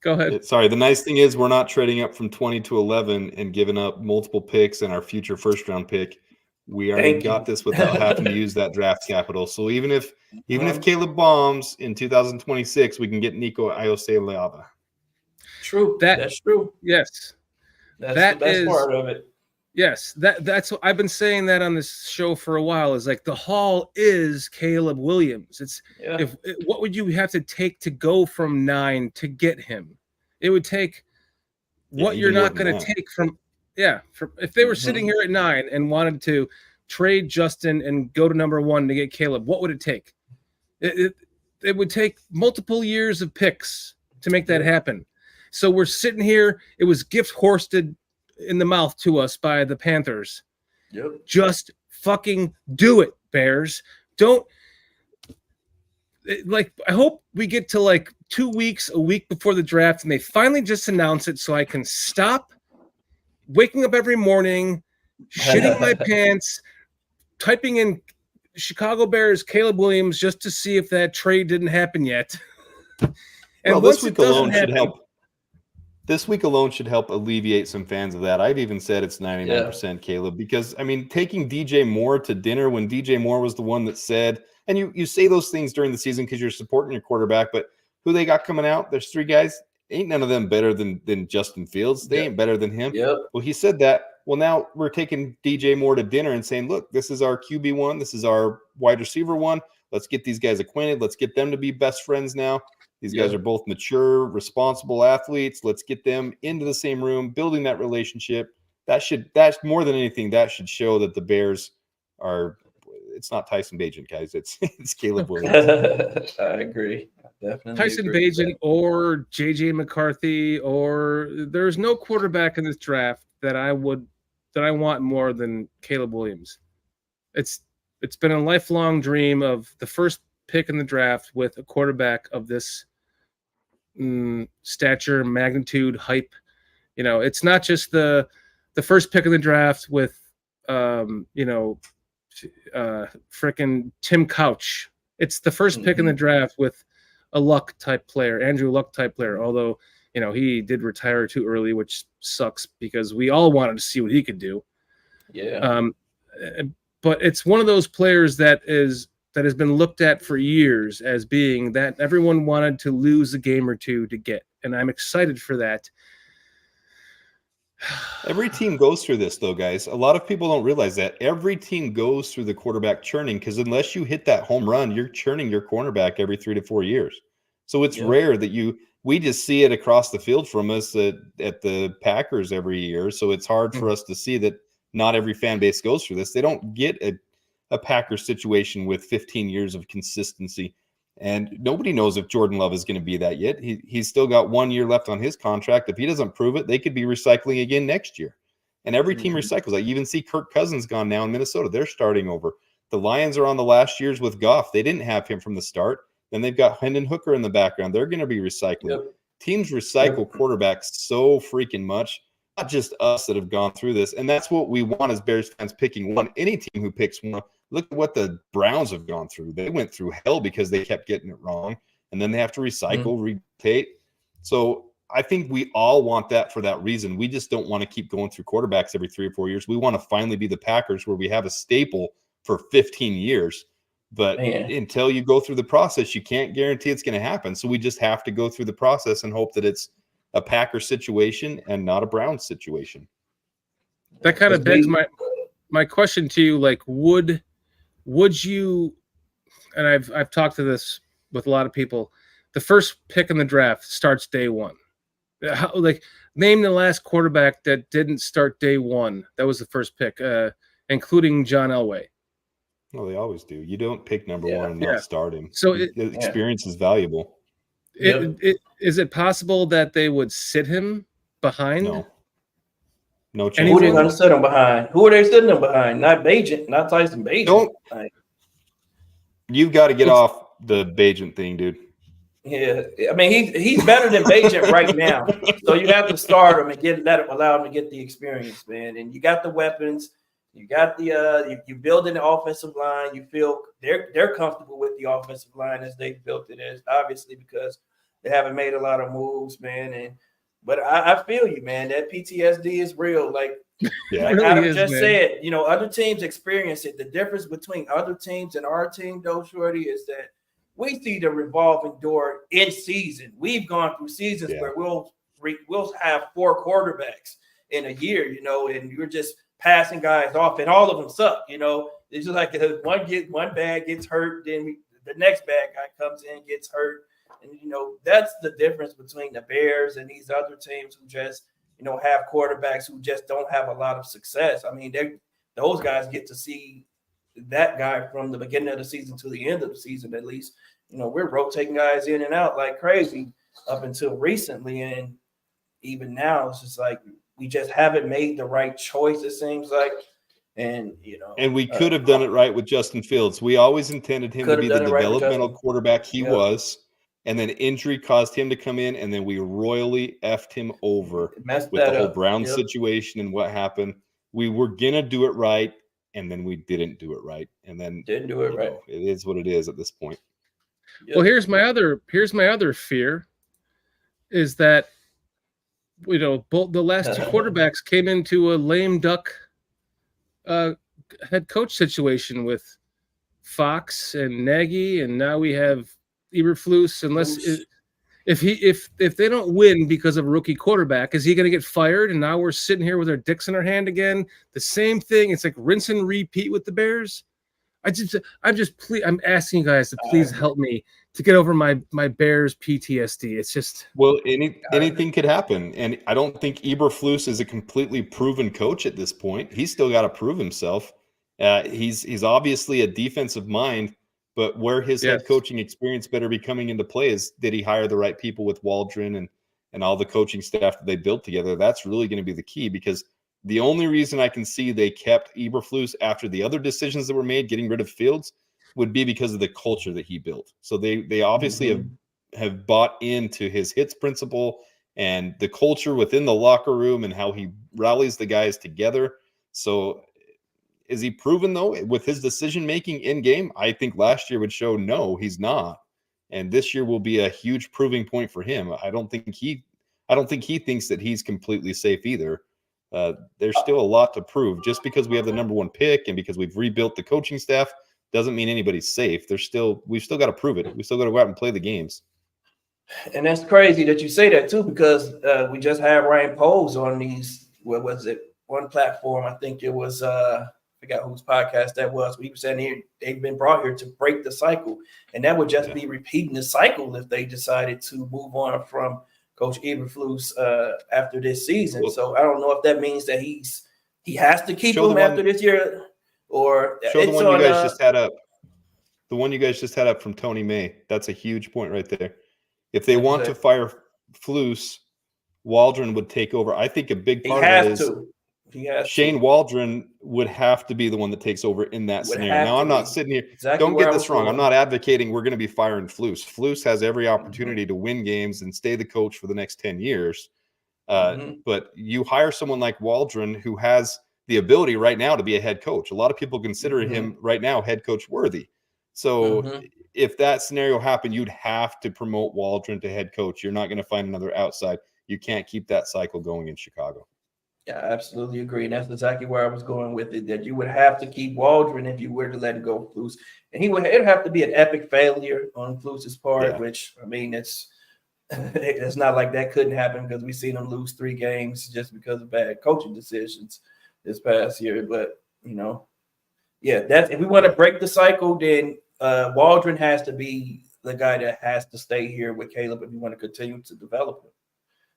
go ahead. Sorry. The nice thing is we're not trading up from 20 to 11 and giving up multiple picks and our future first-round pick. We already got this without having to use that draft capital. So even if Caleb bombs in 2026, we can get Nico Ioseleava. True. That's true. Yes. That's the best part of it. Yes. That's what I've been saying that on this show for a while, is like the Hall is Caleb Williams. What would you have to take to go from 9 to get him? It would take what you're not going to take from. Yeah, if they were sitting here at 9 and wanted to trade Justin and go to number 1 to get Caleb, what would it take? It would take multiple years of picks to make that happen. So we're sitting here. It was gift horsed in the mouth to us by the Panthers. Yep. Just fucking do it, Bears. Don't. I hope we get to a week before the draft, and they finally just announce it so I can stop waking up every morning, shitting my pants, typing in Chicago Bears Caleb Williams just to see if that trade didn't happen yet. And well, once this week it doesn't alone should happen- help. This week alone should help alleviate some fans of that. I've even said it's 99% Caleb, because I mean, taking DJ Moore to dinner when DJ Moore was the one that said, and you say those things during the season because you're supporting your quarterback, but who they got coming out? There's 3 guys. Ain't none of them better than Justin Fields. They ain't better than him. Yep. Well, he said that. Well, now we're taking DJ Moore to dinner and saying, look, this is our QB one. This is our wide receiver one. Let's get these guys acquainted. Let's get them to be best friends now. These guys are both mature, responsible athletes. Let's get them into the same room, building that relationship. That's more than anything, that should show that the Bears are, it's not Tyson Bagent, guys. It's Caleb Williams. I agree. Definitely Tyson agree with Bagent or JJ McCarthy, or there's no quarterback in this draft that I want more than Caleb Williams. It's been a lifelong dream of the first pick in the draft with a quarterback of this stature, magnitude, hype. You know, it's not just the first pick in the draft with frickin' Tim Couch. It's the first pick in the draft with a Luck type player, Andrew Luck type player, although, you know, he did retire too early, which sucks because we all wanted to see what he could do. Yeah. But it's one of those players that has been looked at for years as being that everyone wanted to lose a game or two to get. And I'm excited for that. Every team goes through this, though, guys. A lot of people don't realize that. Every team goes through the quarterback churning, because unless you hit that home run, you're churning your cornerback every 3 to 4 years. So it's rare that we just see it across the field from us at the Packers every year. So it's hard for us to see that not every fan base goes through this. They don't get a Packers situation with 15 years of consistency. And nobody knows if Jordan Love is going to be that yet. He's still got 1 year left on his contract. If he doesn't prove it, they could be recycling again next year. And every team recycles. I even see Kirk Cousins gone now in Minnesota. They're starting over. The Lions are on the last years with Goff. They didn't have him from the start. Then they've got Hendon Hooker in the background. They're going to be recycling. Yep. Teams recycle quarterbacks so freaking much. Not just us that have gone through this. And that's what we want as Bears fans picking one. Any team who picks one, look at what the Browns have gone through. They went through hell because they kept getting it wrong. And then they have to recycle, rotate. So I think we all want that for that reason. We just don't want to keep going through quarterbacks every 3 or 4 years. We want to finally be the Packers where we have a staple for 15 years. But until you go through the process, you can't guarantee it's going to happen. So we just have to go through the process and hope that it's a Packers situation and not a Browns situation. That kind of begs my question to you, like, would you, and I've talked to this with a lot of people, the first pick in the draft starts day one. Name the last quarterback that didn't start day one. That was the first pick, including John Elway. Well, they always do. You don't pick number one and not start him. So experience is valuable. Is it possible that they would sit him behind? No chance. Who are they going to sit him behind? Who are they sitting him behind? Not Bagent, not Tyson Bagent. You've got to get off the Bagent thing, dude. Yeah, I mean he's better than Bagent right now. So you have to start him and allow him to get the experience, man. And you got the weapons. You got the you building the offensive line. You feel they're comfortable with the offensive line as they built it, as obviously because they haven't made a lot of moves, man. But I feel you, man. That PTSD is real. Like Adam just said, you know, other teams experience it. The difference between other teams and our team, though, Shorty, is that we see the revolving door in season. We've gone through seasons where we'll have 4 quarterbacks in a year, you know, and you're just passing guys off, and all of them suck. You know, it's just like one bad gets hurt, then the next bad guy comes in, gets hurt, and you know that's the difference between the Bears and these other teams who just have quarterbacks who just don't have a lot of success. I mean, those guys get to see that guy from the beginning of the season to the end of the season. At least, we're rotating guys in and out like crazy up until recently, and even now it's just like we just haven't made the right choice, it seems like. And we could have done it right with Justin Fields. We always intended him to be the developmental quarterback he was, and then injury caused him to come in, and then we royally effed him over with the whole Brown situation and what happened. We were gonna do it right, and then we didn't do it right, and then didn't do it right. It is what it is at this point. Yep. Well, here's my other fear is that both the last two quarterbacks came into a lame duck head coach situation with Fox and Nagy, and now we have Eberflus. If they don't win because of a rookie quarterback, is he going to get fired? And now we're sitting here with our dicks in our hand again. The same thing. It's like rinse and repeat with the Bears. I'm asking you guys to please help me to get over my Bears PTSD. It's just anything could happen, and I don't think Eberflus is a completely proven coach at this point. He's still got to prove himself. He's obviously a defensive mind, but where his head coaching experience better be coming into play is, did he hire the right people with Waldron and all the coaching staff that they built together? That's really going to be the key, because the only reason I can see they kept Eberflus after the other decisions that were made, getting rid of Fields, would be because of the culture that he built. So they obviously have bought into his hits principle and the culture within the locker room and how he rallies the guys together. So is he proven, though, with his decision-making in-game? I think last year would show no, he's not. And this year will be a huge proving point for him. I don't think he thinks that he's completely safe either. There's still a lot to prove. Just because we have the number one pick and because we've rebuilt the coaching staff doesn't mean anybody's safe. We've still got to prove it. We still got to go out and play the games. And that's crazy that you say that too, because we just had Ryan Poles on these. What was it? One platform. I think it was. I forgot whose podcast that was. He was saying they've been brought here to break the cycle, and that would just be repeating the cycle if they decided to move on from Coach Eberflus after this season. Well, so I don't know if that means that he has to keep him after this year, or show the one you guys just had up. The one you guys just had up from Tony May. That's a huge point right there. If they want to fire Flus, Waldron would take over. I think a big part of that is Shane Waldron would have to be the one that takes over in that scenario. Now, I'm not sitting here. Don't get this wrong. I'm not advocating we're going to be firing Flus. Flus has every opportunity to win games and stay the coach for the next 10 years. But you hire someone like Waldron who has the ability right now to be a head coach. A lot of people consider him right now head coach worthy. So if that scenario happened, you'd have to promote Waldron to head coach. You're not going to find another outside. You can't keep that cycle going in Chicago. Yeah, I absolutely agree. And that's exactly where I was going with it, that you would have to keep Waldron if you were to let it go Flus. And it'd have to be an epic failure on Flus's part, which, I mean, it's not like that couldn't happen, because we've seen him lose 3 games just because of bad coaching decisions this past year. But, that's if we want to break the cycle, then Waldron has to be the guy that has to stay here with Caleb if we want to continue to develop him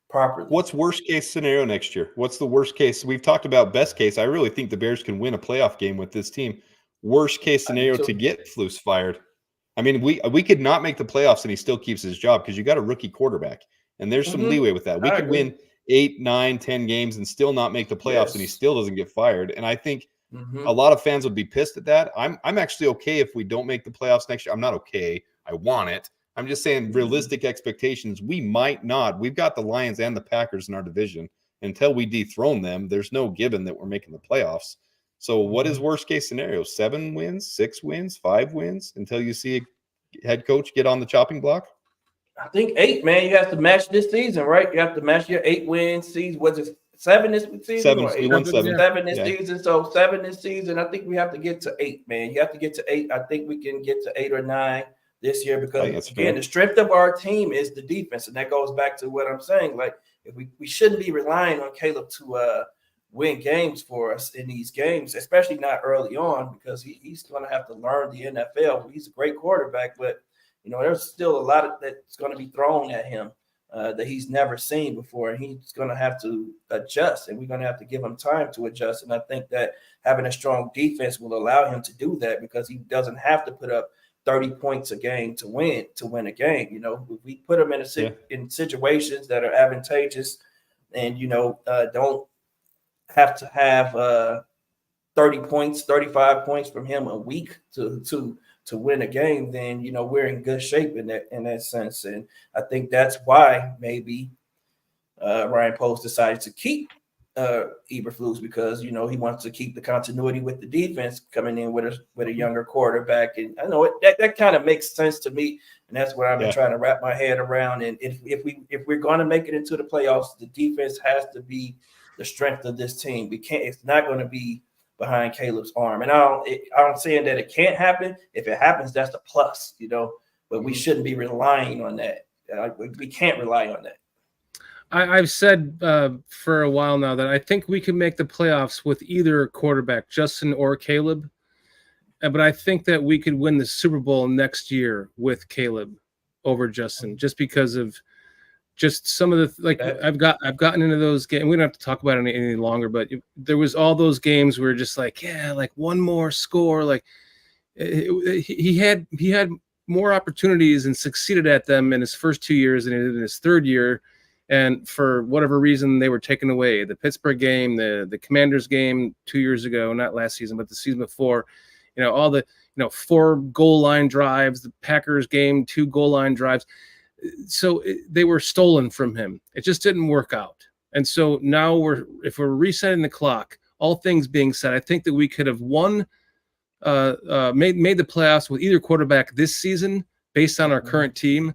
properly. What's worst case scenario next year? What's the worst case? We've talked about best case. I really think the Bears can win a playoff game with this team. Worst case scenario to get Flus fired. I mean, we could not make the playoffs and he still keeps his job because you got a rookie quarterback, and there's some leeway with that. We could win 8, 9, 10 games and still not make the playoffs, and he still doesn't get fired. And I think a lot of fans would be pissed at that. I'm actually okay if we don't make the playoffs next year. I'm not okay. I want it. I'm just saying realistic expectations. We might not. We've got the Lions and the Packers in our division. Until we dethrone them, there's no given that we're making the playoffs. So what is worst case scenario? 7 wins, 6 wins, 5 wins until you see a head coach get on the chopping block? I think 8, man. You have to match this season, right? You have to match your 8-win season. Was it 7 this season? 7. We won 7. 7 this season. So 7 this season. I think we have to get to 8, man. You have to get to 8. I think we can get to 8 or 9 this year because, again, the strength of our team is the defense. And that goes back to what I'm saying. Like, if we shouldn't be relying on Caleb to win games for us in these games, especially not early on, because he's going to have to learn the NFL. He's a great quarterback, but, there's still a lot that's going to be thrown at him that he's never seen before. And he's going to have to adjust, and we're going to have to give him time to adjust. And I think that having a strong defense will allow him to do that because he doesn't have to put up 30 points a game to win a game. If we put him in situations that are advantageous and, don't have to have 30 points, 35 points from him a week to win a game, then, we're in good shape in that sense. And I think that's why maybe Ryan Poles decided to keep Eberflus, because he wants to keep the continuity with the defense coming in with a younger quarterback. And I know that kind of makes sense to me. And that's what I've been trying to wrap my head around. And if we're going to make it into the playoffs, the defense has to be the strength of this team. It's not going to be behind Caleb's arm. And I'm saying that it can't happen. If it happens, that's a plus, but we shouldn't be relying on that. We can't rely on that. I've said for a while now that I think we can make the playoffs with either quarterback, Justin or Caleb. But I think that we could win the Super Bowl next year with Caleb over Justin, just because of just some of the I've gotten into those games. We don't have to talk about it any longer, but there was all those games where just like one more score. Like he had more opportunities and succeeded at them in his first 2 years than he did in his third year. And for whatever reason, they were taken away. The Pittsburgh game, the Commanders game 2 years ago, not last season, but the season before. All the 4 goal line drives, the Packers game, 2 goal line drives. So they were stolen from him. It just didn't work out. And so now if we're resetting the clock, all things being said, I think that we could have made the playoffs with either quarterback this season based on our current team.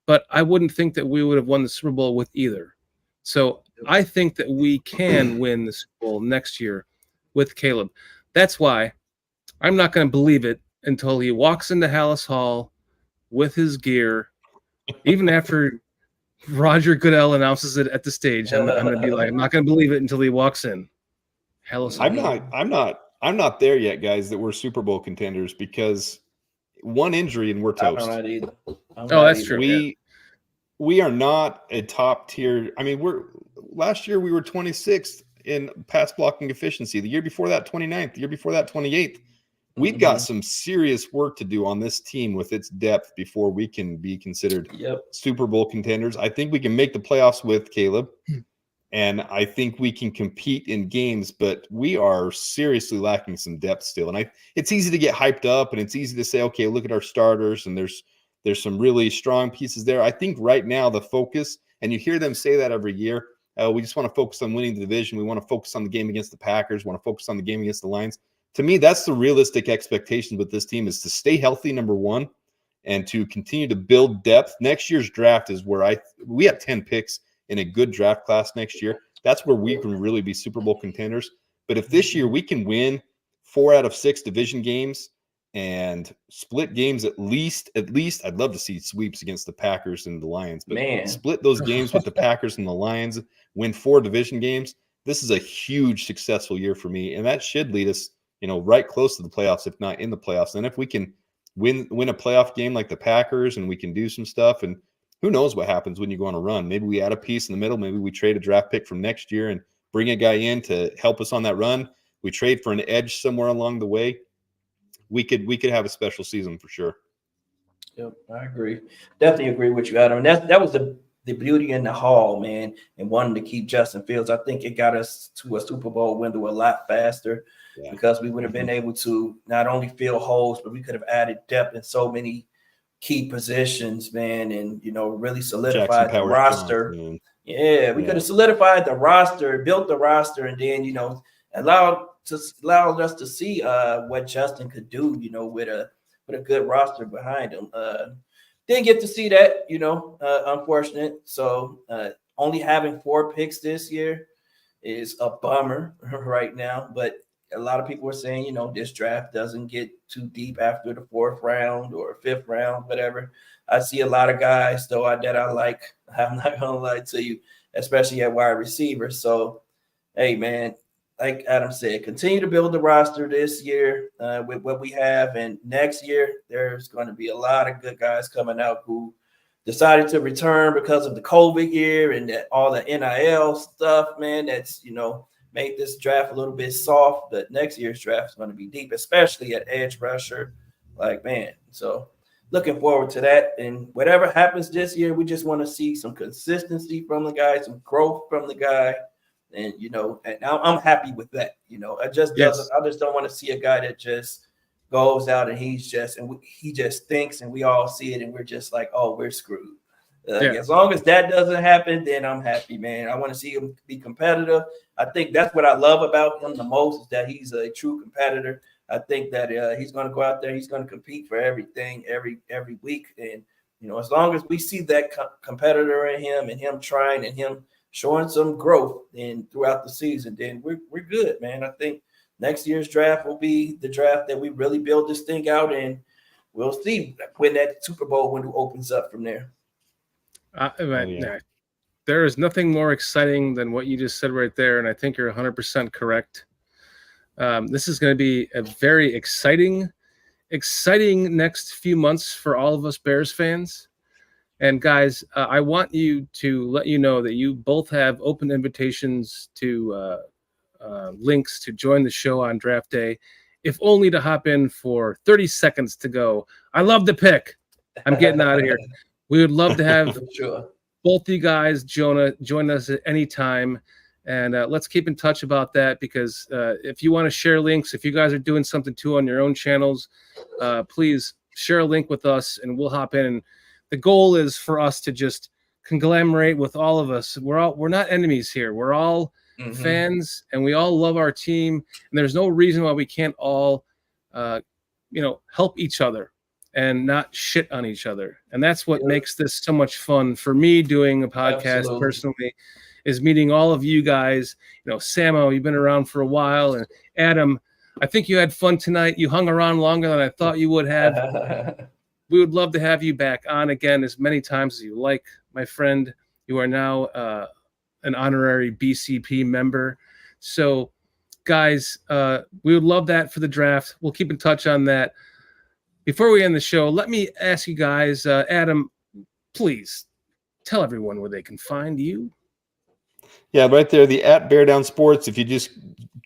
But I wouldn't think that we would have won the Super Bowl with either. So I think that we can win the Super Bowl next year with Caleb. That's why I'm not going to believe it until he walks into Halas Hall with his gear, even after Roger Goodell announces it at the stage. I'm going to be like, I'm not going to believe it until he walks in. Halas Hall. I'm not there yet, guys, that we're Super Bowl contenders, because one injury and we're toast. I'm not either. That's true. We are not a top tier. I mean, last year we were 26th in pass blocking efficiency. The year before that, 29th. The year before that, 28th. We've got some serious work to do on this team with its depth before we can be considered Super Bowl contenders. I think we can make the playoffs with Caleb, and I think we can compete in games, but we are seriously lacking some depth still. And it's easy to get hyped up, and it's easy to say, okay, look at our starters, and there's some really strong pieces there. I think right now the focus, and you hear them say that every year, we just want to focus on winning the division. We want to focus on the game against the Packers. We want to focus on the game against the Lions. To me, that's the realistic expectation with this team, is to stay healthy, number one, and to continue to build depth. Next year's draft is where we have 10 picks in a good draft class next year. That's where we can really be Super Bowl contenders. But if this year we can win 4 out of 6 division games and split games at least, I'd love to see sweeps against the Packers and the Lions. But split those games with the Packers and the Lions, win 4 division games. This is a huge, successful year for me, and that should lead us right close to the playoffs, if not in the playoffs. And if we can win a playoff game like the Packers, and we can do some stuff, and who knows what happens when you go on a run. Maybe we add a piece in the middle. Maybe we trade a draft pick from next year and bring a guy in to help us on that run. We trade for an edge somewhere along the way. We could have a special season for sure. Yep, I agree. Definitely agree with you, Adam. And that was the beauty in the Hall, man, and wanting to keep Justin Fields. I think it got us to a Super Bowl window a lot faster. Yeah. Because we would have been able to not only fill holes, but we could have added depth in so many key positions, man, and really solidified the roster. We could have solidified the roster, built the roster, and then allowed us to see what Justin could do, with a good roster behind him. Didn't get to see that, unfortunate. So only having 4 picks this year is a bummer right now, but a lot of people are saying, this draft doesn't get too deep after the 4th round or 5th round, whatever. I see a lot of guys, though, that I like. I'm not going to lie to you, especially at wide receiver. So, hey, man, like Adam said, continue to build the roster this year with what we have. And next year, there's going to be a lot of good guys coming out who decided to return because of the COVID year and all the NIL stuff, man, that's, made this draft a little bit soft, but next year's draft is going to be deep, especially at edge rusher. So looking forward to that. And whatever happens this year, we just want to see some consistency from the guy, some growth from the guy. And, and I'm happy with that. I just don't want to see a guy that just goes out and he just thinks and we all see it and we're just like, oh, we're screwed. As long as that doesn't happen, then I'm happy, man. I want to see him be competitive. I think that's what I love about him the most, is that he's a true competitor. I think that he's going to go out there, he's going to compete for everything every week, and You know, as long as we see that competitor in him and him trying and him showing some growth and throughout the season, then we're good, man. I think next year's draft will be the draft that we really build this thing out, and we'll see when that Super Bowl window opens up from there. There is nothing more exciting than what you just said right there, and I think you're 100% correct. This is going to be a very exciting next few months for all of us Bears fans. And guys, I want you to let you know that you both have open invitations to links to join the show on draft day, if only to hop in for 30 seconds to go, I love the pick, I'm getting out of here. We would love to have Sure. both you guys join us at any time. And let's keep in touch about that, because if you want to share links, if you guys are doing something too on your own channels, please share a link with us and we'll hop in. And the goal is for us to just conglomerate with all of us. We're not enemies here. We're all fans, and we all love our team. And there's no reason why we can't all, help each other and not shit on each other. And that's what makes this so much fun for me doing a podcast personally, is meeting all of you guys. You know, Sammo, you've been around for a while, and Adam, I think you had fun tonight. You hung around longer than I thought you would have. We would love to have you back on again as many times as you like, my friend. You are now an honorary BCP member. So, guys, we would love that for the draft. We'll keep in touch on that. Before we end the show, let me ask you guys, Adam, please tell everyone where they can find you. Yeah, right there, the @BearDownSports. If you just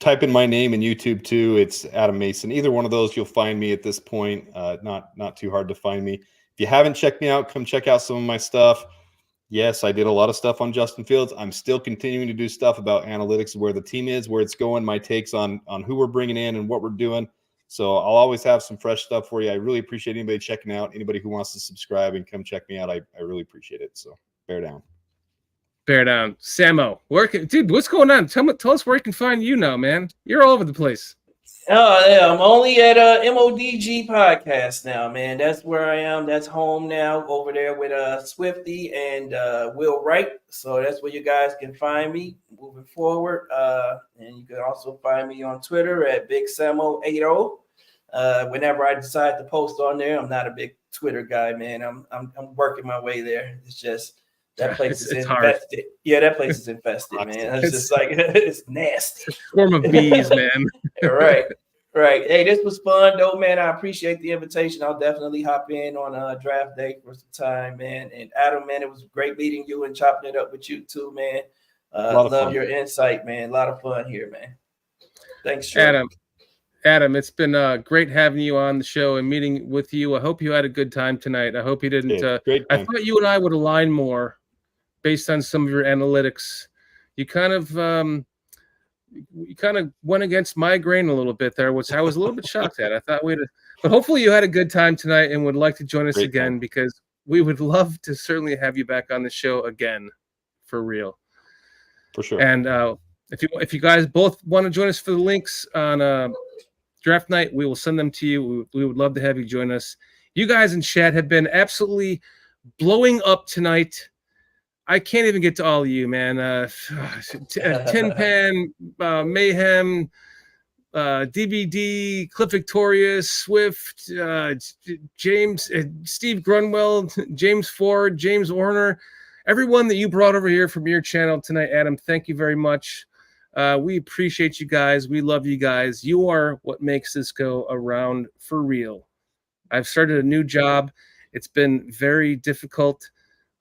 type in my name in YouTube too, it's Adam Mason. Either one of those, you'll find me at this point. Not too hard to find me. If you haven't checked me out, come check out some of my stuff. Yes, I did a lot of stuff on Justin Fields. I'm still continuing to do stuff about analytics, where the team is, where it's going, my takes on who we're bringing in and what we're doing. So I'll always have some fresh stuff for you. I really appreciate anybody checking out. Anybody who wants to subscribe and come check me out, I really appreciate it. So bear down. Bear down. Sammo, dude, what's going on? Tell us where you can find you now, man. You're all over the place. Oh, yeah, I'm only at MODG Podcast now, man. That's where I am. That's home now, over there with Swifty and Will Wright. So that's where you guys can find me moving forward. And you can also find me on Twitter at BigSammo80. Whenever I decide to post on there, I'm not a big Twitter guy, man. I'm working my way there. It's just that place is infested. Hard. Yeah, that place is infested, man. It's just like it's nasty. It's a swarm of bees, man. Right. Hey, this was fun, though, man. I appreciate the invitation. I'll definitely hop in on draft day for some time, man. And Adam, man, it was great meeting you and chopping it up with you too, man. Love your insight, man. A lot of fun here, man. Thanks, Sean. Adam, it's been great having you on the show and meeting with you. I hope you had a good time tonight. I hope you didn't. I thought you and I would align more based on some of your analytics. You kind of went against my grain a little bit there, which I was a little bit shocked at. I thought but hopefully you had a good time tonight and would like to join us again, because we would love to certainly have you back on the show again, for real. For sure. And if you guys both want to join us for the links on draft night, we will send them to you. We would love to have you join us. You guys in chat have been absolutely blowing up tonight. I can't even get to all of you, man. Tin Pan, Mayhem, DVD, Cliff Victorious, Swift, James, Steve Grunwell, James Ford, James Warner, everyone that you brought over here from your channel tonight, Adam, thank you very much. We appreciate you guys. We love you guys. You are what makes this go around for real. I've started a new job. It's been very difficult.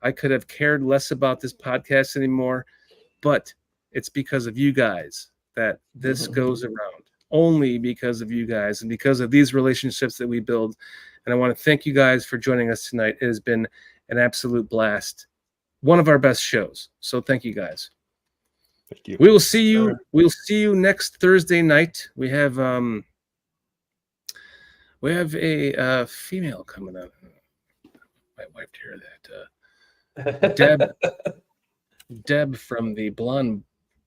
I could have cared less about this podcast anymore, but it's because of you guys that this goes around. Only because of you guys and because of these relationships that we build. And I want to thank you guys for joining us tonight. It has been an absolute blast. One of our best shows. So thank you guys. Thank you. We will see you. We'll see you next Thursday night. We have a female coming up. My wife to hear that. Deb from the Blonde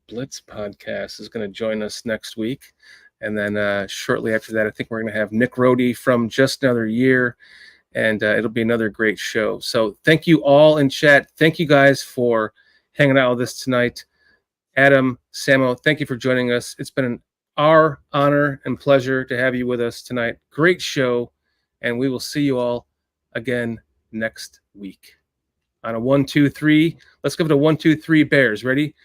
Blitz podcast is going to join us next week. And then shortly after that, I think we're going to have Nick Rohde from Just Another Year. and it'll be another great show. So thank you all in chat. Thank you guys for hanging out with us tonight. Adam, Sammo, thank you for joining us. It's been our honor and pleasure to have you with us tonight. Great show, and we will see you all again next week. On a 1, 2, 3, let's give it a 1, 2, 3 Bears. Ready?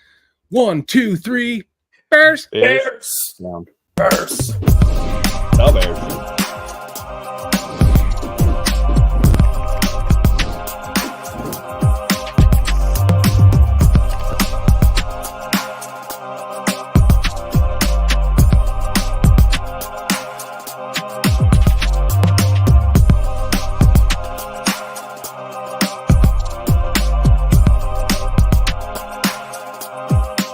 1, 2, 3 Bears. Bears. Yeah. Bears. No Bears.